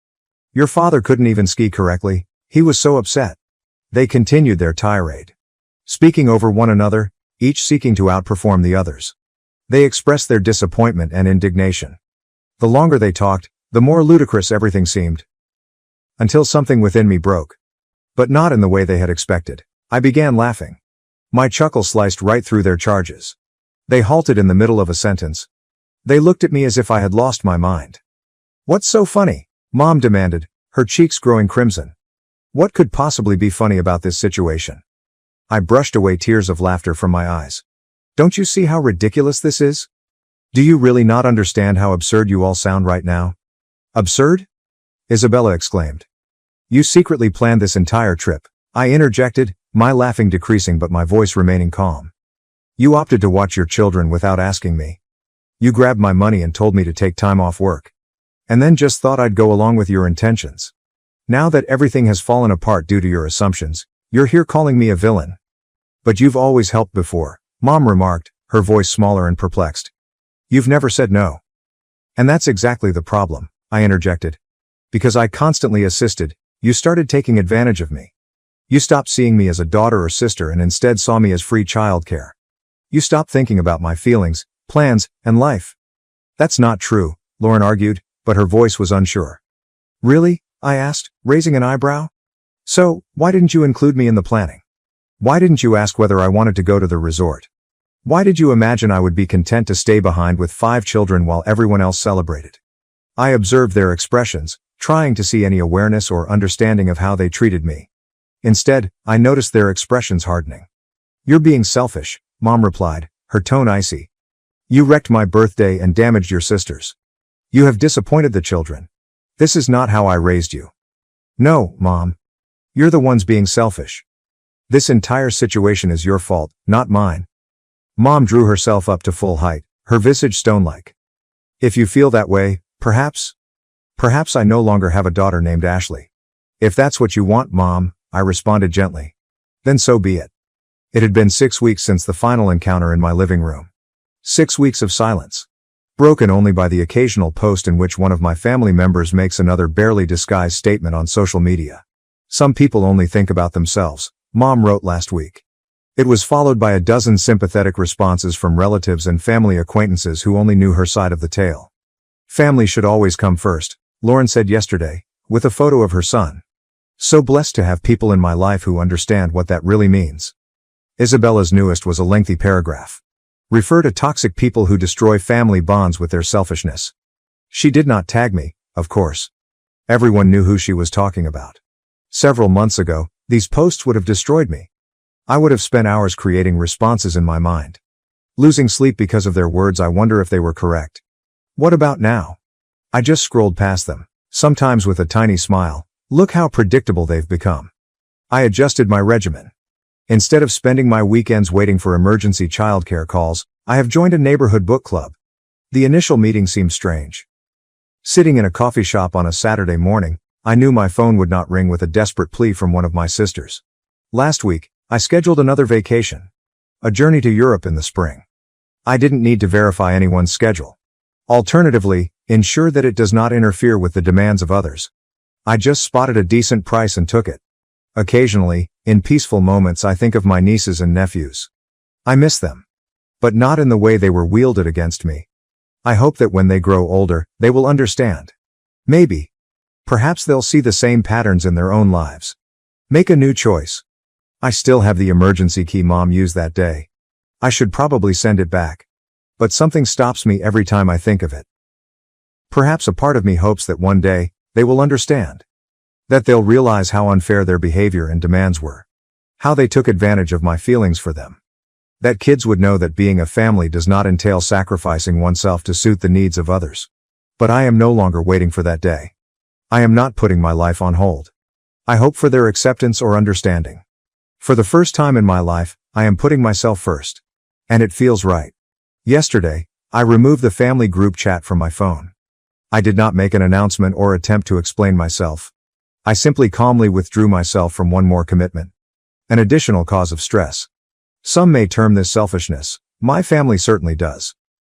Your father couldn't even ski correctly. He was so upset. They continued their tirade. Speaking over one another, each seeking to outperform the others. They expressed their disappointment and indignation. The longer they talked, the more ludicrous everything seemed. Until something within me broke. But not in the way they had expected. I began laughing. My chuckle sliced right through their charges. They halted in the middle of a sentence. They looked at me as if I had lost my mind. What's so funny? Mom demanded, her cheeks growing crimson. What could possibly be funny about this situation? I brushed away tears of laughter from my eyes. Don't you see how ridiculous this is? Do you really not understand how absurd you all sound right now? Absurd? Isabella exclaimed. You secretly planned this entire trip, I interjected, my laughing decreasing but my voice remaining calm. You opted to watch your children without asking me. You grabbed my money and told me to take time off work. And then just thought I'd go along with your intentions. Now that everything has fallen apart due to your assumptions, you're here calling me a villain. But you've always helped before, Mom remarked, her voice smaller and perplexed. You've never said no. And that's exactly the problem, I interjected. Because I constantly assisted, you started taking advantage of me. You stopped seeing me as a daughter or sister and instead saw me as free childcare. You stopped thinking about my feelings, plans, and life. That's not true, Lauren argued, but her voice was unsure. Really? I asked, raising an eyebrow. So, why didn't you include me in the planning? Why didn't you ask whether I wanted to go to the resort? Why did you imagine I would be content to stay behind with 5 children while everyone else celebrated? I observed their expressions, trying to see any awareness or understanding of how they treated me. Instead, I noticed their expressions hardening. You're being selfish, Mom replied, her tone icy. You wrecked my birthday and damaged your sisters. You have disappointed the children. This is not how I raised you. No, Mom. You're the ones being selfish. This entire situation is your fault, not mine. Mom drew herself up to full height, her visage stone-like. If you feel that way, perhaps I no longer have a daughter named Ashley. If that's what you want, Mom, I responded gently. Then so be it. It had been 6 weeks since the final encounter in my living room. 6 weeks of silence. broken only by the occasional post in which one of my family members makes another barely disguised statement on social media. Some people only think about themselves, Mom wrote last week. It was followed by a dozen sympathetic responses from relatives and family acquaintances who only knew her side of the tale. Family should always come first, Lauren said yesterday, with a photo of her son. So blessed to have people in my life who understand what that really means. Isabella's newest was a lengthy paragraph. Refer to toxic people who destroy family bonds with their selfishness. She did not tag me, of course. Everyone knew who she was talking about. Several months ago, these posts would have destroyed me. I would have spent hours creating responses in my mind. Losing sleep because of their words. I wonder if they were correct. What about now? I just scrolled past them, sometimes with a tiny smile. Look how predictable they've become. I adjusted my regimen. Instead of spending my weekends waiting for emergency childcare calls, I have joined a neighborhood book club. The initial meeting seemed strange. Sitting in a coffee shop on a Saturday morning, I knew my phone would not ring with a desperate plea from one of my sisters. Last week, I scheduled another vacation. A journey to Europe in the spring. I didn't need to verify anyone's schedule. Alternatively, ensure that it does not interfere with the demands of others. I just spotted a decent price and took it. Occasionally, in peaceful moments, I think of my nieces and nephews. I miss them. But not in the way they were wielded against me. I hope that when they grow older, they will understand. Maybe. Perhaps they'll see the same patterns in their own lives. Make a new choice. I still have the emergency key Mom used that day. I should probably send it back. But something stops me every time I think of it. Perhaps a part of me hopes that one day, they will understand. That they'll realize how unfair their behavior and demands were. How they took advantage of my feelings for them. That kids would know that being a family does not entail sacrificing oneself to suit the needs of others. But I am no longer waiting for that day. I am not putting my life on hold. I hope for their acceptance or understanding. For the first time in my life, I am putting myself first. And it feels right. Yesterday, I removed the family group chat from my phone. I did not make an announcement or attempt to explain myself. I simply calmly withdrew myself from one more commitment. An additional cause of stress. Some may term this selfishness. My family certainly does.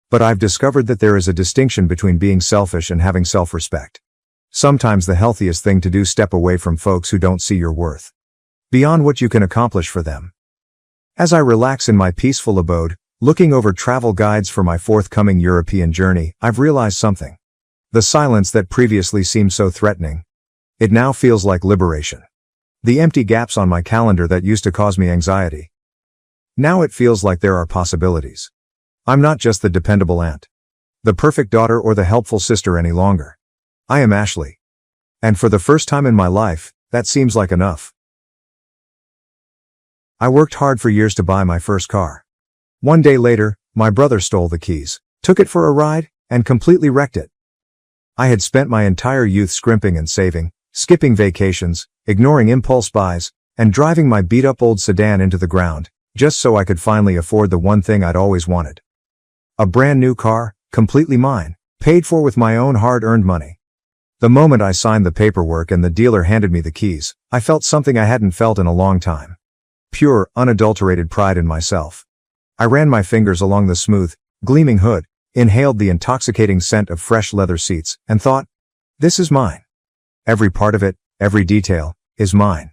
But I've discovered that there is a distinction between being selfish and having self-respect. Sometimes the healthiest thing to do is step away from folks who don't see your worth. Beyond what you can accomplish for them. As I relax in my peaceful abode, looking over travel guides for my forthcoming European journey, I've realized something. The silence that previously seemed so threatening. It now feels like liberation. The empty gaps on my calendar that used to cause me anxiety. Now it feels like there are possibilities. I'm not just the dependable aunt, the perfect daughter, or the helpful sister any longer. I am Ashley. And for the first time in my life, that seems like enough. I worked hard for years to buy my first car. One day later, my brother stole the keys, took it for a ride, and completely wrecked it. I had spent my entire youth scrimping and saving, skipping vacations, ignoring impulse buys, and driving my beat-up old sedan into the ground, just so I could finally afford the one thing I'd always wanted. A brand new car, completely mine, paid for with my own hard-earned money. The moment I signed the paperwork and the dealer handed me the keys, I felt something I hadn't felt in a long time. Pure, unadulterated pride in myself. I ran my fingers along the smooth, gleaming hood, inhaled the intoxicating scent of fresh leather seats, and thought, this is mine. Every part of it, every detail, is mine.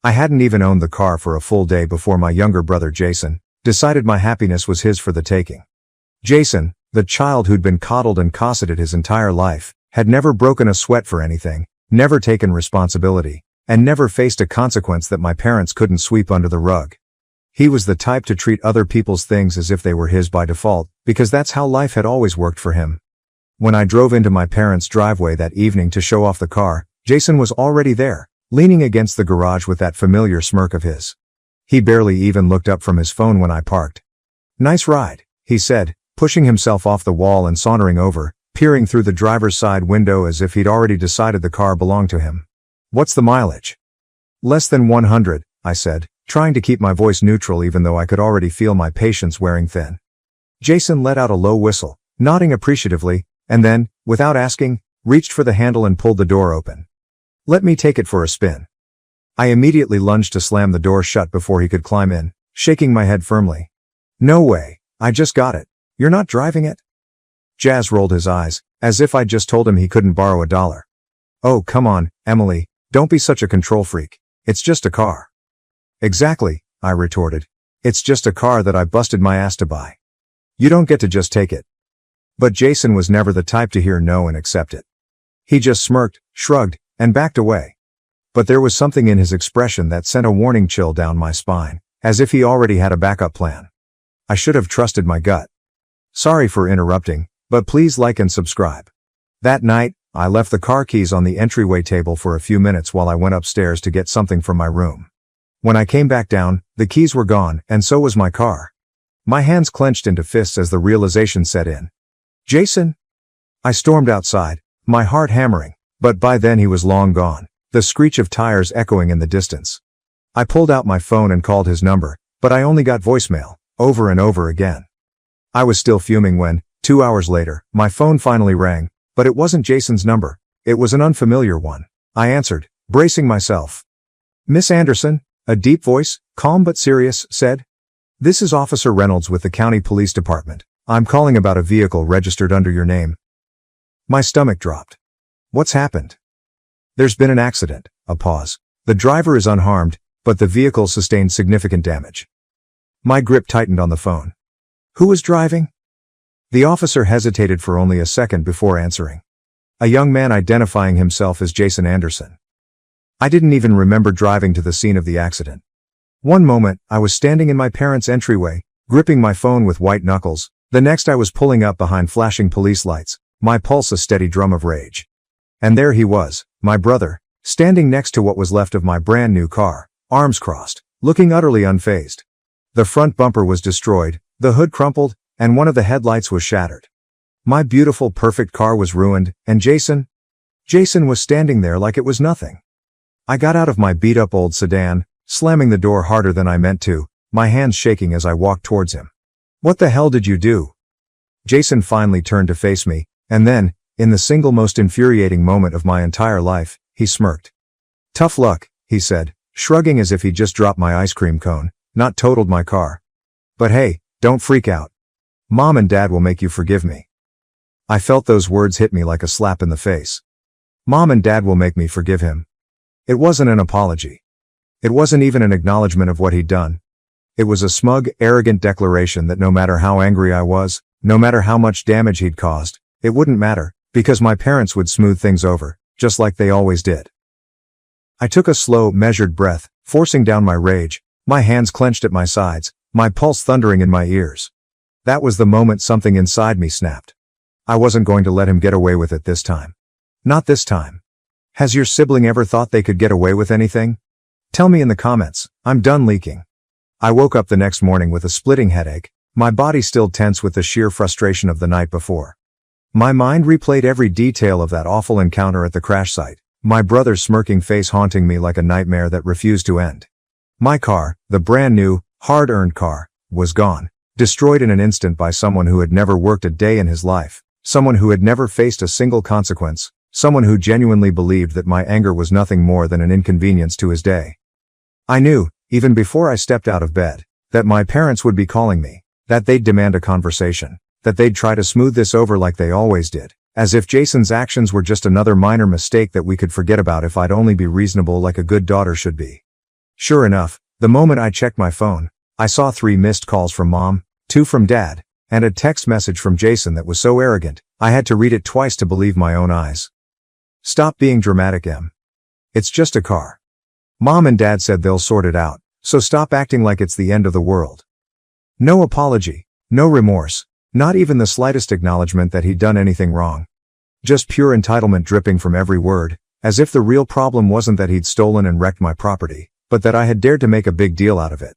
I hadn't even owned the car for a full day before my younger brother Jason decided my happiness was his for the taking. Jason, the child who'd been coddled and cosseted his entire life, had never broken a sweat for anything, never taken responsibility, and never faced a consequence that my parents couldn't sweep under the rug. He was the type to treat other people's things as if they were his by default, because that's how life had always worked for him. When I drove into my parents' driveway that evening to show off the car, Jason was already there, leaning against the garage with that familiar smirk of his. He barely even looked up from his phone when I parked. Nice ride, he said, pushing himself off the wall and sauntering over, peering through the driver's side window as if he'd already decided the car belonged to him. What's the mileage? Less than 100, I said, trying to keep my voice neutral even though I could already feel my patience wearing thin. Jason let out a low whistle, nodding appreciatively, and then, without asking, reached for the handle and pulled the door open. Let me take it for a spin. I immediately lunged to slam the door shut before he could climb in, shaking my head firmly. No way, I just got it. You're not driving it? Jazz rolled his eyes, as if I'd just told him he couldn't borrow $1. Oh, come on, Emily, don't be such a control freak. It's just a car. Exactly, I retorted. It's just a car that I busted my ass to buy. You don't get to just take it. But Jason was never the type to hear no and accept it. He just smirked, shrugged, and backed away. But there was something in his expression that sent a warning chill down my spine, as if he already had a backup plan. I should have trusted my gut. Sorry for interrupting, but please like and subscribe. That night, I left the car keys on the entryway table for a few minutes while I went upstairs to get something from my room. When I came back down, the keys were gone, and so was my car. My hands clenched into fists as the realization set in. Jason? I stormed outside, my heart hammering, but by then he was long gone, the screech of tires echoing in the distance. I pulled out my phone and called his number, but I only got voicemail, over and over again. I was still fuming when, 2 hours later, my phone finally rang, but it wasn't Jason's number, it was an unfamiliar one. I answered, bracing myself. Miss Anderson, a deep voice, calm but serious, said. This is Officer Reynolds with the County Police Department. I'm calling about a vehicle registered under your name. My stomach dropped. What's happened? There's been an accident. A pause. The driver is unharmed, but the vehicle sustained significant damage. My grip tightened on the phone. Who was driving? The officer hesitated for only a second before answering. A young man identifying himself as Jason Anderson. I didn't even remember driving to the scene of the accident. One moment, I was standing in my parents' entryway, gripping my phone with white knuckles. The next I was pulling up behind flashing police lights, my pulse a steady drum of rage. And there he was, my brother, standing next to what was left of my brand new car, arms crossed, looking utterly unfazed. The front bumper was destroyed, the hood crumpled, and one of the headlights was shattered. My beautiful perfect car was ruined, and Jason was standing there like it was nothing. I got out of my beat-up old sedan, slamming the door harder than I meant to, my hands shaking as I walked towards him. What the hell did you do? Jason finally turned to face me, and then, in the single most infuriating moment of my entire life, he smirked. Tough luck, he said, shrugging as if he'd just dropped my ice cream cone, not totaled my car. But hey, don't freak out. Mom and Dad will make you forgive me. I felt those words hit me like a slap in the face. Mom and Dad will make me forgive him. It wasn't an apology. It wasn't even an acknowledgement of what he'd done. It was a smug, arrogant declaration that no matter how angry I was, no matter how much damage he'd caused, it wouldn't matter, because my parents would smooth things over, just like they always did. I took a slow, measured breath, forcing down my rage, my hands clenched at my sides, my pulse thundering in my ears. That was the moment something inside me snapped. I wasn't going to let him get away with it this time. Not this time. Has your sibling ever thought they could get away with anything? Tell me in the comments. I'm done leaking. I woke up the next morning with a splitting headache, my body still tense with the sheer frustration of the night before. My mind replayed every detail of that awful encounter at the crash site, my brother's smirking face haunting me like a nightmare that refused to end. My car, the brand new, hard-earned car, was gone, destroyed in an instant by someone who had never worked a day in his life, someone who had never faced a single consequence, someone who genuinely believed that my anger was nothing more than an inconvenience to his day. I knew, even before I stepped out of bed, that my parents would be calling me, that they'd demand a conversation, that they'd try to smooth this over like they always did, as if Jason's actions were just another minor mistake that we could forget about if I'd only be reasonable like a good daughter should be. Sure enough, the moment I checked my phone, I saw 3 missed calls from Mom, 2 from Dad, and a text message from Jason that was so arrogant, I had to read it twice to believe my own eyes. Stop being dramatic, Em. It's just a car. Mom and Dad said they'll sort it out, so stop acting like it's the end of the world. No apology, no remorse, not even the slightest acknowledgement that he'd done anything wrong. Just pure entitlement dripping from every word, as if the real problem wasn't that he'd stolen and wrecked my property, but that I had dared to make a big deal out of it.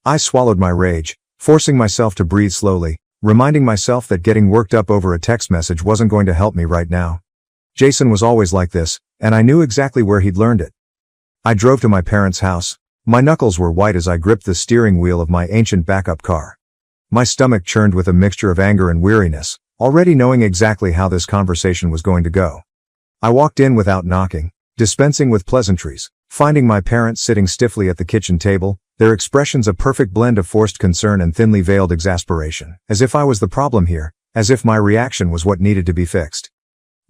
I swallowed my rage, forcing myself to breathe slowly, reminding myself that getting worked up over a text message wasn't going to help me right now. Jason was always like this, and I knew exactly where he'd learned it. I drove to my parents' house. My knuckles were white as I gripped the steering wheel of my ancient backup car. My stomach churned with a mixture of anger and weariness, already knowing exactly how this conversation was going to go. I walked in without knocking, dispensing with pleasantries, finding my parents sitting stiffly at the kitchen table, their expressions a perfect blend of forced concern and thinly veiled exasperation, as if I was the problem here, as if my reaction was what needed to be fixed.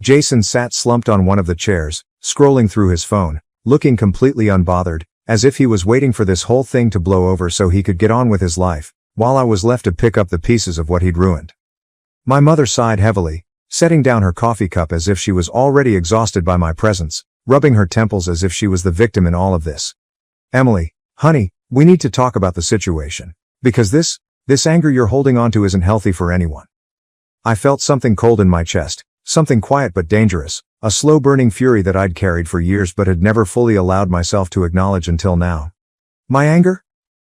Jason sat slumped on one of the chairs, scrolling through his phone, looking completely unbothered, as if he was waiting for this whole thing to blow over so he could get on with his life, while I was left to pick up the pieces of what he'd ruined. My mother sighed heavily, setting down her coffee cup as if she was already exhausted by my presence, rubbing her temples as if she was the victim in all of this. "Emily, honey, we need to talk about the situation. Because this anger you're holding on to isn't healthy for anyone." I felt something cold in my chest, something quiet but dangerous, a slow-burning fury that I'd carried for years but had never fully allowed myself to acknowledge until now. "My anger?"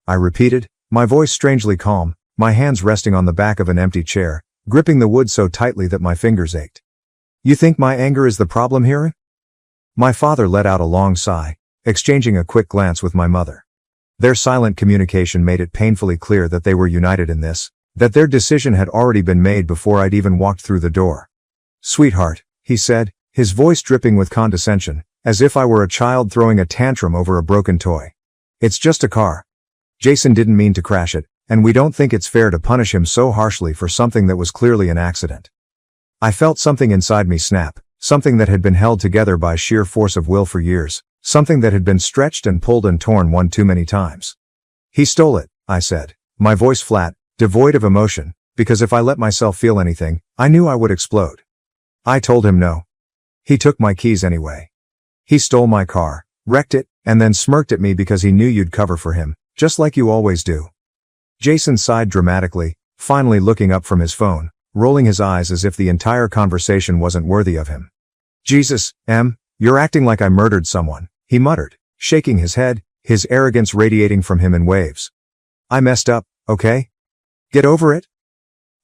I repeated, my voice strangely calm, my hands resting on the back of an empty chair, gripping the wood so tightly that my fingers ached. "You think my anger is the problem here?" My father let out a long sigh, exchanging a quick glance with my mother. Their silent communication made it painfully clear that they were united in this, that their decision had already been made before I'd even walked through the door. "Sweetheart," he said, his voice dripping with condescension, as if I were a child throwing a tantrum over a broken toy. "It's just a car. Jason didn't mean to crash it, and we don't think it's fair to punish him so harshly for something that was clearly an accident." I felt something inside me snap, something that had been held together by sheer force of will for years, something that had been stretched and pulled and torn one too many times. "He stole it," I said, my voice flat, devoid of emotion, because if I let myself feel anything, I knew I would explode. I told him no. He took my keys anyway. He stole my car, wrecked it, and then smirked at me because he knew you'd cover for him, just like you always do. Jason sighed dramatically, finally looking up from his phone, rolling his eyes as if the entire conversation wasn't worthy of him. "Jesus, Em, you're acting like I murdered someone," he muttered, shaking his head, his arrogance radiating from him in waves. "I messed up, okay? Get over it?"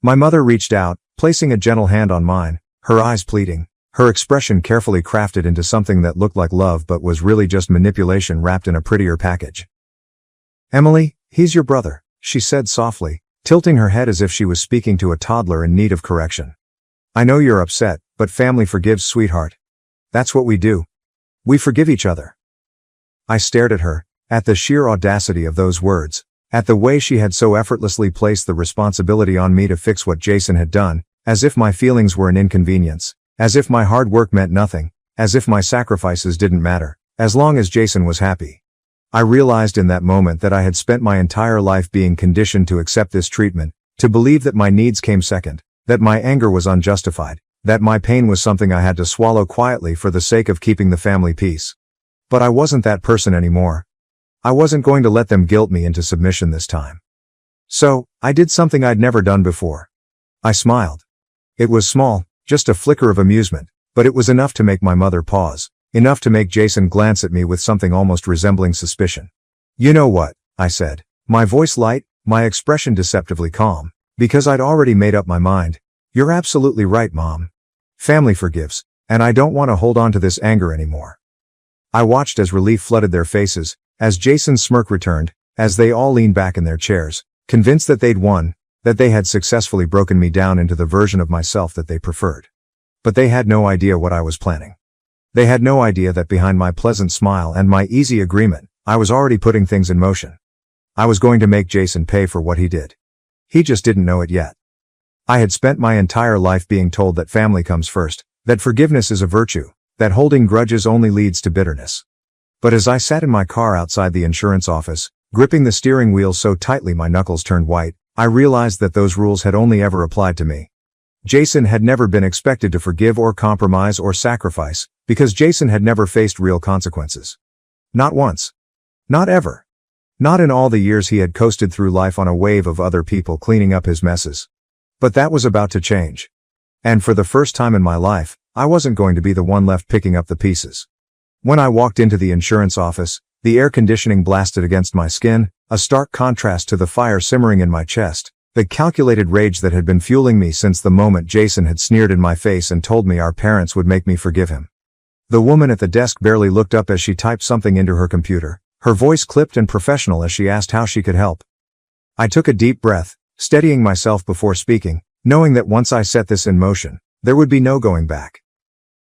My mother reached out, placing a gentle hand on mine, her eyes pleading, her expression carefully crafted into something that looked like love but was really just manipulation wrapped in a prettier package. "Emily, he's your brother," she said softly, tilting her head as if she was speaking to a toddler in need of correction. "I know you're upset, but family forgives, sweetheart. That's what we do. We forgive each other." I stared at her, at the sheer audacity of those words, at the way she had so effortlessly placed the responsibility on me to fix what Jason had done, as if my feelings were an inconvenience, as if my hard work meant nothing, as if my sacrifices didn't matter, as long as Jason was happy. I realized in that moment that I had spent my entire life being conditioned to accept this treatment, to believe that my needs came second, that my anger was unjustified, that my pain was something I had to swallow quietly for the sake of keeping the family peace. But I wasn't that person anymore. I wasn't going to let them guilt me into submission this time. So, I did something I'd never done before. I smiled. It was small, just a flicker of amusement, but it was enough to make my mother pause, enough to make Jason glance at me with something almost resembling suspicion. "You know what?" I said, my voice light, my expression deceptively calm, because I'd already made up my mind. "You're absolutely right, Mom. Family forgives, and I don't want to hold on to this anger anymore." I watched as relief flooded their faces, as Jason's smirk returned, as they all leaned back in their chairs, convinced that they'd won, that they had successfully broken me down into the version of myself that they preferred. But they had no idea what I was planning. They had no idea that behind my pleasant smile and my easy agreement, I was already putting things in motion. I was going to make Jason pay for what he did. He just didn't know it yet. I had spent my entire life being told that family comes first, that forgiveness is a virtue, that holding grudges only leads to bitterness. But as I sat in my car outside the insurance office, gripping the steering wheel so tightly my knuckles turned white, I realized that those rules had only ever applied to me. Jason had never been expected to forgive or compromise or sacrifice, because Jason had never faced real consequences. Not once. Not ever. Not in all the years he had coasted through life on a wave of other people cleaning up his messes. But that was about to change. And for the first time in my life, I wasn't going to be the one left picking up the pieces. When I walked into the insurance office, the air conditioning blasted against my skin, a stark contrast to the fire simmering in my chest, the calculated rage that had been fueling me since the moment Jason had sneered in my face and told me our parents would make me forgive him. The woman at the desk barely looked up as she typed something into her computer, her voice clipped and professional as she asked how she could help. I took a deep breath, steadying myself before speaking, knowing that once I set this in motion, there would be no going back.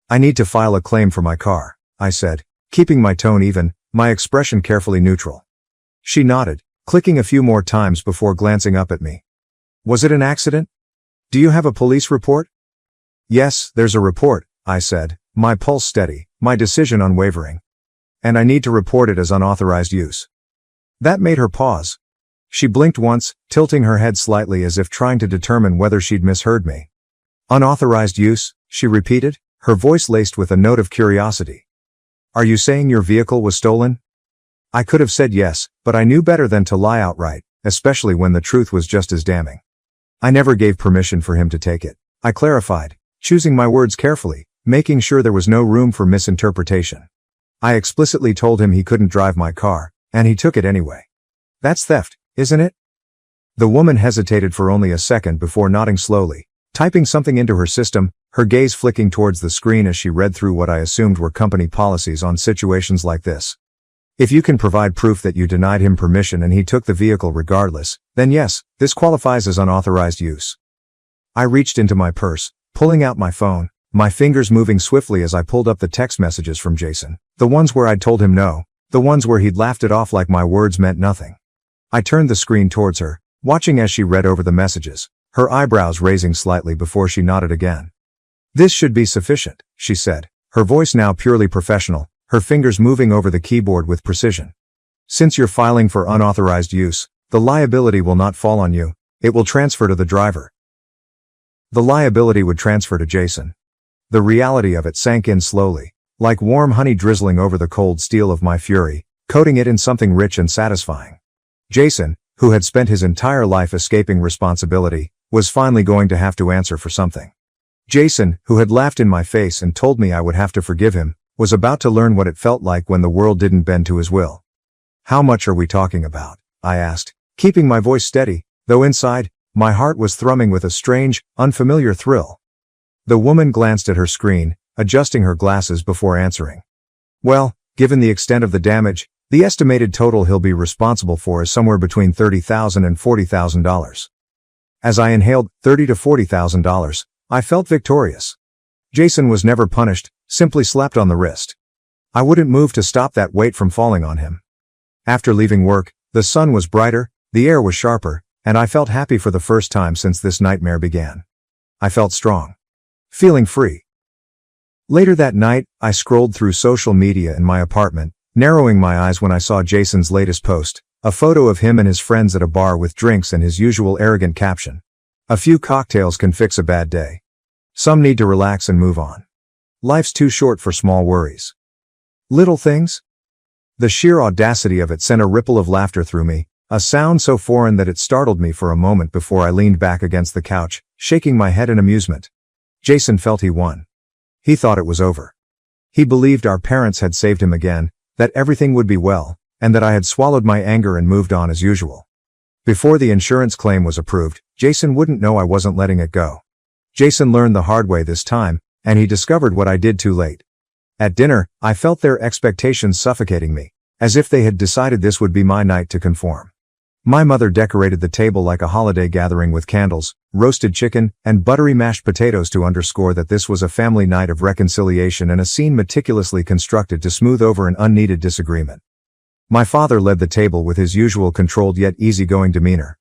"I need to file a claim for my car," I said, keeping my tone even, my expression carefully neutral. She nodded, clicking a few more times before glancing up at me. "Was it an accident?" Do you have a police report? Yes, there's a report, I said, my pulse steady, my decision unwavering. And I need to report it as unauthorized use. That made her pause. She blinked once, tilting her head slightly as if trying to determine whether she'd misheard me. Unauthorized use, she repeated, her voice laced with a note of curiosity. Are you saying your vehicle was stolen? I could have said yes, but I knew better than to lie outright, especially when the truth was just as damning. I never gave permission for him to take it, I clarified, choosing my words carefully, making sure there was no room for misinterpretation. I explicitly told him he couldn't drive my car, and he took it anyway. That's theft, isn't it? The woman hesitated for only a second before nodding slowly, typing something into her system, her gaze flicking towards the screen as she read through what I assumed were company policies on situations like this. If you can provide proof that you denied him permission and he took the vehicle regardless, then yes, this qualifies as unauthorized use. I reached into my purse, pulling out my phone, my fingers moving swiftly as I pulled up the text messages from Jason, the ones where I'd told him no, the ones where he'd laughed it off like my words meant nothing. I turned the screen towards her, watching as she read over the messages, her eyebrows raising slightly before she nodded again. This should be sufficient, she said, her voice now purely professional, her fingers moving over the keyboard with precision. Since you're filing for unauthorized use, the liability will not fall on you, it will transfer to the driver. The liability would transfer to Jason. The reality of it sank in slowly, like warm honey drizzling over the cold steel of my fury, coating it in something rich and satisfying. Jason, who had spent his entire life escaping responsibility, was finally going to have to answer for something. Jason, who had laughed in my face and told me I would have to forgive him, was about to learn what it felt like when the world didn't bend to his will. How much are we talking about? I asked, keeping my voice steady, though inside, my heart was thrumming with a strange, unfamiliar thrill. The woman glanced at her screen, adjusting her glasses before answering. Well, given the extent of the damage, the estimated total he'll be responsible for is somewhere between $30,000 and $40,000. As I inhaled $30,000 to $40,000, I felt victorious. Jason was never punished, simply slapped on the wrist. I wouldn't move to stop that weight from falling on him. After leaving work, the sun was brighter, the air was sharper, and I felt happy for the first time since this nightmare began. I felt strong. Feeling free. Later that night, I scrolled through social media in my apartment, narrowing my eyes when I saw Jason's latest post, a photo of him and his friends at a bar with drinks and his usual arrogant caption. A few cocktails can fix a bad day. Some need to relax and move on. Life's too short for small worries. Little things? The sheer audacity of it sent a ripple of laughter through me, a sound so foreign that it startled me for a moment before I leaned back against the couch, shaking my head in amusement. Jason felt he won. He thought it was over. He believed our parents had saved him again, that everything would be well, and that I had swallowed my anger and moved on as usual. Before the insurance claim was approved, Jason wouldn't know I wasn't letting it go. Jason learned the hard way this time, and he discovered what I did too late. At dinner, I felt their expectations suffocating me, as if they had decided this would be my night to conform. My mother decorated the table like a holiday gathering with candles, roasted chicken, and buttery mashed potatoes to underscore that this was a family night of reconciliation and a scene meticulously constructed to smooth over an unneeded disagreement. My father led the table with his usual controlled yet easygoing demeanor.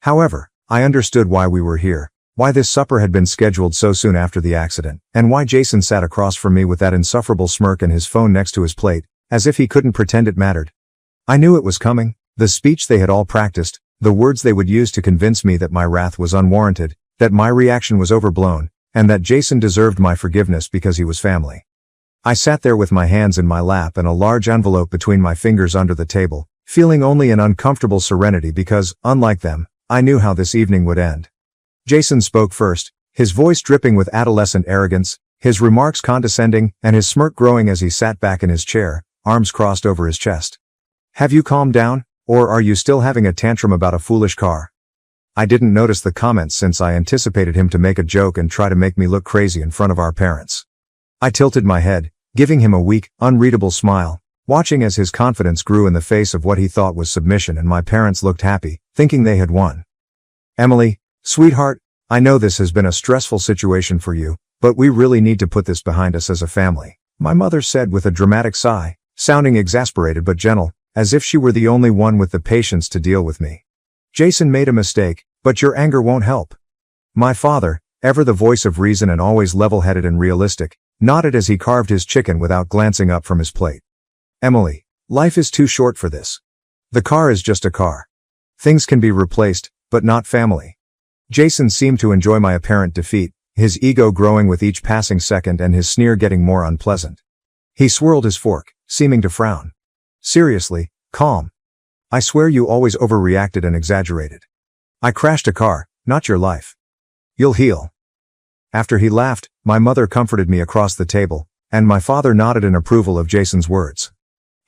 However, I understood why we were here, why this supper had been scheduled so soon after the accident, and why Jason sat across from me with that insufferable smirk and his phone next to his plate, as if he couldn't pretend it mattered. I knew it was coming. The speech they had all practiced, the words they would use to convince me that my wrath was unwarranted, that my reaction was overblown, and that Jason deserved my forgiveness because he was family. I sat there with my hands in my lap and a large envelope between my fingers under the table, feeling only an uncomfortable serenity because, unlike them, I knew how this evening would end. Jason spoke first, his voice dripping with adolescent arrogance, his remarks condescending, and his smirk growing as he sat back in his chair, arms crossed over his chest. Have you calmed down? Or are you still having a tantrum about a foolish car? I didn't notice the comments since I anticipated him to make a joke and try to make me look crazy in front of our parents. I tilted my head, giving him a weak, unreadable smile, watching as his confidence grew in the face of what he thought was submission, and my parents looked happy, thinking they had won. Emily, sweetheart, I know this has been a stressful situation for you, but we really need to put this behind us as a family, my mother said with a dramatic sigh, sounding exasperated but gentle, as if she were the only one with the patience to deal with me. Jason made a mistake, but your anger won't help. My father, ever the voice of reason and always level-headed and realistic, nodded as he carved his chicken without glancing up from his plate. Emily, life is too short for this. The car is just a car. Things can be replaced, but not family. Jason seemed to enjoy my apparent defeat, his ego growing with each passing second and his sneer getting more unpleasant. He swirled his fork, seeming to frown. Seriously, calm. I swear you always overreacted and exaggerated. I crashed a car, not your life. You'll heal. After he laughed, my mother comforted me across the table, and my father nodded in approval of Jason's words.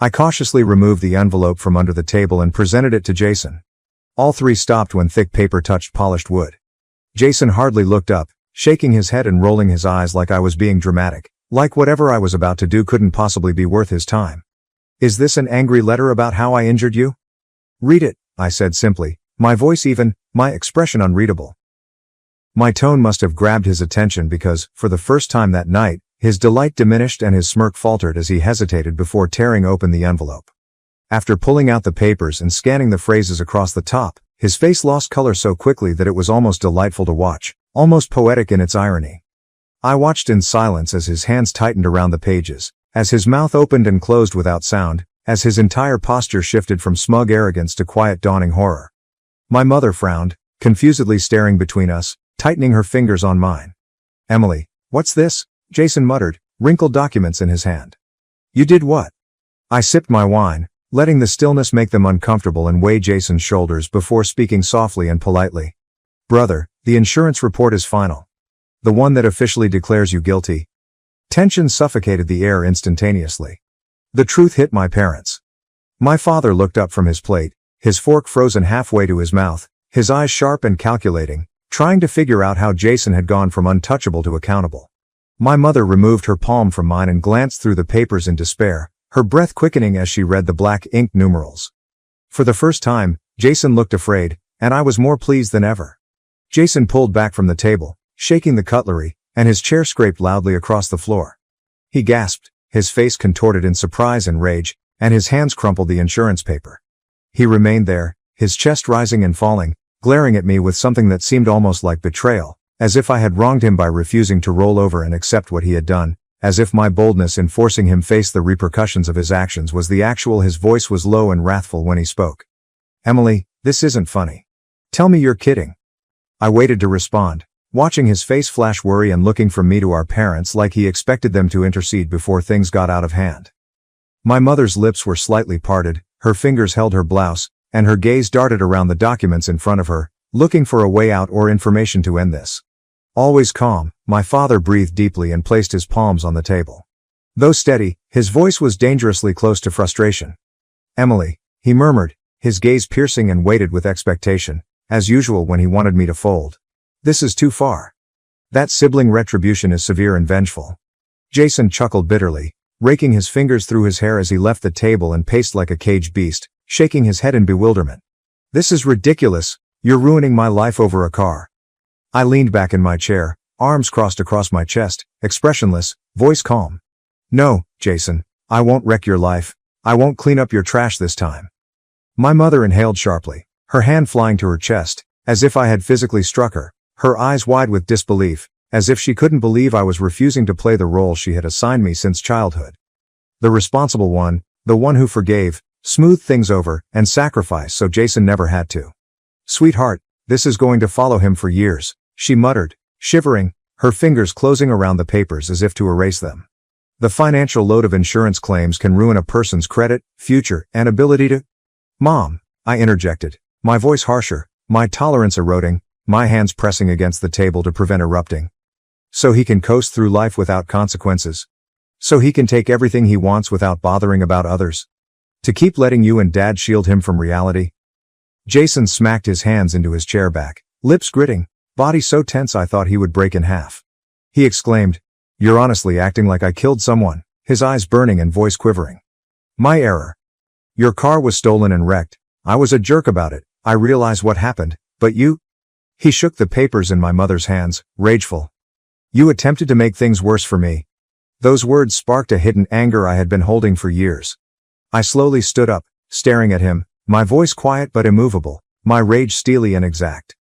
I cautiously removed the envelope from under the table and presented it to Jason. All three stopped when thick paper touched polished wood. Jason hardly looked up, shaking his head and rolling his eyes like I was being dramatic, like whatever I was about to do couldn't possibly be worth his time. Is this an angry letter about how I injured you? Read it, I said simply, my voice even, my expression unreadable. My tone must have grabbed his attention because, for the first time that night, his delight diminished and his smirk faltered as he hesitated before tearing open the envelope. After pulling out the papers and scanning the phrases across the top, his face lost color so quickly that it was almost delightful to watch, almost poetic in its irony. I watched in silence as his hands tightened around the pages, as his mouth opened and closed without sound, as his entire posture shifted from smug arrogance to quiet dawning horror. My mother frowned, confusedly staring between us, tightening her fingers on mine. Emily, what's this? Jason muttered, wrinkled documents in his hand. You did what? I sipped my wine, letting the stillness make them uncomfortable and weigh Jason's shoulders before speaking softly and politely. Brother, the insurance report is final. The one that officially declares you guilty. Tension suffocated the air instantaneously. The truth hit my parents. My father looked up from his plate, his fork frozen halfway to his mouth, his eyes sharp and calculating, trying to figure out how Jason had gone from untouchable to accountable. My mother removed her palm from mine and glanced through the papers in despair, her breath quickening as she read the black ink numerals. For the first time, Jason looked afraid, and I was more pleased than ever. Jason pulled back from the table, shaking the cutlery, and his chair scraped loudly across the floor. He gasped, his face contorted in surprise and rage, and his hands crumpled the insurance paper. He remained there, his chest rising and falling, glaring at me with something that seemed almost like betrayal, as if I had wronged him by refusing to roll over and accept what he had done, as if my boldness in forcing him face the repercussions of his actions was the actual. His voice was low and wrathful when he spoke. Emily, this isn't funny. Tell me you're kidding. I waited to respond, watching his face flash worry and looking from me to our parents like he expected them to intercede before things got out of hand. My mother's lips were slightly parted, her fingers held her blouse, and her gaze darted around the documents in front of her, looking for a way out or information to end this. Always calm, my father breathed deeply and placed his palms on the table. Though steady, his voice was dangerously close to frustration. Emily, he murmured, his gaze piercing and weighted with expectation, as usual when he wanted me to fold. This is too far. That sibling retribution is severe and vengeful. Jason chuckled bitterly, raking his fingers through his hair as he left the table and paced like a caged beast, shaking his head in bewilderment. This is ridiculous, you're ruining my life over a car. I leaned back in my chair, arms crossed across my chest, expressionless, voice calm. No, Jason, I won't wreck your life, I won't clean up your trash this time. My mother inhaled sharply, her hand flying to her chest, as if I had physically struck her, her eyes wide with disbelief, as if she couldn't believe I was refusing to play the role she had assigned me since childhood. The responsible one, the one who forgave, smoothed things over, and sacrificed so Jason never had to. Sweetheart, this is going to follow him for years, she muttered, shivering, her fingers closing around the papers as if to erase them. The financial load of insurance claims can ruin a person's credit, future, and ability to... Mom, I interjected, my voice harsher, my tolerance eroding, my hands pressing against the table to prevent erupting. So he can coast through life without consequences. So he can take everything he wants without bothering about others. To keep letting you and Dad shield him from reality. Jason smacked his hands into his chair back, lips gritting, body so tense I thought he would break in half. He exclaimed, "You're honestly acting like I killed someone," his eyes burning and voice quivering. "My error. Your car was stolen and wrecked. I was a jerk about it. I realize what happened, but you..." He shook the papers in my mother's hands, rageful. "You attempted to make things worse for me." Those words sparked a hidden anger I had been holding for years. I slowly stood up, staring at him, my voice quiet but immovable, my rage steely and exact.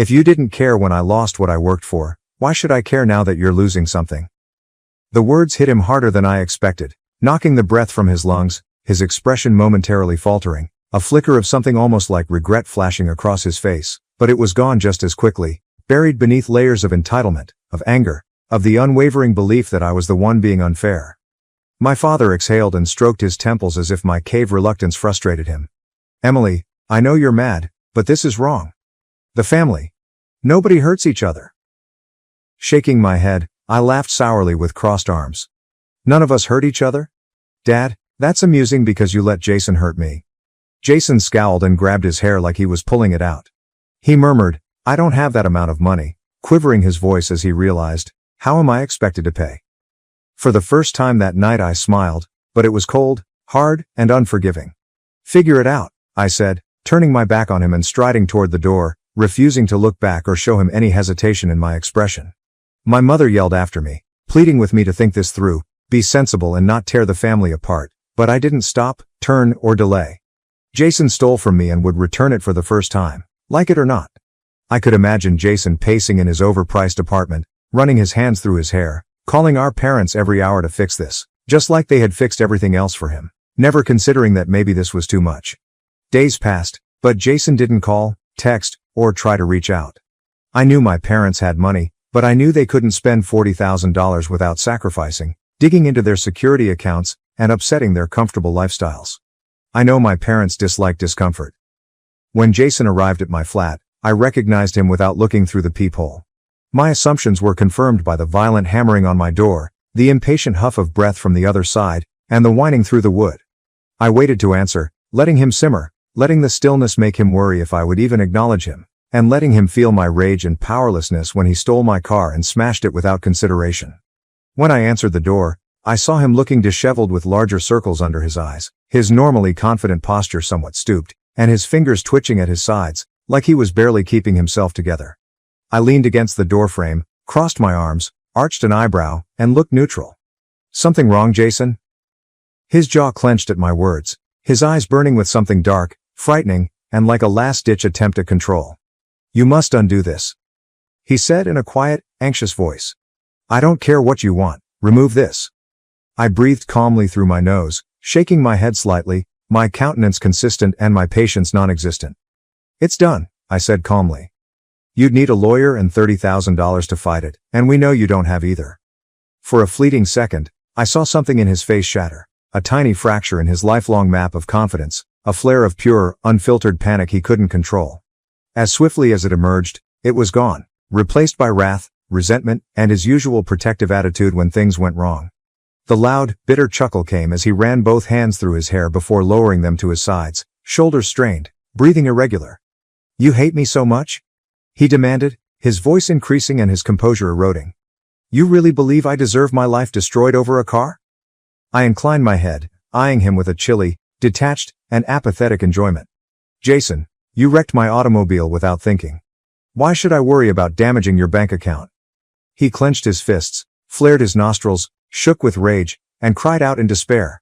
If you didn't care when I lost what I worked for, why should I care now that you're losing something? The words hit him harder than I expected, knocking the breath from his lungs, his expression momentarily faltering, a flicker of something almost like regret flashing across his face, but it was gone just as quickly, buried beneath layers of entitlement, of anger, of the unwavering belief that I was the one being unfair. My father exhaled and stroked his temples as if my cave reluctance frustrated him. Emily, I know you're mad, but this is wrong. The family. Nobody hurts each other. Shaking my head, I laughed sourly with crossed arms. None of us hurt each other? Dad, that's amusing because you let Jason hurt me. Jason scowled and grabbed his hair like he was pulling it out. He murmured, I don't have that amount of money, quivering his voice as he realized, how am I expected to pay? For the first time that night I smiled, but it was cold, hard, and unforgiving. Figure it out, I said, turning my back on him and striding toward the door, refusing to look back or show him any hesitation in my expression. My mother yelled after me, pleading with me to think this through, be sensible and not tear the family apart, but I didn't stop, turn, or delay. Jason stole from me and would return it for the first time, like it or not. I could imagine Jason pacing in his overpriced apartment, running his hands through his hair, calling our parents every hour to fix this, just like they had fixed everything else for him, never considering that maybe this was too much. Days passed, but Jason didn't call, text, or try to reach out. I knew my parents had money, but I knew they couldn't spend $40,000 without sacrificing, digging into their security accounts, and upsetting their comfortable lifestyles. I know my parents dislike discomfort. When Jason arrived at my flat, I recognized him without looking through the peephole. My assumptions were confirmed by the violent hammering on my door, the impatient huff of breath from the other side, and the whining through the wood. I waited to answer, letting him simmer, letting the stillness make him worry if I would even acknowledge him, and letting him feel my rage and powerlessness when he stole my car and smashed it without consideration. When I answered the door, I saw him looking disheveled with larger circles under his eyes, his normally confident posture somewhat stooped, and his fingers twitching at his sides, like he was barely keeping himself together. I leaned against the doorframe, crossed my arms, arched an eyebrow, and looked neutral. Something wrong, Jason? His jaw clenched at my words, his eyes burning with something dark, frightening, and like a last-ditch attempt at control. You must undo this, he said in a quiet, anxious voice. I don't care what you want, remove this. I breathed calmly through my nose, shaking my head slightly, my countenance consistent and my patience non-existent. It's done, I said calmly. You'd need a lawyer and $30,000 to fight it, and we know you don't have either. For a fleeting second, I saw something in his face shatter, a tiny fracture in his lifelong map of confidence, a flare of pure, unfiltered panic he couldn't control. As swiftly as it emerged, it was gone, replaced by wrath, resentment, and his usual protective attitude when things went wrong. The loud, bitter chuckle came as he ran both hands through his hair before lowering them to his sides, shoulders strained, breathing irregular. You hate me so much? He demanded, his voice increasing and his composure eroding. You really believe I deserve my life destroyed over a car? I inclined my head, eyeing him with a chilly, detached, and apathetic enjoyment. Jason, you wrecked my automobile without thinking. Why should I worry about damaging your bank account? He clenched his fists, flared his nostrils, shook with rage, and cried out in despair.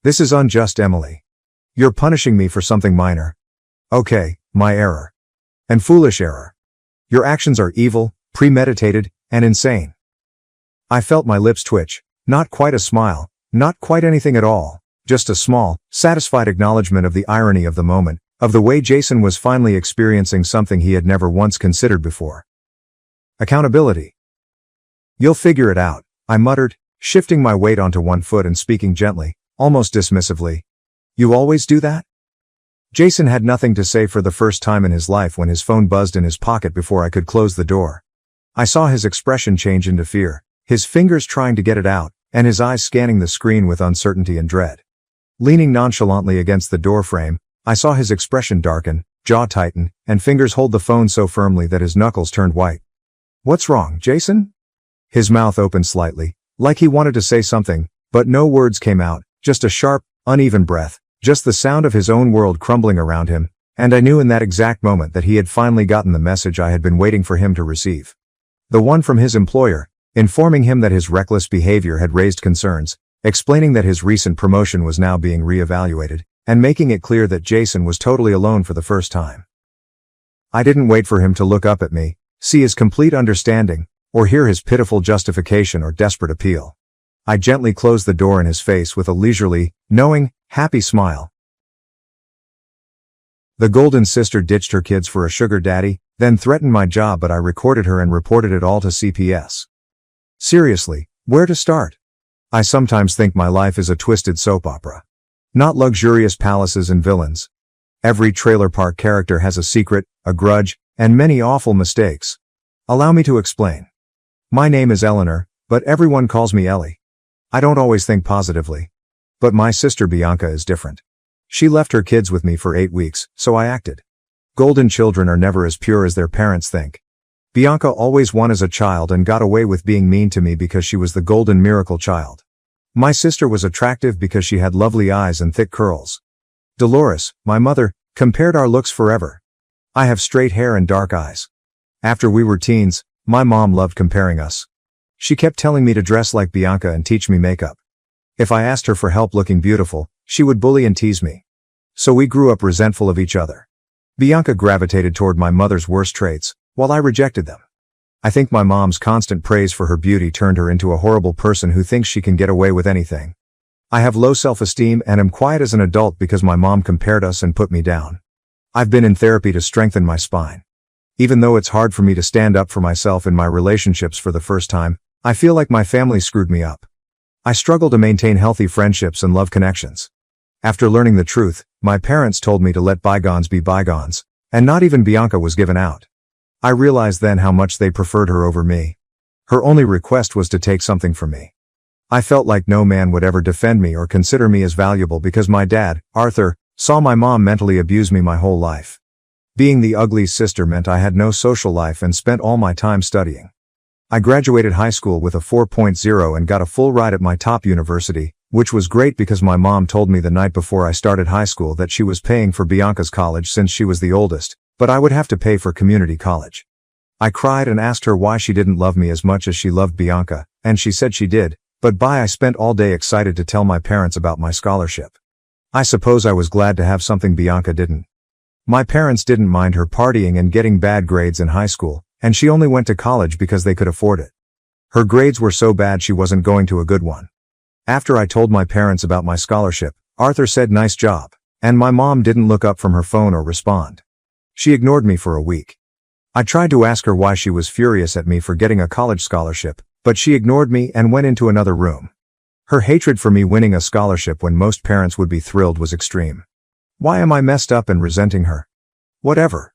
This is unjust, Emily. You're punishing me for something minor. Okay, my error. And foolish error. Your actions are evil, premeditated, and insane. I felt my lips twitch, not quite a smile, not quite anything at all, just a small, satisfied acknowledgement of the irony of the moment, of the way Jason was finally experiencing something he had never once considered before. Accountability. You'll figure it out, I muttered, shifting my weight onto one foot and speaking gently, almost dismissively. You always do that? Jason had nothing to say for the first time in his life when his phone buzzed in his pocket before I could close the door. I saw his expression change into fear, his fingers trying to get it out, and his eyes scanning the screen with uncertainty and dread. Leaning nonchalantly against the doorframe, I saw his expression darken, jaw tighten, and fingers hold the phone so firmly that his knuckles turned white. What's wrong, Jason? His mouth opened slightly, like he wanted to say something, but no words came out, just a sharp, uneven breath, just the sound of his own world crumbling around him, and I knew in that exact moment that he had finally gotten the message I had been waiting for him to receive. The one from his employer, informing him that his reckless behavior had raised concerns, explaining that his recent promotion was now being reevaluated, and making it clear that Jason was totally alone for the first time. I didn't wait for him to look up at me, see his complete understanding, or hear his pitiful justification or desperate appeal. I gently closed the door in his face with a leisurely, knowing, happy smile. The golden sister ditched her kids for a sugar daddy, then threatened my job, but I recorded her and reported it all to CPS. Seriously, where to start? I sometimes think my life is a twisted soap opera. Not luxurious palaces and villains. Every trailer park character has a secret, a grudge, and many awful mistakes. Allow me to explain. My name is Eleanor, but everyone calls me Ellie. I don't always think positively. But my sister Bianca is different. She left her kids with me for 8 weeks, so I acted. Golden children are never as pure as their parents think. Bianca always won as a child and got away with being mean to me because she was the golden miracle child. My sister was attractive because she had lovely eyes and thick curls. Dolores, my mother, compared our looks forever. I have straight hair and dark eyes. After we were teens, my mom loved comparing us. She kept telling me to dress like Bianca and teach me makeup. If I asked her for help looking beautiful, she would bully and tease me. So we grew up resentful of each other. Bianca gravitated toward my mother's worst traits, while I rejected them. I think my mom's constant praise for her beauty turned her into a horrible person who thinks she can get away with anything. I have low self-esteem and am quiet as an adult because my mom compared us and put me down. I've been in therapy to strengthen my spine. Even though it's hard for me to stand up for myself in my relationships for the first time, I feel like my family screwed me up. I struggle to maintain healthy friendships and love connections. After learning the truth, my parents told me to let bygones be bygones, and not even Bianca was given out. I realized then how much they preferred her over me. Her only request was to take something from me. I felt like no man would ever defend me or consider me as valuable because my dad, Arthur, saw my mom mentally abuse me my whole life. Being the ugly sister meant I had no social life and spent all my time studying. I graduated high school with a 4.0 and got a full ride at my top university, which was great because my mom told me the night before I started high school that she was paying for Bianca's college since she was the oldest, but I would have to pay for community college. I cried and asked her why she didn't love me as much as she loved Bianca, and she said she did, but I spent all day excited to tell my parents about my scholarship. I suppose I was glad to have something Bianca didn't. My parents didn't mind her partying and getting bad grades in high school, and she only went to college because they could afford it. Her grades were so bad she wasn't going to a good one. After I told my parents about my scholarship, Arthur said nice job, and my mom didn't look up from her phone or respond. She ignored me for a week. I tried to ask her why she was furious at me for getting a college scholarship, but she ignored me and went into another room. Her hatred for me winning a scholarship when most parents would be thrilled was extreme. Why am I messed up and resenting her? Whatever.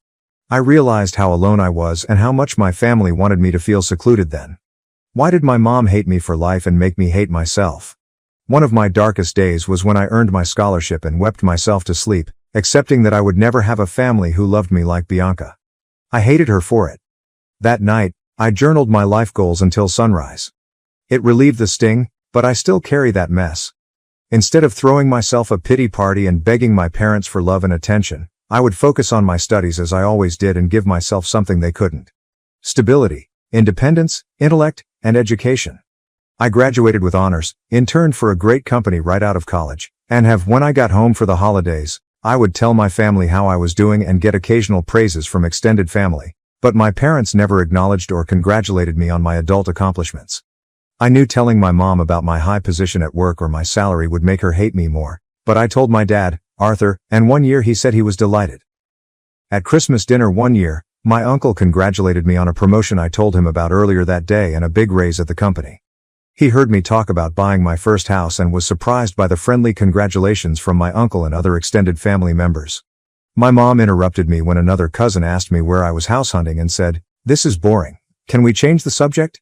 I realized how alone I was and how much my family wanted me to feel secluded then. Why did my mom hate me for life and make me hate myself? One of my darkest days was when I earned my scholarship and wept myself to sleep, accepting that I would never have a family who loved me like Bianca. I hated her for it. That night, I journaled my life goals until sunrise. It relieved the sting, but I still carry that mess. Instead of throwing myself a pity party and begging my parents for love and attention, I would focus on my studies as I always did and give myself something they couldn't. Stability, independence, intellect, and education. I graduated with honors, interned for a great company right out of college, and when I got home for the holidays, I would tell my family how I was doing and get occasional praises from extended family, but my parents never acknowledged or congratulated me on my adult accomplishments. I knew telling my mom about my high position at work or my salary would make her hate me more, but I told my dad, Arthur, and one year he said he was delighted. At Christmas dinner one year, my uncle congratulated me on a promotion I told him about earlier that day and a big raise at the company. He heard me talk about buying my first house and was surprised by the friendly congratulations from my uncle and other extended family members. My mom interrupted me when another cousin asked me where I was house hunting and said, "This is boring. Can we change the subject?"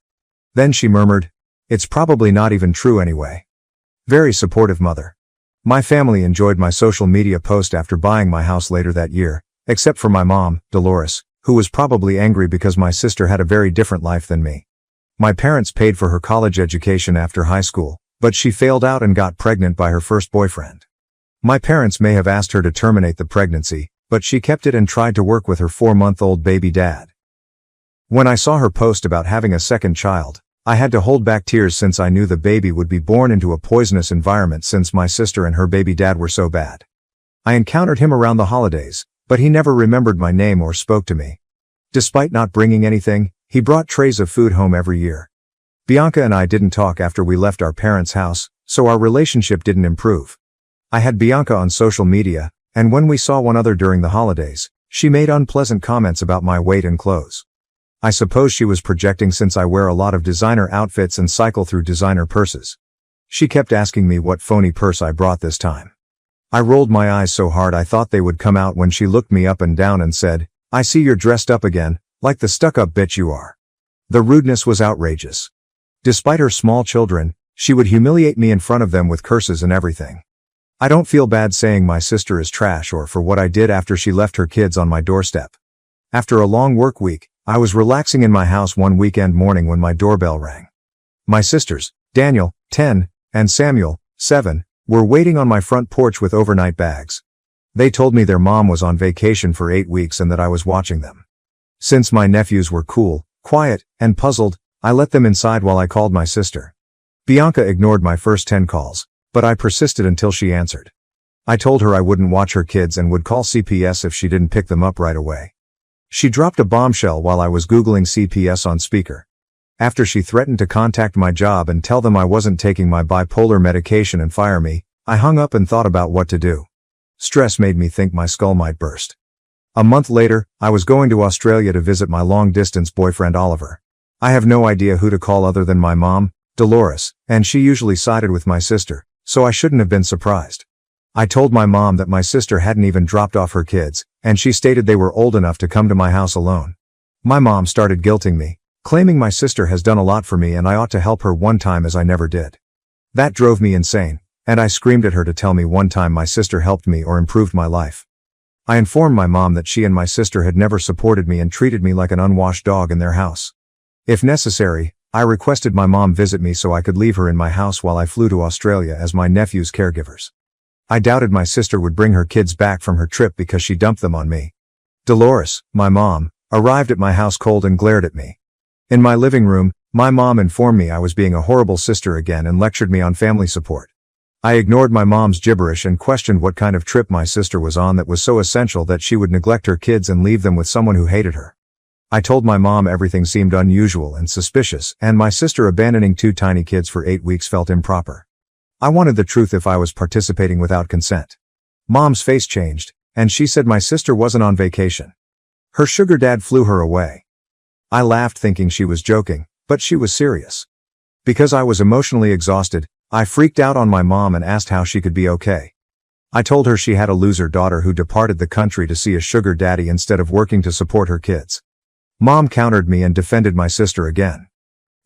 Then she murmured, "It's probably not even true anyway." Very supportive mother. My family enjoyed my social media post after buying my house later that year, except for my mom, Dolores, who was probably angry because my sister had a very different life than me. My parents paid for her college education after high school, but she failed out and got pregnant by her first boyfriend. My parents may have asked her to terminate the pregnancy, but she kept it and tried to work with her 4-month-old baby dad. When I saw her post about having a second child, I had to hold back tears since I knew the baby would be born into a poisonous environment since my sister and her baby dad were so bad. I encountered him around the holidays, But he never remembered my name or spoke to me. Despite not bringing anything, he brought trays of food home every year. Bianca and I didn't talk after we left our parents' house, so our relationship didn't improve. I had Bianca on social media, and when we saw one another during the holidays, she made unpleasant comments about my weight and clothes. I suppose she was projecting since I wear a lot of designer outfits and cycle through designer purses. She kept asking me what phony purse I brought this time. I rolled my eyes so hard I thought they would come out when she looked me up and down and said, "I see you're dressed up again, like the stuck-up bitch you are." The rudeness was outrageous. Despite her small children, she would humiliate me in front of them with curses and everything. I don't feel bad saying my sister is trash or for what I did after she left her kids on my doorstep. After a long work week, I was relaxing in my house one weekend morning when my doorbell rang. My sisters, Daniel, 10, and Samuel, 7, were waiting on my front porch with overnight bags. They told me their mom was on vacation for 8 weeks and that I was watching them. Since my nephews were cool, quiet, and puzzled, I let them inside while I called my sister. Bianca ignored my first 10 calls, but I persisted until she answered. I told her I wouldn't watch her kids and would call CPS if she didn't pick them up right away. She dropped a bombshell while I was Googling CPS on speaker. After she threatened to contact my job and tell them I wasn't taking my bipolar medication and fire me, I hung up and thought about what to do. Stress made me think my skull might burst. A month later, I was going to Australia to visit my long-distance boyfriend Oliver. I have no idea who to call other than my mom, Dolores, and she usually sided with my sister, so I shouldn't have been surprised. I told my mom that my sister hadn't even dropped off her kids, and she stated they were old enough to come to my house alone. My mom started guilting me, claiming my sister has done a lot for me and I ought to help her one time as I never did. That drove me insane, and I screamed at her to tell me one time my sister helped me or improved my life. I informed my mom that she and my sister had never supported me and treated me like an unwashed dog in their house. If necessary, I requested my mom visit me so I could leave her in my house while I flew to Australia as my nephew's caregivers. I doubted my sister would bring her kids back from her trip because she dumped them on me. Dolores, my mom, arrived at my house cold and glared at me. In my living room, my mom informed me I was being a horrible sister again and lectured me on family support. I ignored my mom's gibberish and questioned what kind of trip my sister was on that was so essential that she would neglect her kids and leave them with someone who hated her. I told my mom everything seemed unusual and suspicious, and my sister abandoning 2 tiny kids for 8 weeks felt improper. I wanted the truth if I was participating without consent. Mom's face changed, and she said my sister wasn't on vacation. Her sugar dad flew her away. I laughed thinking she was joking, but she was serious. Because I was emotionally exhausted, I freaked out on my mom and asked how she could be okay. I told her she had a loser daughter who departed the country to see a sugar daddy instead of working to support her kids. Mom countered me and defended my sister again.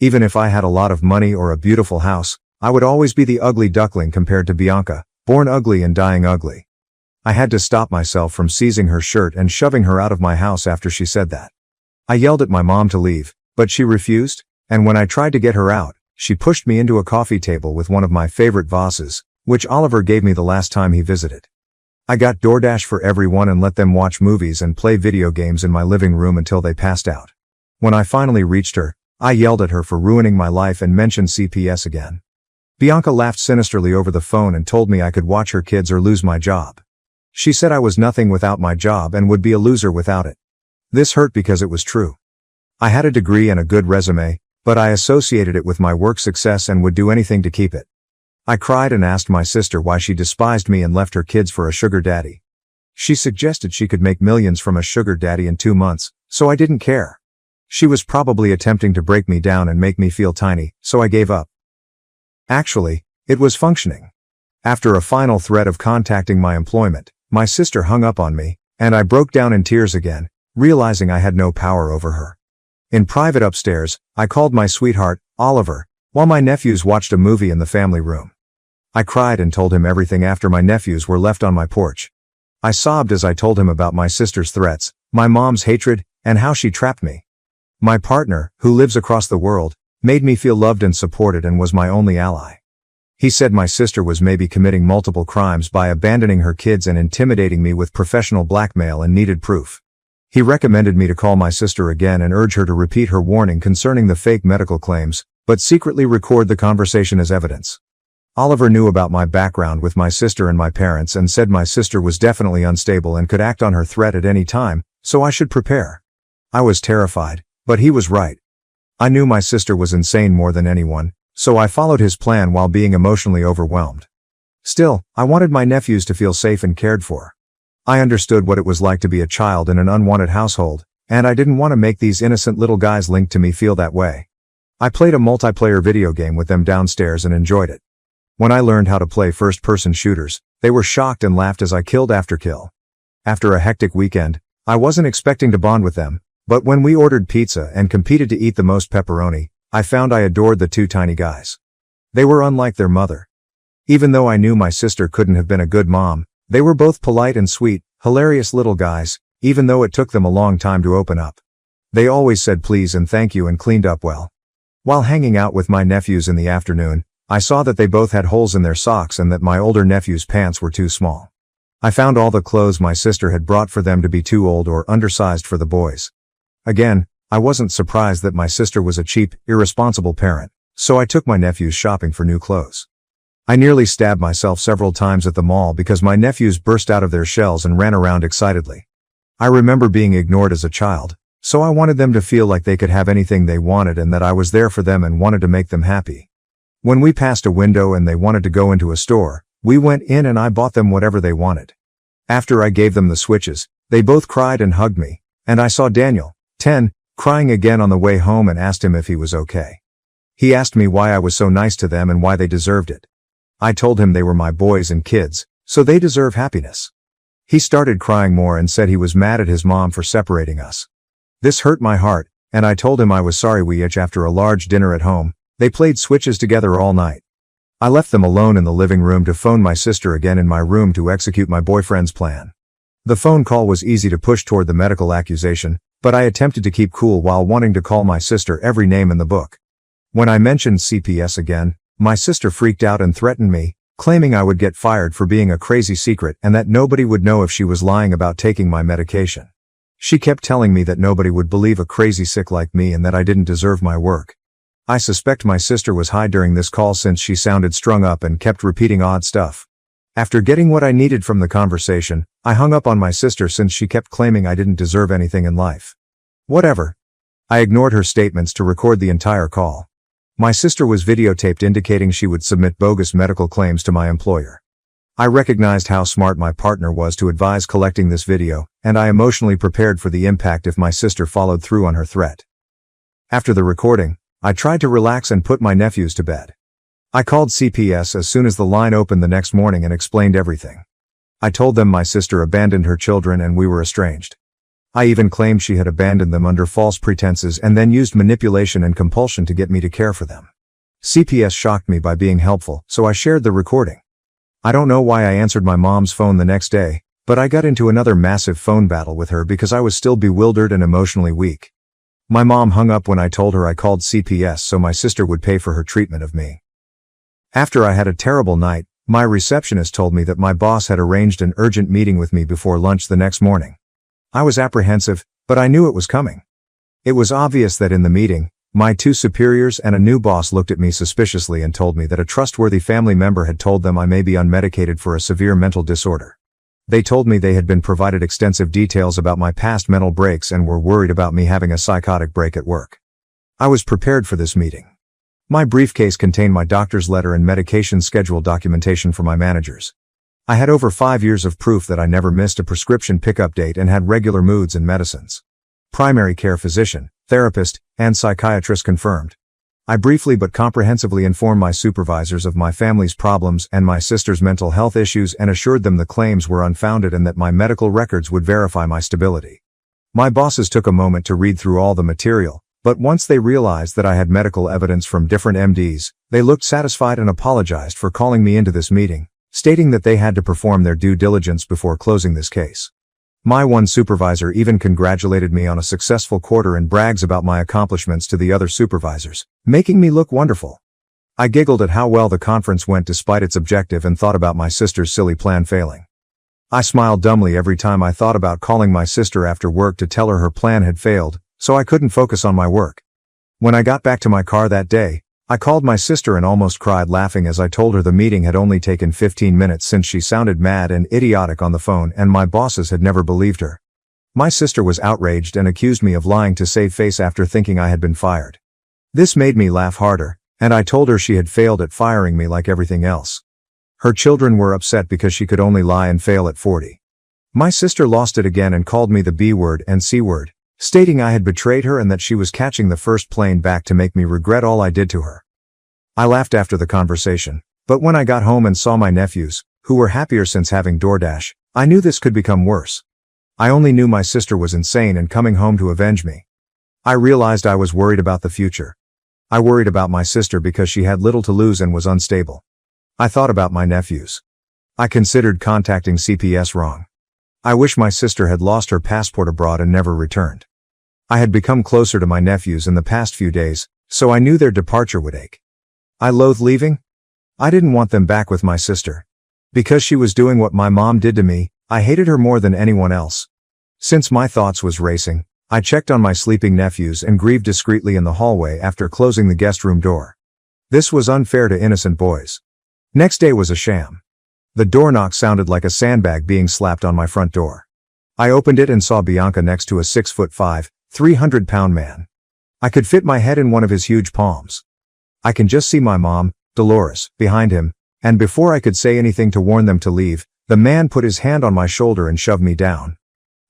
Even if I had a lot of money or a beautiful house, I would always be the ugly duckling compared to Bianca, born ugly and dying ugly. I had to stop myself from seizing her shirt and shoving her out of my house after she said that. I yelled at my mom to leave, but she refused, and when I tried to get her out, she pushed me into a coffee table with one of my favorite vases, which Oliver gave me the last time he visited. I got DoorDash for everyone and let them watch movies and play video games in my living room until they passed out. When I finally reached her, I yelled at her for ruining my life and mentioned CPS again. Bianca laughed sinisterly over the phone and told me I could watch her kids or lose my job. She said I was nothing without my job and would be a loser without it. This hurt because it was true. I had a degree and a good resume, but I associated it with my work success and would do anything to keep it. I cried and asked my sister why she despised me and left her kids for a sugar daddy. She suggested she could make millions from a sugar daddy in 2 months, so I didn't care. She was probably attempting to break me down and make me feel tiny, so I gave up. Actually, it was functioning. After a final threat of contacting my employment, my sister hung up on me, and I broke down in tears again, realizing I had no power over her. In private upstairs, I called my sweetheart, Oliver, while my nephews watched a movie in the family room. I cried and told him everything after my nephews were left on my porch. I sobbed as I told him about my sister's threats, my mom's hatred, and how she trapped me. My partner, who lives across the world, made me feel loved and supported and was my only ally. He said my sister was maybe committing multiple crimes by abandoning her kids and intimidating me with professional blackmail and needed proof. He recommended me to call my sister again and urge her to repeat her warning concerning the fake medical claims, but secretly record the conversation as evidence. Oliver knew about my background with my sister and my parents and said my sister was definitely unstable and could act on her threat at any time, so I should prepare. I was terrified, but he was right. I knew my sister was insane more than anyone, so I followed his plan while being emotionally overwhelmed. Still, I wanted my nephews to feel safe and cared for. I understood what it was like to be a child in an unwanted household, and I didn't want to make these innocent little guys linked to me feel that way. I played a multiplayer video game with them downstairs and enjoyed it. When I learned how to play first-person shooters, they were shocked and laughed as I killed after kill. After a hectic weekend, I wasn't expecting to bond with them, but when we ordered pizza and competed to eat the most pepperoni, I found I adored the two tiny guys. They were unlike their mother. Even though I knew my sister couldn't have been a good mom, they were both polite and sweet, hilarious little guys, even though it took them a long time to open up. They always said please and thank you and cleaned up well. While hanging out with my nephews in the afternoon, I saw that they both had holes in their socks and that my older nephew's pants were too small. I found all the clothes my sister had brought for them to be too old or undersized for the boys. Again, I wasn't surprised that my sister was a cheap, irresponsible parent, so I took my nephews shopping for new clothes. I nearly stabbed myself several times at the mall because my nephews burst out of their shells and ran around excitedly. I remember being ignored as a child, so I wanted them to feel like they could have anything they wanted and that I was there for them and wanted to make them happy. When we passed a window and they wanted to go into a store, we went in and I bought them whatever they wanted. After I gave them the switches, they both cried and hugged me, and I saw Daniel, 10, crying again on the way home and asked him if he was okay. He asked me why I was so nice to them and why they deserved it. I told him they were my boys and kids, so they deserve happiness. He started crying more and said he was mad at his mom for separating us. This hurt my heart, and I told him I was sorry. After a large dinner at home, they played switches together all night. I left them alone in the living room to phone my sister again in my room to execute my boyfriend's plan. The phone call was easy to push toward the medical accusation, but I attempted to keep cool while wanting to call my sister every name in the book. When I mentioned CPS again, my sister freaked out and threatened me, claiming I would get fired for being a crazy secret and that nobody would know if she was lying about taking my medication. She kept telling me that nobody would believe a crazy sick like me and that I didn't deserve my work. I suspect my sister was high during this call since she sounded strung up and kept repeating odd stuff. After getting what I needed from the conversation, I hung up on my sister since she kept claiming I didn't deserve anything in life. Whatever. I ignored her statements to record the entire call. My sister was videotaped indicating she would submit bogus medical claims to my employer. I recognized how smart my partner was to advise collecting this video, and I emotionally prepared for the impact if my sister followed through on her threat. After the recording, I tried to relax and put my nephews to bed. I called CPS as soon as the line opened the next morning and explained everything. I told them my sister abandoned her children and we were estranged. I even claimed she had abandoned them under false pretenses and then used manipulation and compulsion to get me to care for them. CPS shocked me by being helpful, so I shared the recording. I don't know why I answered my mom's phone the next day, but I got into another massive phone battle with her because I was still bewildered and emotionally weak. My mom hung up when I told her I called CPS so my sister would pay for her treatment of me. After I had a terrible night, my receptionist told me that my boss had arranged an urgent meeting with me before lunch the next morning. I was apprehensive, but I knew it was coming. It was obvious that in the meeting, my two superiors and a new boss looked at me suspiciously and told me that a trustworthy family member had told them I may be unmedicated for a severe mental disorder. They told me they had been provided extensive details about my past mental breaks and were worried about me having a psychotic break at work. I was prepared for this meeting. My briefcase contained my doctor's letter and medication schedule documentation for my managers. I had over 5 years of proof that I never missed a prescription pickup date and had regular moods and medicines. Primary care physician, therapist, and psychiatrist confirmed. I briefly but comprehensively informed my supervisors of my family's problems and my sister's mental health issues and assured them the claims were unfounded and that my medical records would verify my stability. My bosses took a moment to read through all the material, but once they realized that I had medical evidence from different MDs, they looked satisfied and apologized for calling me into this meeting, stating that they had to perform their due diligence before closing this case. My one supervisor even congratulated me on a successful quarter and brags about my accomplishments to the other supervisors, making me look wonderful. I giggled at how well the conference went despite its objective and thought about my sister's silly plan failing. I smiled dumbly every time I thought about calling my sister after work to tell her her plan had failed, so I couldn't focus on my work. When I got back to my car that day, I called my sister and almost cried laughing as I told her the meeting had only taken 15 minutes since she sounded mad and idiotic on the phone and my bosses had never believed her. My sister was outraged and accused me of lying to save face after thinking I had been fired. This made me laugh harder, and I told her she had failed at firing me like everything else. Her children were upset because she could only lie and fail at 40. My sister lost it again and called me the B word and C word, stating I had betrayed her and that she was catching the first plane back to make me regret all I did to her. I laughed after the conversation, but when I got home and saw my nephews, who were happier since having DoorDash, I knew this could become worse. I only knew my sister was insane and coming home to avenge me. I realized I was worried about the future. I worried about my sister because she had little to lose and was unstable. I thought about my nephews. I considered contacting CPS wrong. I wish my sister had lost her passport abroad and never returned. I had become closer to my nephews in the past few days, so I knew their departure would ache. I loathed leaving. I didn't want them back with my sister. Because she was doing what my mom did to me, I hated her more than anyone else. Since my thoughts was racing, I checked on my sleeping nephews and grieved discreetly in the hallway after closing the guest room door. This was unfair to innocent boys. Next day was a sham. The door knock sounded like a sandbag being slapped on my front door. I opened it and saw Bianca next to a 6'5", 300-pound man. I could fit my head in one of his huge palms. I can just see my mom, Dolores, behind him, and before I could say anything to warn them to leave, the man put his hand on my shoulder and shoved me down.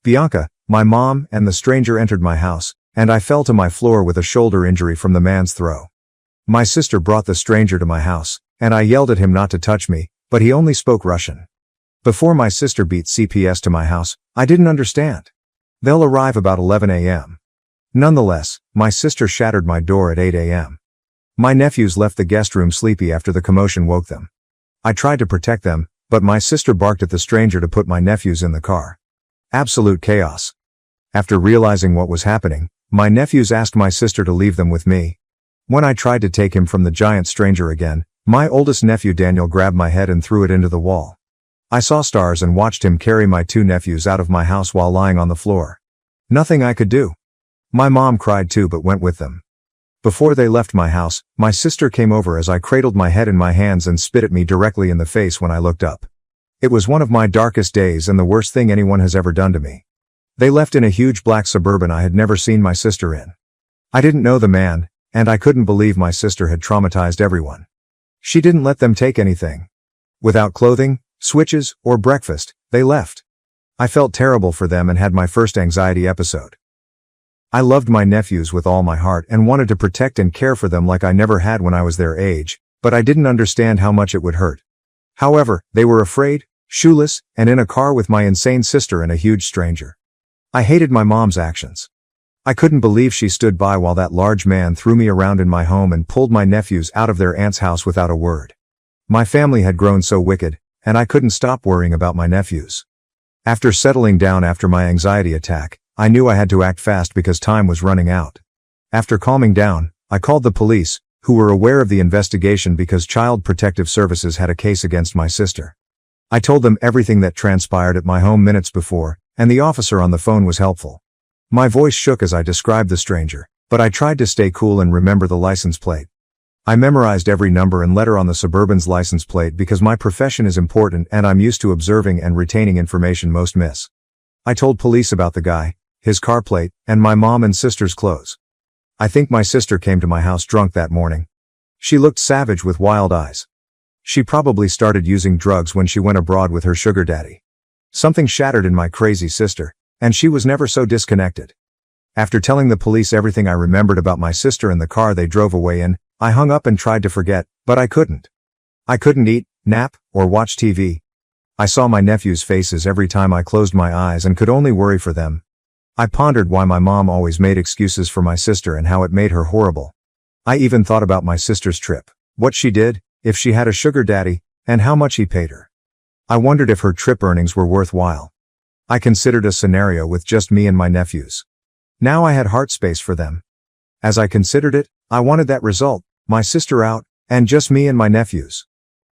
Bianca, my mom, and the stranger entered my house, and I fell to my floor with a shoulder injury from the man's throw. My sister brought the stranger to my house, and I yelled at him not to touch me, but he only spoke Russian. Before my sister beat CPS to my house, I didn't understand. They'll arrive about 11 a.m. Nonetheless, my sister shattered my door at 8 a.m. My nephews left the guest room sleepy after the commotion woke them. I tried to protect them, but my sister barked at the stranger to put my nephews in the car. Absolute chaos. After realizing what was happening, my nephews asked my sister to leave them with me. When I tried to take him from the giant stranger again, my oldest nephew Daniel grabbed my head and threw it into the wall. I saw stars and watched him carry my two nephews out of my house while lying on the floor. Nothing I could do. My mom cried too but went with them. Before they left my house, my sister came over as I cradled my head in my hands and spit at me directly in the face when I looked up. It was one of my darkest days and the worst thing anyone has ever done to me. They left in a huge black Suburban I had never seen my sister in. I didn't know the man, and I couldn't believe my sister had traumatized everyone. She didn't let them take anything. Without clothing, switches, or breakfast, they left. I felt terrible for them and had my first anxiety episode. I loved my nephews with all my heart and wanted to protect and care for them like I never had when I was their age, but I didn't understand how much it would hurt. However, they were afraid, shoeless, and in a car with my insane sister and a huge stranger. I hated my mom's actions. I couldn't believe she stood by while that large man threw me around in my home and pulled my nephews out of their aunt's house without a word. My family had grown so wicked, and I couldn't stop worrying about my nephews. After settling down after my anxiety attack, I knew I had to act fast because time was running out. After calming down, I called the police, who were aware of the investigation because Child Protective Services had a case against my sister. I told them everything that transpired at my home minutes before, and the officer on the phone was helpful. My voice shook as I described the stranger, but I tried to stay cool and remember the license plate. I memorized every number and letter on the Suburban's license plate because my profession is important and I'm used to observing and retaining information most miss. I told police about the guy, his car plate, and my mom and sister's clothes. I think my sister came to my house drunk that morning. She looked savage with wild eyes. She probably started using drugs when she went abroad with her sugar daddy. Something shattered in my crazy sister, and she was never so disconnected. After telling the police everything I remembered about my sister and the car they drove away in, I hung up and tried to forget, but I couldn't. I couldn't eat, nap, or watch TV. I saw my nephews' faces every time I closed my eyes and could only worry for them. I pondered why my mom always made excuses for my sister and how it made her horrible. I even thought about my sister's trip, what she did, if she had a sugar daddy, and how much he paid her. I wondered if her trip earnings were worthwhile. I considered a scenario with just me and my nephews. Now I had heart space for them. As I considered it, I wanted that result, my sister out, and just me and my nephews.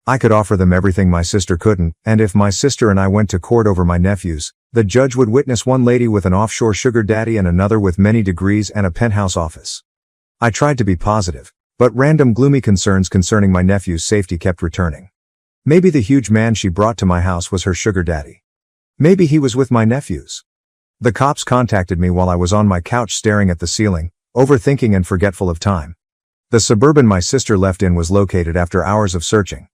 I could offer them everything my sister couldn't, and if my sister and I went to court over my nephews, the judge would witness one lady with an offshore sugar daddy and another with many degrees and a penthouse office. I tried to be positive, But random gloomy concerns concerning my nephew's safety kept returning. Maybe the huge man she brought to my house was her sugar daddy. Maybe he was with my nephews. The cops contacted me while I was on my couch staring at the ceiling, overthinking and forgetful of time. The suburban my sister left in was located after hours of searching.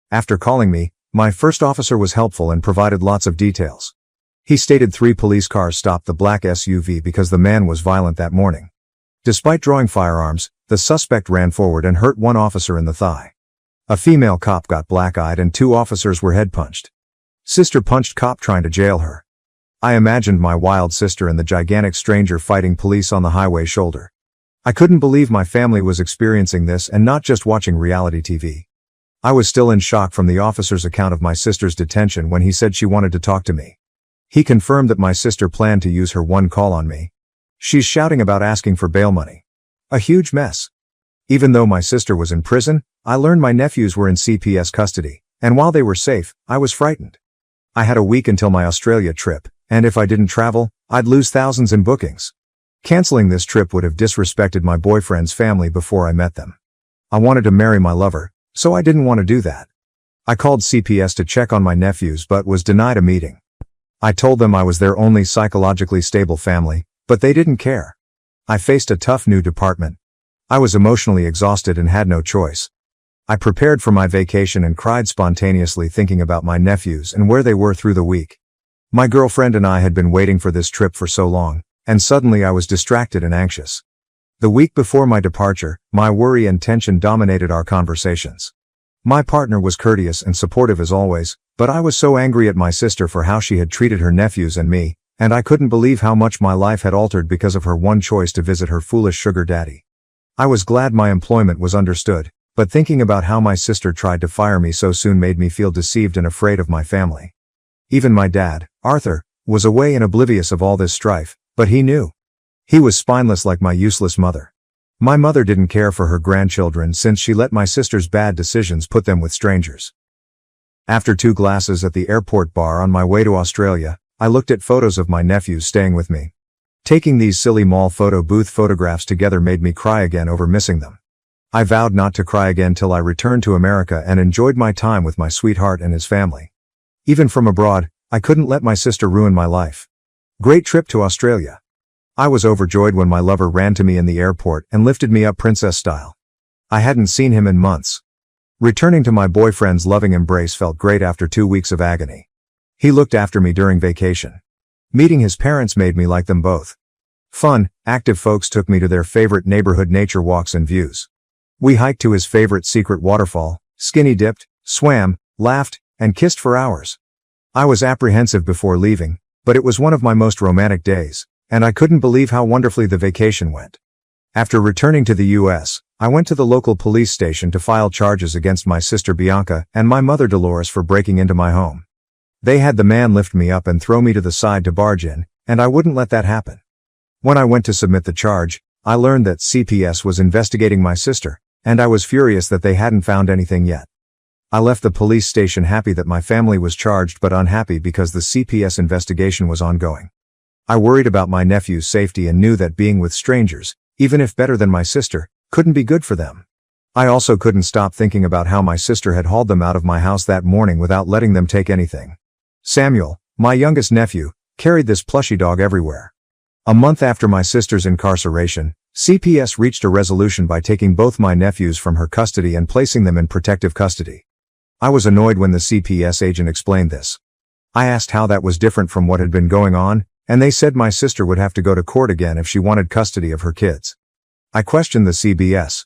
After calling me, my first officer was helpful and provided lots of details. He stated 3 police cars stopped the black SUV because the man was violent that morning. Despite drawing firearms, the suspect ran forward and hurt one officer in the thigh. A female cop got black-eyed and 2 officers were head-punched. Sister punched cop trying to jail her. I imagined my wild sister and the gigantic stranger fighting police on the highway shoulder. I couldn't believe my family was experiencing this and not just watching reality TV. I was still in shock from the officer's account of my sister's detention when he said she wanted to talk to me. He confirmed that my sister planned to use her one call on me. She's shouting about asking for bail money. A huge mess. Even though my sister was in prison, I learned my nephews were in CPS custody, and while they were safe, I was frightened. I had a week until my Australia trip, and if I didn't travel, I'd lose thousands in bookings. Canceling this trip would have disrespected my boyfriend's family before I met them. I wanted to marry my lover, so I didn't want to do that. I called CPS to check on my nephews but was denied a meeting. I told them I was their only psychologically stable family, but they didn't care. I faced a tough new department. I was emotionally exhausted and had no choice. I prepared for my vacation and cried spontaneously thinking about my nephews and where they were through the week. My girlfriend and I had been waiting for this trip for so long, and suddenly I was distracted and anxious. The week before my departure, my worry and tension dominated our conversations. My partner was courteous and supportive as always, but I was so angry at my sister for how she had treated her nephews and me, and I couldn't believe how much my life had altered because of her one choice to visit her foolish sugar daddy. I was glad my employment was understood, but thinking about how my sister tried to fire me so soon made me feel deceived and afraid of my family. Even my dad, Arthur, was away and oblivious of all this strife, but he knew. He was spineless like my useless mother. My mother didn't care for her grandchildren since she let my sister's bad decisions put them with strangers. After 2 glasses at the airport bar on my way to Australia, I looked at photos of my nephews staying with me. Taking these silly mall photo booth photographs together made me cry again over missing them. I vowed not to cry again till I returned to America and enjoyed my time with my sweetheart and his family. Even from abroad, I couldn't let my sister ruin my life. Great trip to Australia. I was overjoyed when my lover ran to me in the airport and lifted me up princess style. I hadn't seen him in months. Returning to my boyfriend's loving embrace felt great after 2 weeks of agony. He looked after me during vacation. Meeting his parents made me like them both. Fun, active folks took me to their favorite neighborhood nature walks and views. We hiked to his favorite secret waterfall, skinny dipped, swam, laughed, and kissed for hours. I was apprehensive before leaving, but it was one of my most romantic days, and I couldn't believe how wonderfully the vacation went. After returning to the US, I went to the local police station to file charges against my sister Bianca and my mother Dolores for breaking into my home. They had the man lift me up and throw me to the side to barge in, and I wouldn't let that happen. When I went to submit the charge, I learned that CPS was investigating my sister, and I was furious that they hadn't found anything yet. I left the police station happy that my family was charged but unhappy because the CPS investigation was ongoing. I worried about my nephew's safety and knew that being with strangers, even if better than my sister, couldn't be good for them. I also couldn't stop thinking about how my sister had hauled them out of my house that morning without letting them take anything. Samuel, my youngest nephew, carried this plushy dog everywhere. A month after my sister's incarceration, CPS reached a resolution by taking both my nephews from her custody and placing them in protective custody. I was annoyed when the CPS agent explained this. I asked how that was different from what had been going on, and they said my sister would have to go to court again if she wanted custody of her kids. I questioned the CBS.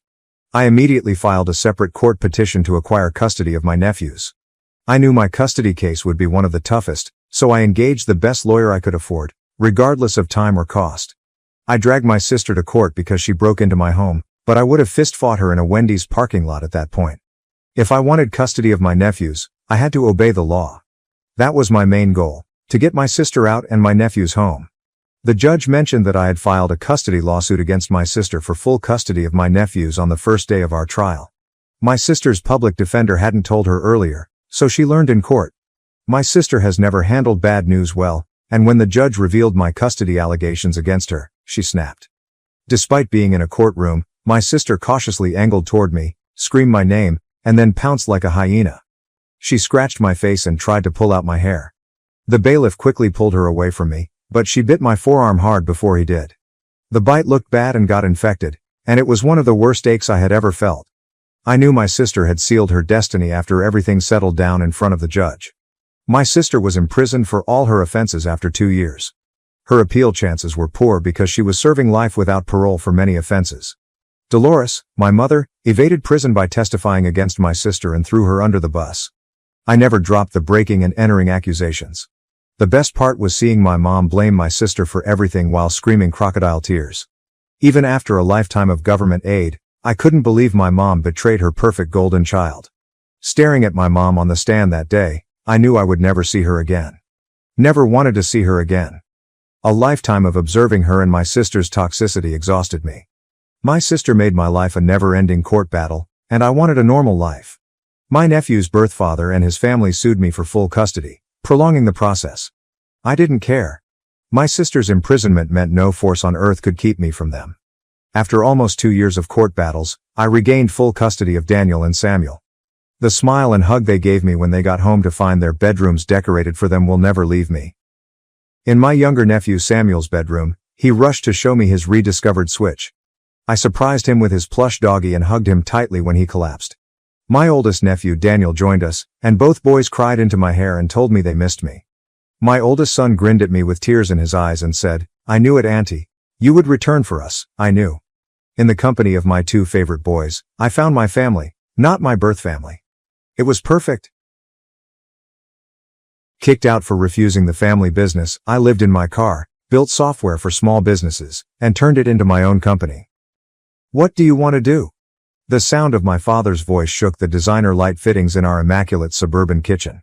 I immediately filed a separate court petition to acquire custody of my nephews. I knew my custody case would be one of the toughest, so I engaged the best lawyer I could afford, regardless of time or cost. I dragged my sister to court because she broke into my home, but I would have fist-fought her in a Wendy's parking lot at that point. If I wanted custody of my nephews, I had to obey the law. That was my main goal, to get my sister out and my nephews home. The judge mentioned that I had filed a custody lawsuit against my sister for full custody of my nephews on the first day of our trial. My sister's public defender hadn't told her earlier, so she learned in court. My sister has never handled bad news well, and when the judge revealed my custody allegations against her, she snapped. Despite being in a courtroom, My sister cautiously angled toward me, screamed my name, and then pounced like a hyena. She scratched my face and tried to pull out my hair. The bailiff quickly pulled her away from me, but she bit my forearm hard before he did. The bite looked bad and got infected, and it was one of the worst aches I had ever felt. I knew my sister had sealed her destiny after everything settled down in front of the judge. My sister was imprisoned for all her offenses after 2 years. Her appeal chances were poor because she was serving life without parole for many offenses. Dolores, my mother, evaded prison by testifying against my sister and threw her under the bus. I never dropped the breaking and entering accusations. The best part was seeing my mom blame my sister for everything while screaming crocodile tears. Even after a lifetime of government aid, I couldn't believe my mom betrayed her perfect golden child. Staring at my mom on the stand that day, I knew I would never see her again. Never wanted to see her again. A lifetime of observing her and my sister's toxicity exhausted me. My sister made my life a never-ending court battle, and I wanted a normal life. My nephew's birth father and his family sued me for full custody, prolonging the process. I didn't care. My sister's imprisonment meant no force on earth could keep me from them. After almost 2 years of court battles, I regained full custody of Daniel and Samuel. The smile and hug they gave me when they got home to find their bedrooms decorated for them will never leave me. In my younger nephew Samuel's bedroom, he rushed to show me his rediscovered Switch. I surprised him with his plush doggy and hugged him tightly when he collapsed. My oldest nephew Daniel joined us, and both boys cried into my hair and told me they missed me. My oldest son grinned at me with tears in his eyes and said, "I knew it, Auntie. You would return for us, I knew." In the company of my 2 favorite boys, I found my family, not my birth family. It was perfect. Kicked out for refusing the family business, I lived in my car, built software for small businesses, and turned it into my own company. What do you want to do? The sound of my father's voice shook the designer light fittings in our immaculate suburban kitchen.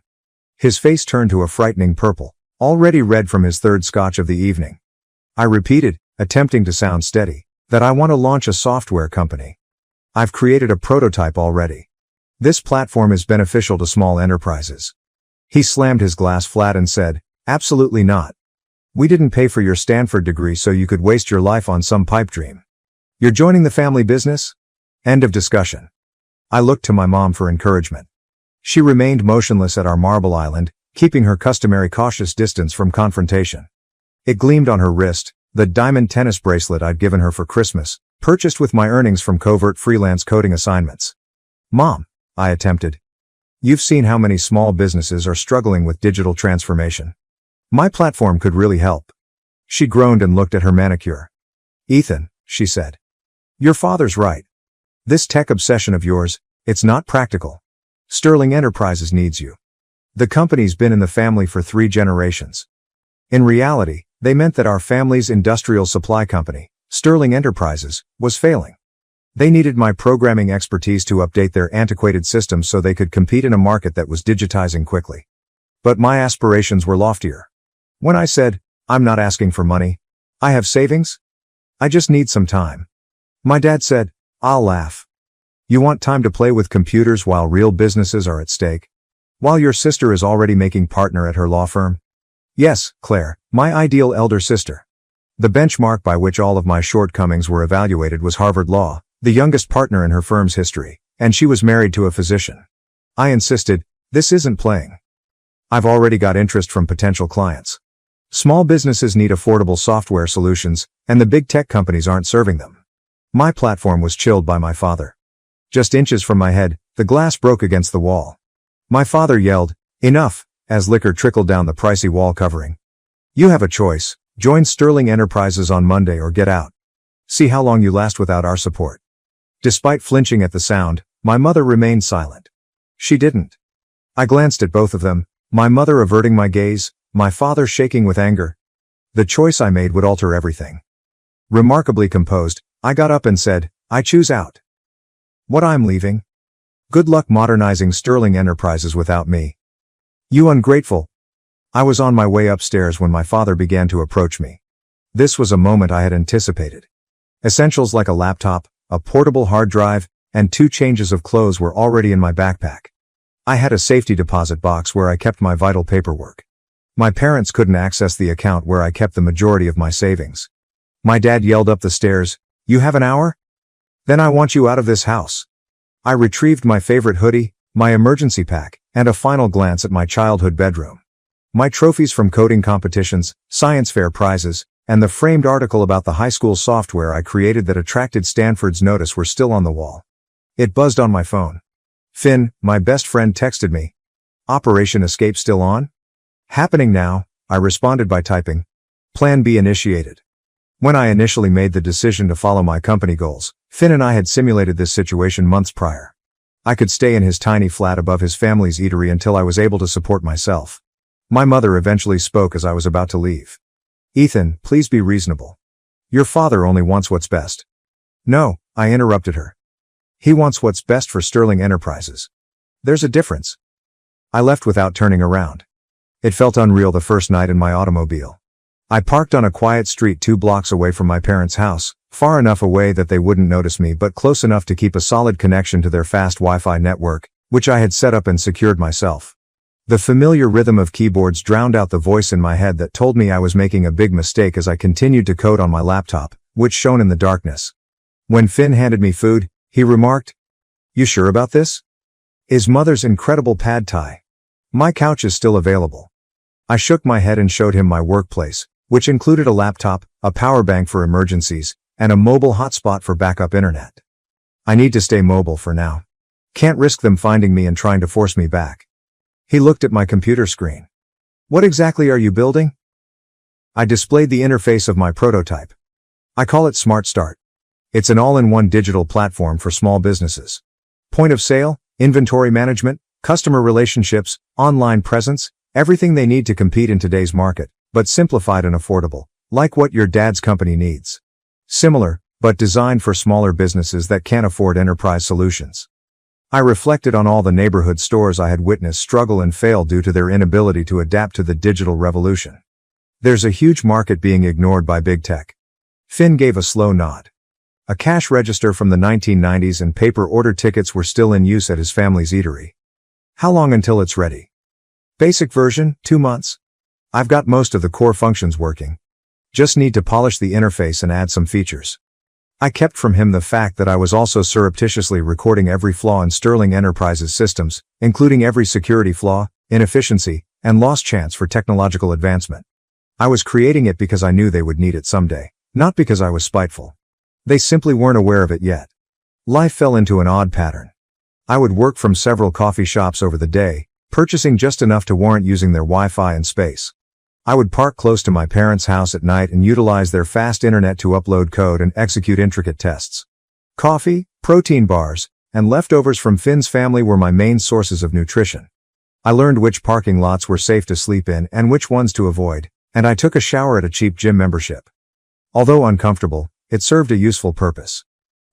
His face turned to a frightening purple, already red from his 3rd scotch of the evening. I repeated, attempting to sound steady, that I want to launch a software company. I've created a prototype already. This platform is beneficial to small enterprises. He slammed his glass flat and said, "Absolutely not. We didn't pay for your Stanford degree so you could waste your life on some pipe dream. You're joining the family business?" End of discussion. I looked to my mom for encouragement. She remained motionless at our marble island, keeping her customary cautious distance from confrontation. It gleamed on her wrist, the diamond tennis bracelet I'd given her for Christmas, purchased with my earnings from covert freelance coding assignments. "Mom," I attempted. "You've seen how many small businesses are struggling with digital transformation. My platform could really help." She groaned and looked at her manicure. "Ethan," she said, "your father's right. This tech obsession of yours, it's not practical. Sterling Enterprises needs you. The company's been in the family for 3 generations." In reality, they meant that our family's industrial supply company, Sterling Enterprises, was failing. They needed my programming expertise to update their antiquated systems so they could compete in a market that was digitizing quickly. But my aspirations were loftier. When I said, "I'm not asking for money. I have savings. I just need some time," my dad said, "I'll laugh. You want time to play with computers while real businesses are at stake? While your sister is already making partner at her law firm?" Yes, Claire, my ideal elder sister. The benchmark by which all of my shortcomings were evaluated was Harvard Law, the youngest partner in her firm's history, and she was married to a physician. I insisted, "This isn't playing. I've already got interest from potential clients. Small businesses need affordable software solutions, and the big tech companies aren't serving them." My platform was chilled by my father. Just inches from my head, the glass broke against the wall. My father yelled, "Enough," as liquor trickled down the pricey wall covering. "You have a choice. Join Sterling Enterprises on Monday or get out. See how long you last without our support." Despite flinching at the sound, my mother remained silent. She didn't. I glanced at both of them, my mother averting my gaze, my father shaking with anger. The choice I made would alter everything. Remarkably composed, I got up and said, "I choose out. What, I'm leaving? Good luck modernizing Sterling Enterprises without me. You ungrateful." I was on my way upstairs when my father began to approach me. This was a moment I had anticipated. Essentials like a laptop, a portable hard drive, and 2 changes of clothes were already in my backpack. I had a safety deposit box where I kept my vital paperwork. My parents couldn't access the account where I kept the majority of my savings. My dad yelled up the stairs, "You have an hour?" Then I want you out of this house. I retrieved my favorite hoodie, my emergency pack, and a final glance at my childhood bedroom. My trophies from coding competitions, science fair prizes, and the framed article about the high school software I created that attracted Stanford's notice were still on the wall. It buzzed on my phone. Finn, my best friend, texted me. Operation Escape still on? Happening now, I responded by typing. Plan B initiated. When I initially made the decision to follow my company goals, Finn and I had simulated this situation months prior. I could stay in his tiny flat above his family's eatery until I was able to support myself. My mother eventually spoke as I was about to leave. Ethan, please be reasonable. Your father only wants what's best. No, I interrupted her. He wants what's best for Sterling Enterprises. There's a difference. I left without turning around. It felt unreal the first night in my automobile. I parked on a quiet street 2 blocks away from my parents' house, far enough away that they wouldn't notice me but close enough to keep a solid connection to their fast Wi-Fi network, which I had set up and secured myself. The familiar rhythm of keyboards drowned out the voice in my head that told me I was making a big mistake as I continued to code on my laptop, which shone in the darkness. When Finn handed me food, he remarked, "You sure about this? Is Mother's incredible pad thai? My couch is still available." I shook my head and showed him my workplace, which included a laptop, a power bank for emergencies, and a mobile hotspot for backup internet. I need to stay mobile for now. Can't risk them finding me and trying to force me back. He looked at my computer screen. What exactly are you building? I displayed the interface of my prototype. I call it Smart Start. It's an all-in-one digital platform for small businesses. Point of sale, inventory management, customer relationships, online presence, everything they need to compete in today's market, but simplified and affordable, like what your dad's company needs. Similar, but designed for smaller businesses that can't afford enterprise solutions. I reflected on all the neighborhood stores I had witnessed struggle and fail due to their inability to adapt to the digital revolution. There's a huge market being ignored by big tech. Finn gave a slow nod. A cash register from the 1990s and paper order tickets were still in use at his family's eatery. How long until it's ready? Basic version, 2 months. I've got most of the core functions working. Just need to polish the interface and add some features. I kept from him the fact that I was also surreptitiously recording every flaw in Sterling Enterprises systems, including every security flaw, inefficiency, and lost chance for technological advancement. I was creating it because I knew they would need it someday, not because I was spiteful. They simply weren't aware of it yet. Life fell into an odd pattern. I would work from several coffee shops over the day, purchasing just enough to warrant using their Wi-Fi and space. I would park close to my parents' house at night and utilize their fast internet to upload code and execute intricate tests. Coffee, protein bars, and leftovers from Finn's family were my main sources of nutrition. I learned which parking lots were safe to sleep in and which ones to avoid, and I took a shower at a cheap gym membership. Although uncomfortable, it served a useful purpose.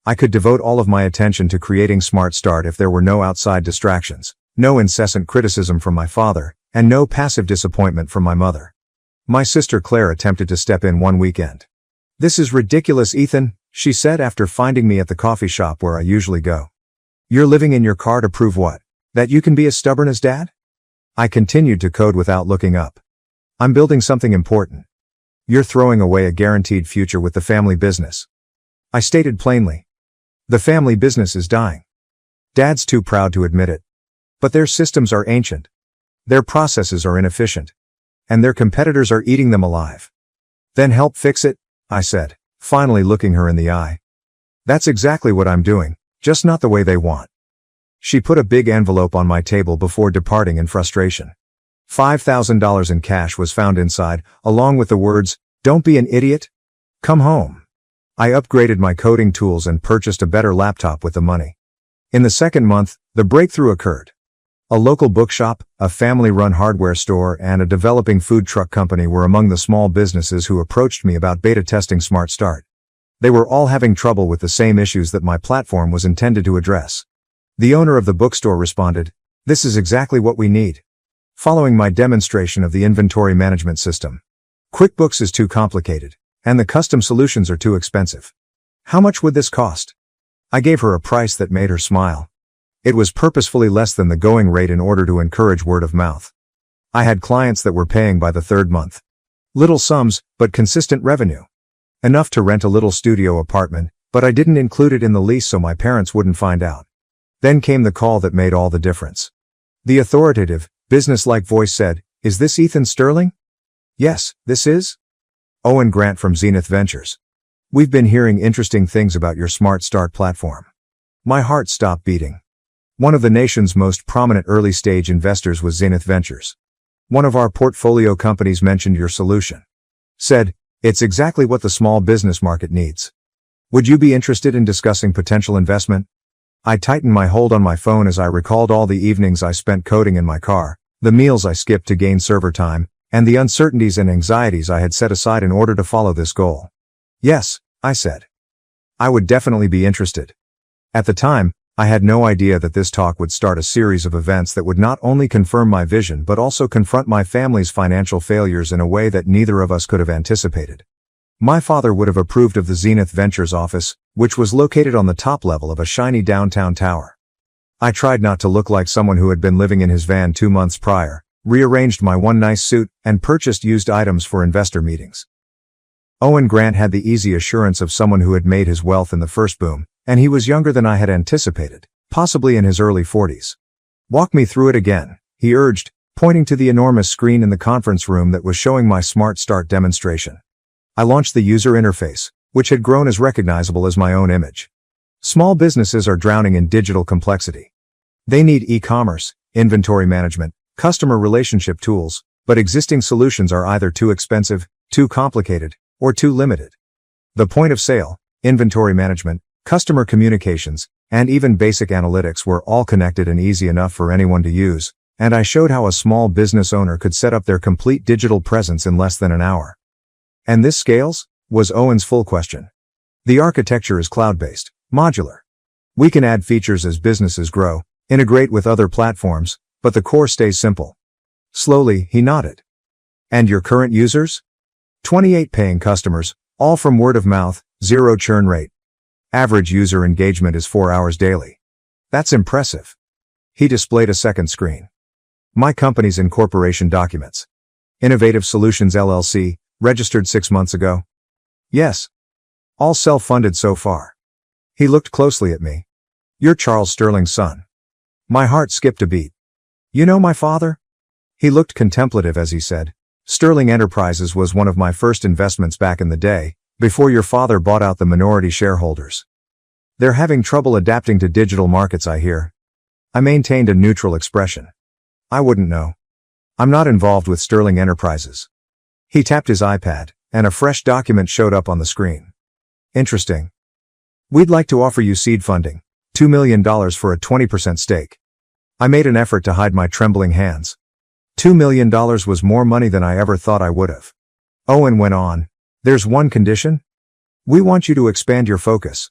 I could devote all of my attention to creating Smart Start if there were no outside distractions, no incessant criticism from my father, and no passive disappointment from my mother. My sister Claire attempted to step in one weekend. "This is ridiculous, Ethan," she said after finding me at the coffee shop where I usually go. "You're living in your car to prove what? That you can be as stubborn as Dad?" I continued to code without looking up. "I'm building something important. You're throwing away a guaranteed future with the family business." I stated plainly. "The family business is dying. Dad's too proud to admit it. But their systems are ancient. Their processes are inefficient. And their competitors are eating them alive. Then help fix it," I said, finally looking her in the eye. "That's exactly what I'm doing, just not the way they want." She put a big envelope on my table before departing in frustration. $5,000 in cash was found inside, along with the words, "Don't be an idiot. Come home." I upgraded my coding tools and purchased a better laptop with the money. In the second month, the breakthrough occurred. A local bookshop, a family-run hardware store, and a developing food truck company were among the small businesses who approached me about beta testing Smart Start. They were all having trouble with the same issues that my platform was intended to address. The owner of the bookstore responded, "This is exactly what we need." Following my demonstration of the inventory management system. "QuickBooks is too complicated, and the custom solutions are too expensive. How much would this cost?" I gave her a price that made her smile. It was purposefully less than the going rate in order to encourage word of mouth. I had clients that were paying by the third month. Little sums, but consistent revenue. Enough to rent a little studio apartment, but I didn't include it in the lease so my parents wouldn't find out. Then came the call that made all the difference. The authoritative, business-like voice said, "Is this Ethan Sterling?" "Yes, this is." "Owen Grant from Zenith Ventures. We've been hearing interesting things about your Smart Start platform." My heart stopped beating. One of the nation's most prominent early-stage investors was Zenith Ventures. One of our portfolio companies mentioned your solution. Said, "It's exactly what the small business market needs. Would you be interested in discussing potential investment?" I tightened my hold on my phone as I recalled all the evenings I spent coding in my car, the meals I skipped to gain server time, and the uncertainties and anxieties I had set aside in order to follow this goal. "Yes," I said. "I would definitely be interested." At the time, I had no idea that this talk would start a series of events that would not only confirm my vision but also confront my family's financial failures in a way that neither of us could have anticipated. My father would have approved of the Zenith Ventures office, which was located on the top level of a shiny downtown tower. I tried not to look like someone who had been living in his van 2 months prior, rearranged my one nice suit, and purchased used items for investor meetings. Owen Grant had the easy assurance of someone who had made his wealth in the first boom, and he was younger than I had anticipated, possibly in his early 40s. "Walk me through it again," he urged, pointing to the enormous screen in the conference room that was showing my Smart Start demonstration. I launched the user interface, which had grown as recognizable as my own image. Small businesses are drowning in digital complexity. They need e-commerce, inventory management, customer relationship tools, but existing solutions are either too expensive, too complicated, or too limited. The point of sale, inventory management, customer communications, and even basic analytics were all connected and easy enough for anyone to use, and I showed how a small business owner could set up their complete digital presence in less than an hour. "And this scales?" was Owen's full question. "The architecture is cloud-based, modular. We can add features as businesses grow, integrate with other platforms, but the core stays simple." Slowly, he nodded. "And your current users?" 28 paying customers, all from word of mouth, 0 churn rate. Average user engagement is 4 hours daily. "That's impressive." He displayed a second screen. "My company's incorporation documents. Innovative Solutions LLC, registered 6 months ago." "Yes. All self-funded so far." He looked closely at me. "You're Charles Sterling's son." My heart skipped a beat. "You know my father?" He looked contemplative as he said, "Sterling Enterprises was one of my first investments back in the day, before your father bought out the minority shareholders. They're having trouble adapting to digital markets, I hear." I maintained a neutral expression. "I wouldn't know. I'm not involved with Sterling Enterprises." He tapped his iPad, and a fresh document showed up on the screen. "Interesting. We'd like to offer you seed funding, $2 million for a 20% stake." I made an effort to hide my trembling hands. $2 million was more money than I ever thought I would have. Owen went on, "There's one condition. We want you to expand your focus.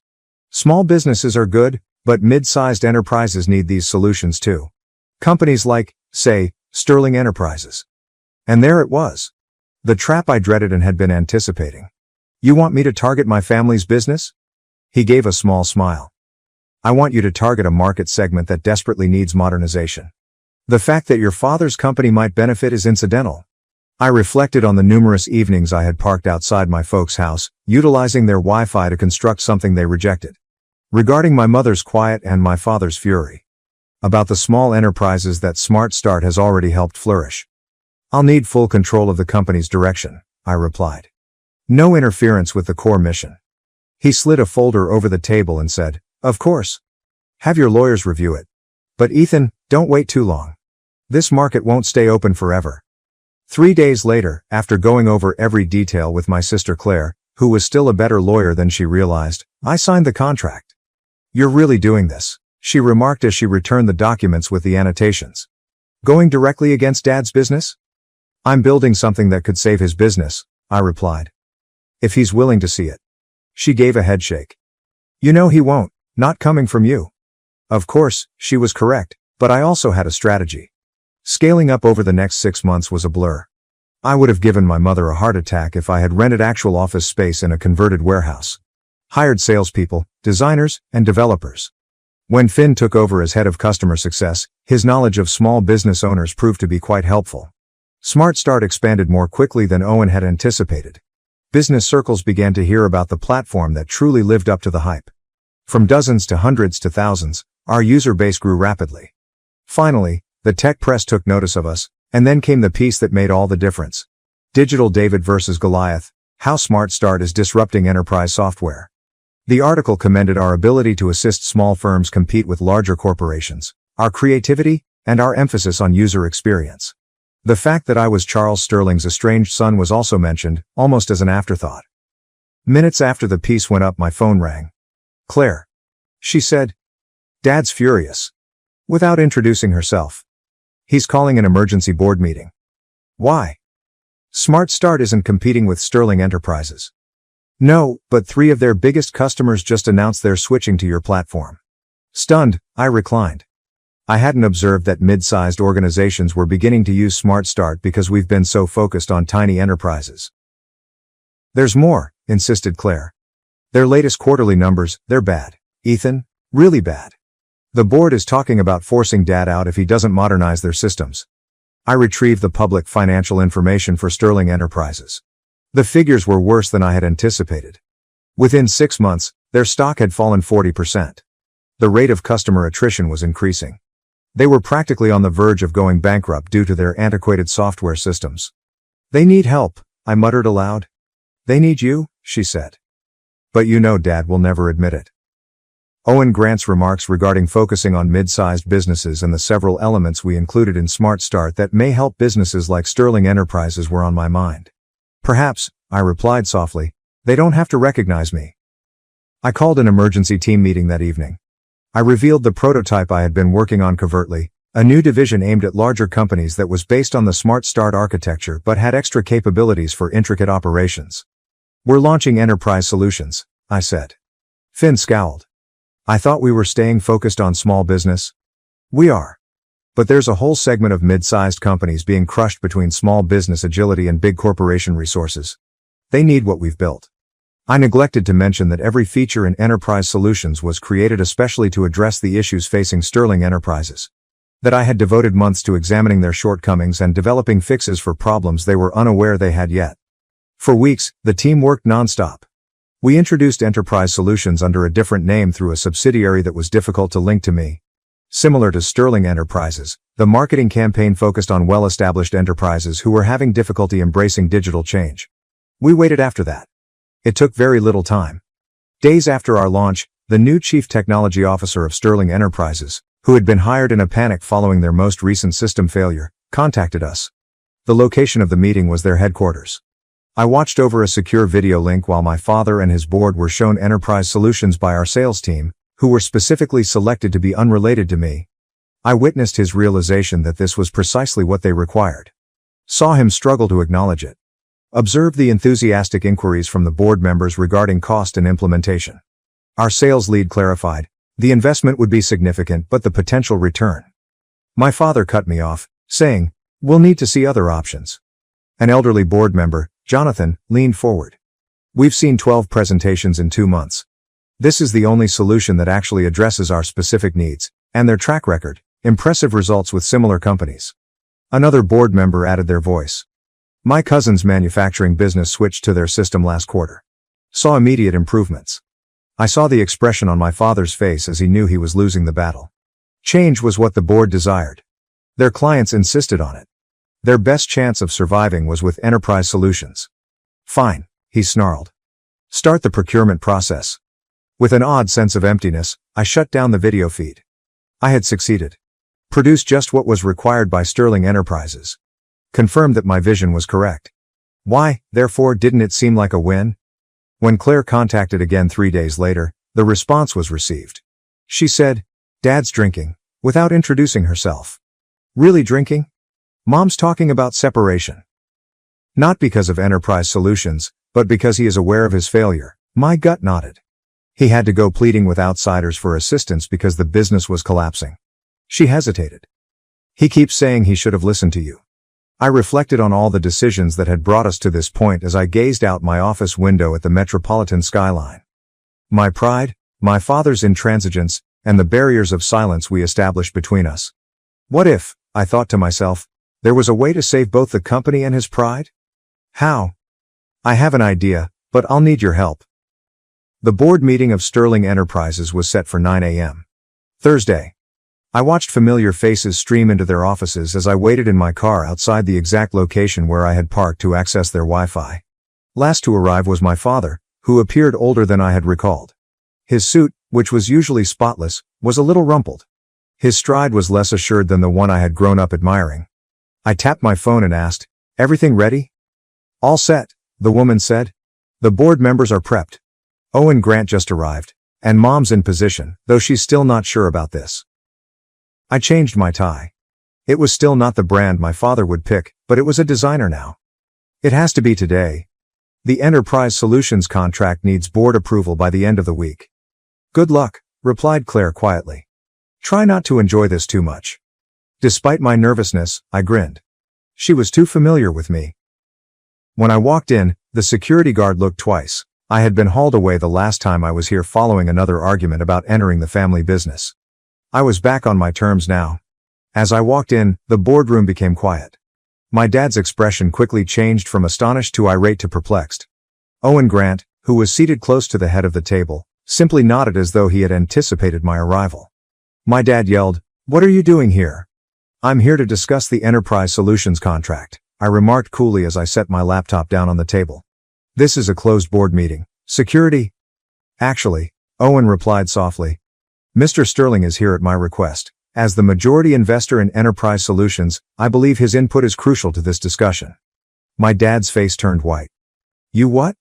Small businesses are good, but mid-sized enterprises need these solutions too. Companies like, say, Sterling Enterprises." And there it was. The trap I dreaded and had been anticipating. "You want me to target my family's business?" He gave a small smile. "I want you to target a market segment that desperately needs modernization. The fact that your father's company might benefit is incidental." I reflected on the numerous evenings I had parked outside my folks' house, utilizing their Wi-Fi to construct something they rejected. Regarding my mother's quiet and my father's fury. About the small enterprises that Smart Start has already helped flourish. "I'll need full control of the company's direction," I replied. "No interference with the core mission." He slid a folder over the table and said, "Of course. Have your lawyers review it. But Ethan, don't wait too long. This market won't stay open forever." 3 days later, after going over every detail with my sister Claire, who was still a better lawyer than she realized, I signed the contract. "You're really doing this," she remarked as she returned the documents with the annotations. "Going directly against Dad's business?" "I'm building something that could save his business," I replied. "If he's willing to see it." She gave a headshake. "You know he won't, not coming from you." Of course, she was correct, but I also had a strategy. Scaling up over the next 6 months was a blur. I would have given my mother a heart attack if I had rented actual office space in a converted warehouse. Hired salespeople, designers, and developers. When Finn took over as head of customer success, his knowledge of small business owners proved to be quite helpful. Smart Start expanded more quickly than Owen had anticipated. Business circles began to hear about the platform that truly lived up to the hype. From dozens to hundreds to thousands, our user base grew rapidly. Finally, the tech press took notice of us, and then came the piece that made all the difference. Digital David versus Goliath: How Smart Start is Disrupting Enterprise Software. The article commended our ability to assist small firms compete with larger corporations, our creativity, and our emphasis on user experience. The fact that I was Charles Sterling's estranged son was also mentioned, almost as an afterthought. Minutes after the piece went up, my phone rang. "Claire," she said. "Dad's furious." Without introducing herself. "He's calling an emergency board meeting." "Why?" "Smart Start isn't competing with Sterling Enterprises." "No, but 3 of their biggest customers just announced they're switching to your platform." Stunned, I reclined. I hadn't observed that mid-sized organizations were beginning to use Smart Start because we've been so focused on tiny enterprises. "There's more," insisted Claire. "Their latest quarterly numbers, they're bad, Ethan, really bad. The board is talking about forcing Dad out if he doesn't modernize their systems." I retrieved the public financial information for Sterling Enterprises. The figures were worse than I had anticipated. Within 6 months, their stock had fallen 40%. The rate of customer attrition was increasing. They were practically on the verge of going bankrupt due to their antiquated software systems. "They need help," I muttered aloud. "They need you," she said. "But you know Dad will never admit it." Owen Grant's remarks regarding focusing on mid-sized businesses and the several elements we included in Smart Start that may help businesses like Sterling Enterprises were on my mind. "Perhaps," I replied softly, "they don't have to recognize me." I called an emergency team meeting that evening. I revealed the prototype I had been working on covertly, a new division aimed at larger companies that was based on the Smart Start architecture but had extra capabilities for intricate operations. "We're launching enterprise solutions," I said. Finn scowled. "I thought we were staying focused on small business." "We are. But there's a whole segment of mid-sized companies being crushed between small business agility and big corporation resources. They need what we've built." I neglected to mention that every feature in Enterprise Solutions was created especially to address the issues facing Sterling Enterprises. That I had devoted months to examining their shortcomings and developing fixes for problems they were unaware they had yet. For weeks, the team worked nonstop. We introduced Enterprise Solutions under a different name through a subsidiary that was difficult to link to me. Similar to Sterling Enterprises, the marketing campaign focused on well-established enterprises who were having difficulty embracing digital change. We waited after that. It took very little time. Days after our launch, the new Chief Technology Officer of Sterling Enterprises, who had been hired in a panic following their most recent system failure, contacted us. The location of the meeting was their headquarters. I watched over a secure video link while my father and his board were shown Enterprise Solutions by our sales team, who were specifically selected to be unrelated to me. I witnessed his realization that this was precisely what they required. Saw him struggle to acknowledge it. Observed the enthusiastic inquiries from the board members regarding cost and implementation. Our sales lead clarified, the investment would be significant but the potential return. My father cut me off, saying, "We'll need to see other options." An elderly board member, Jonathan, leaned forward. "We've seen 12 presentations in 2 months. This is the only solution that actually addresses our specific needs, and their track record, impressive results with similar companies." Another board member added their voice. "My cousin's manufacturing business switched to their system last quarter. Saw immediate improvements." I saw the expression on my father's face as he knew he was losing the battle. Change was what the board desired. Their clients insisted on it. Their best chance of surviving was with Enterprise Solutions. "Fine," he snarled. "Start the procurement process." With an odd sense of emptiness, I shut down the video feed. I had succeeded. Produced just what was required by Sterling Enterprises. Confirmed that my vision was correct. Why, therefore, didn't it seem like a win? When Claire contacted again 3 days later, the response was received. She said, "Dad's drinking," without introducing herself. "Really drinking? Mom's talking about separation." Not because of Enterprise Solutions, but because he is aware of his failure. My gut nodded. He had to go pleading with outsiders for assistance because the business was collapsing. She hesitated. "He keeps saying he should have listened to you." I reflected on all the decisions that had brought us to this point as I gazed out my office window at the metropolitan skyline. My pride, my father's intransigence, and the barriers of silence we established between us. What if, I thought to myself, there was a way to save both the company and his pride? How? I have an idea, but I'll need your help. The board meeting of Sterling Enterprises was set for 9 a.m. Thursday. I watched familiar faces stream into their offices as I waited in my car outside the exact location where I had parked to access their Wi-Fi. Last to arrive was my father, who appeared older than I had recalled. His suit, which was usually spotless, was a little rumpled. His stride was less assured than the one I had grown up admiring. I tapped my phone and asked, "Everything ready?" "All set," the woman said. "The board members are prepped. Owen Grant just arrived, and Mom's in position, though she's still not sure about this." I changed my tie. It was still not the brand my father would pick, but it was a designer now. "It has to be today. The Enterprise Solutions contract needs board approval by the end of the week." "Good luck," replied Claire quietly. "Try not to enjoy this too much." Despite my nervousness, I grinned. She was too familiar with me. When I walked in, the security guard looked twice. I had been hauled away the last time I was here following another argument about entering the family business. I was back on my terms now. As I walked in, the boardroom became quiet. My dad's expression quickly changed from astonished to irate to perplexed. Owen Grant, who was seated close to the head of the table, simply nodded as though he had anticipated my arrival. My dad yelled, "What are you doing here?" "I'm here to discuss the Enterprise Solutions contract," I remarked coolly as I set my laptop down on the table. "This is a closed board meeting. Security?" "Actually," Owen replied softly, "Mr. Sterling is here at my request. As the majority investor in Enterprise Solutions, I believe his input is crucial to this discussion." My dad's face turned white. "You what?"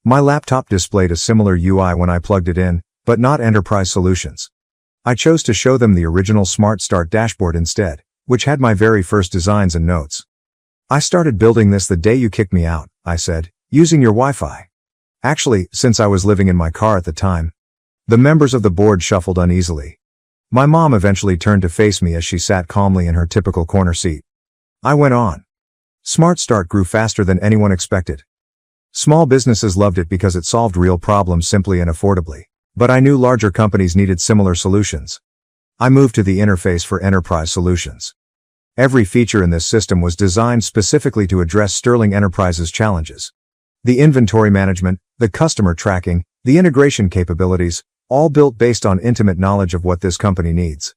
My laptop displayed a similar UI when I plugged it in, but not Enterprise Solutions. I chose to show them the original Smart Start dashboard instead, which had my very first designs and notes. "I started building this the day you kicked me out," I said, "using your Wi-Fi. Actually, since I was living in my car at the time." The members of the board shuffled uneasily. My mom eventually turned to face me as she sat calmly in her typical corner seat. I went on. "Smart Start grew faster than anyone expected. Small businesses loved it because it solved real problems simply and affordably. But I knew larger companies needed similar solutions. I moved to the interface for Enterprise Solutions. Every feature in this system was designed specifically to address Sterling Enterprise's challenges. The inventory management, the customer tracking, the integration capabilities, all built based on intimate knowledge of what this company needs.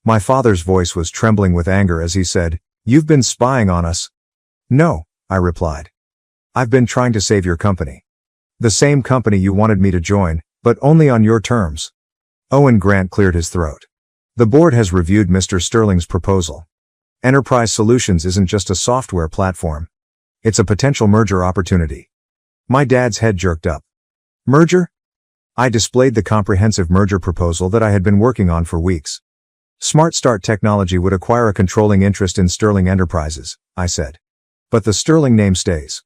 My father's voice was trembling with anger as he said, "You've been spying on us." "No," I replied. "I've been trying to save your company. The same company you wanted me to join, but only on your terms." Owen Grant cleared his throat. "The board has reviewed Mr. Sterling's proposal. Enterprise Solutions isn't just a software platform. It's a potential merger opportunity." My dad's head jerked up. "Merger?" I displayed the comprehensive merger proposal that I had been working on for weeks. "Smart Start Technology would acquire a controlling interest in Sterling Enterprises," I said. "But the Sterling name stays.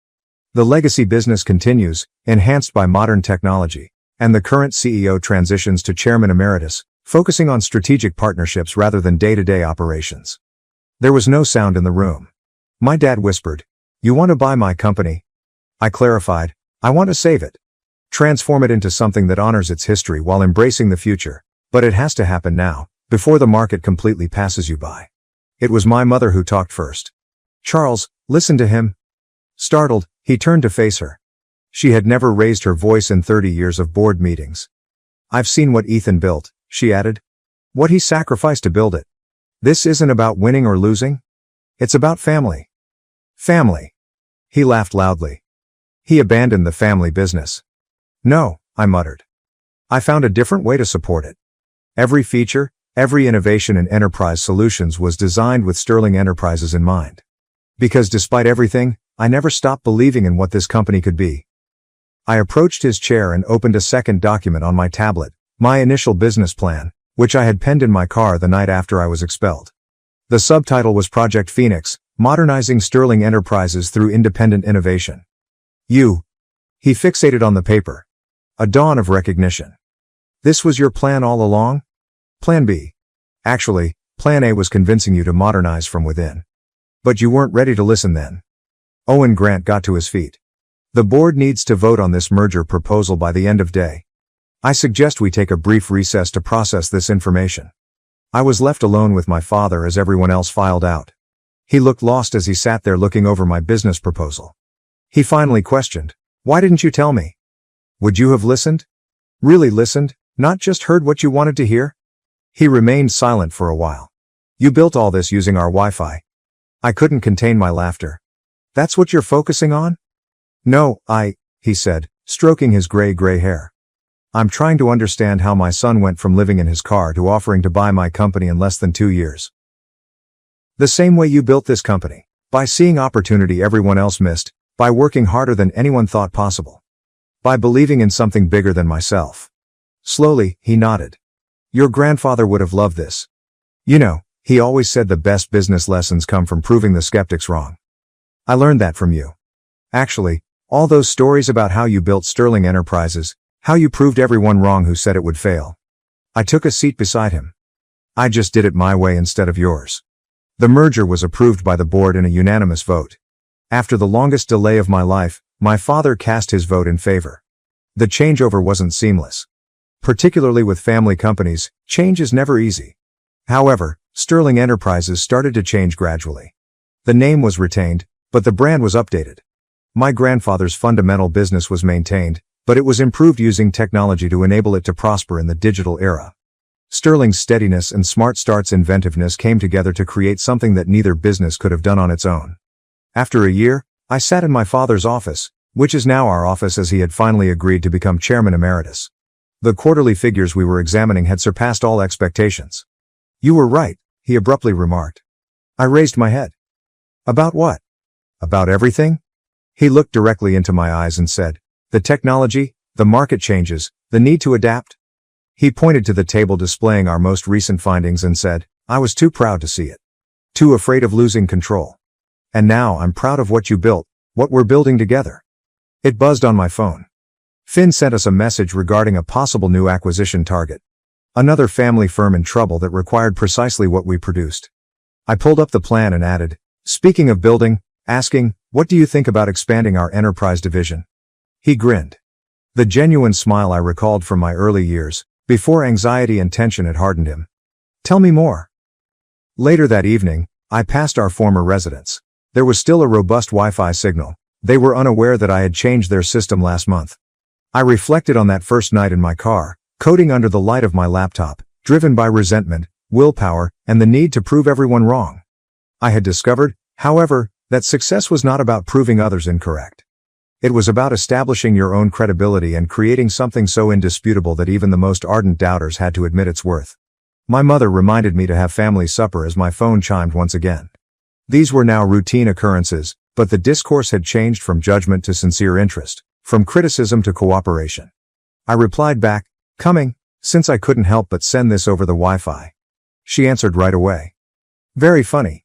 The legacy business continues, enhanced by modern technology, and the current CEO transitions to Chairman Emeritus, focusing on strategic partnerships rather than day-to-day operations." There was no sound in the room. My dad whispered, "You want to buy my company?" I clarified, "I want to save it. Transform it into something that honors its history while embracing the future. But it has to happen now, before the market completely passes you by." It was my mother who talked first. "Charles, listen to him." Startled, he turned to face her. She had never raised her voice in 30 years of board meetings. "I've seen what Ethan built," she added. "What he sacrificed to build it. This isn't about winning or losing. It's about family." "Family." He laughed loudly. "He abandoned the family business." "No," I muttered. "I found a different way to support it. Every feature, every innovation in Enterprise Solutions was designed with Sterling Enterprises in mind. Because despite everything, I never stopped believing in what this company could be." I approached his chair and opened a second document on my tablet, my initial business plan, which I had penned in my car the night after I was expelled. The subtitle was Project Phoenix, Modernizing Sterling Enterprises Through Independent Innovation. He fixated on the paper. A dawn of recognition. "This was your plan all along?" "Plan B. Actually, Plan A was convincing you to modernize from within. But you weren't ready to listen then." Owen Grant got to his feet. "The board needs to vote on this merger proposal by the end of day. I suggest we take a brief recess to process this information." I was left alone with my father as everyone else filed out. He looked lost as he sat there looking over my business proposal. He finally questioned, Why didn't you tell me? Would you have listened? Really listened, not just heard what you wanted to hear? He remained silent for a while. You built all this using our Wi-Fi. I couldn't contain my laughter. That's what you're focusing on? No, he said, stroking his gray hair. I'm trying to understand how my son went from living in his car to offering to buy my company in less than 2 years. The same way you built this company. By seeing opportunity everyone else missed, by working harder than anyone thought possible. By believing in something bigger than myself. Slowly, he nodded. Your grandfather would have loved this. You know, he always said the best business lessons come from proving the skeptics wrong. I learned that from you. Actually, all those stories about how you built Sterling Enterprises, how you proved everyone wrong who said it would fail. I took a seat beside him. I just did it my way instead of yours. The merger was approved by the board in a unanimous vote. After the longest delay of my life, my father cast his vote in favor. The changeover wasn't seamless. Particularly with family companies, change is never easy. However, Sterling Enterprises started to change gradually. The name was retained, but the brand was updated. My grandfather's fundamental business was maintained, but it was improved using technology to enable it to prosper in the digital era. Sterling's steadiness and Smart Start's inventiveness came together to create something that neither business could have done on its own. After a year, I sat in my father's office, which is now our office, as he had finally agreed to become chairman emeritus. The quarterly figures we were examining had surpassed all expectations. You were right, he abruptly remarked. I raised my head. About what? About everything? He looked directly into my eyes and said, the technology, the market changes, the need to adapt. He pointed to the table displaying our most recent findings and said, I was too proud to see it. Too afraid of losing control. And now I'm proud of what you built, what we're building together. It buzzed on my phone. Finn sent us a message regarding a possible new acquisition target. Another family firm in trouble that required precisely what we produced. I pulled up the plan and added, speaking of building, asking, what do you think about expanding our enterprise division? He grinned. The genuine smile I recalled from my early years, before anxiety and tension had hardened him. Tell me more. Later that evening, I passed our former residence. There was still a robust Wi-Fi signal. They were unaware that I had changed their system last month. I reflected on that first night in my car, coding under the light of my laptop, driven by resentment, willpower, and the need to prove everyone wrong. I had discovered, however, that success was not about proving others incorrect. It was about establishing your own credibility and creating something so indisputable that even the most ardent doubters had to admit its worth. My mother reminded me to have family supper as my phone chimed once again. These were now routine occurrences, but the discourse had changed from judgment to sincere interest, from criticism to cooperation. I replied back, coming, since I couldn't help but send this over the Wi-Fi. She answered right away. Very funny.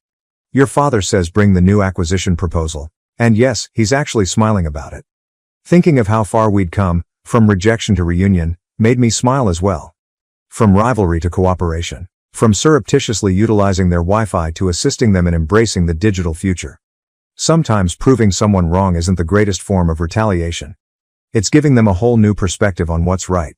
Your father says bring the new acquisition proposal. And yes, he's actually smiling about it. Thinking of how far we'd come, from rejection to reunion, made me smile as well. From rivalry to cooperation. From surreptitiously utilizing their Wi-Fi to assisting them in embracing the digital future. Sometimes proving someone wrong isn't the greatest form of retaliation. It's giving them a whole new perspective on what's right.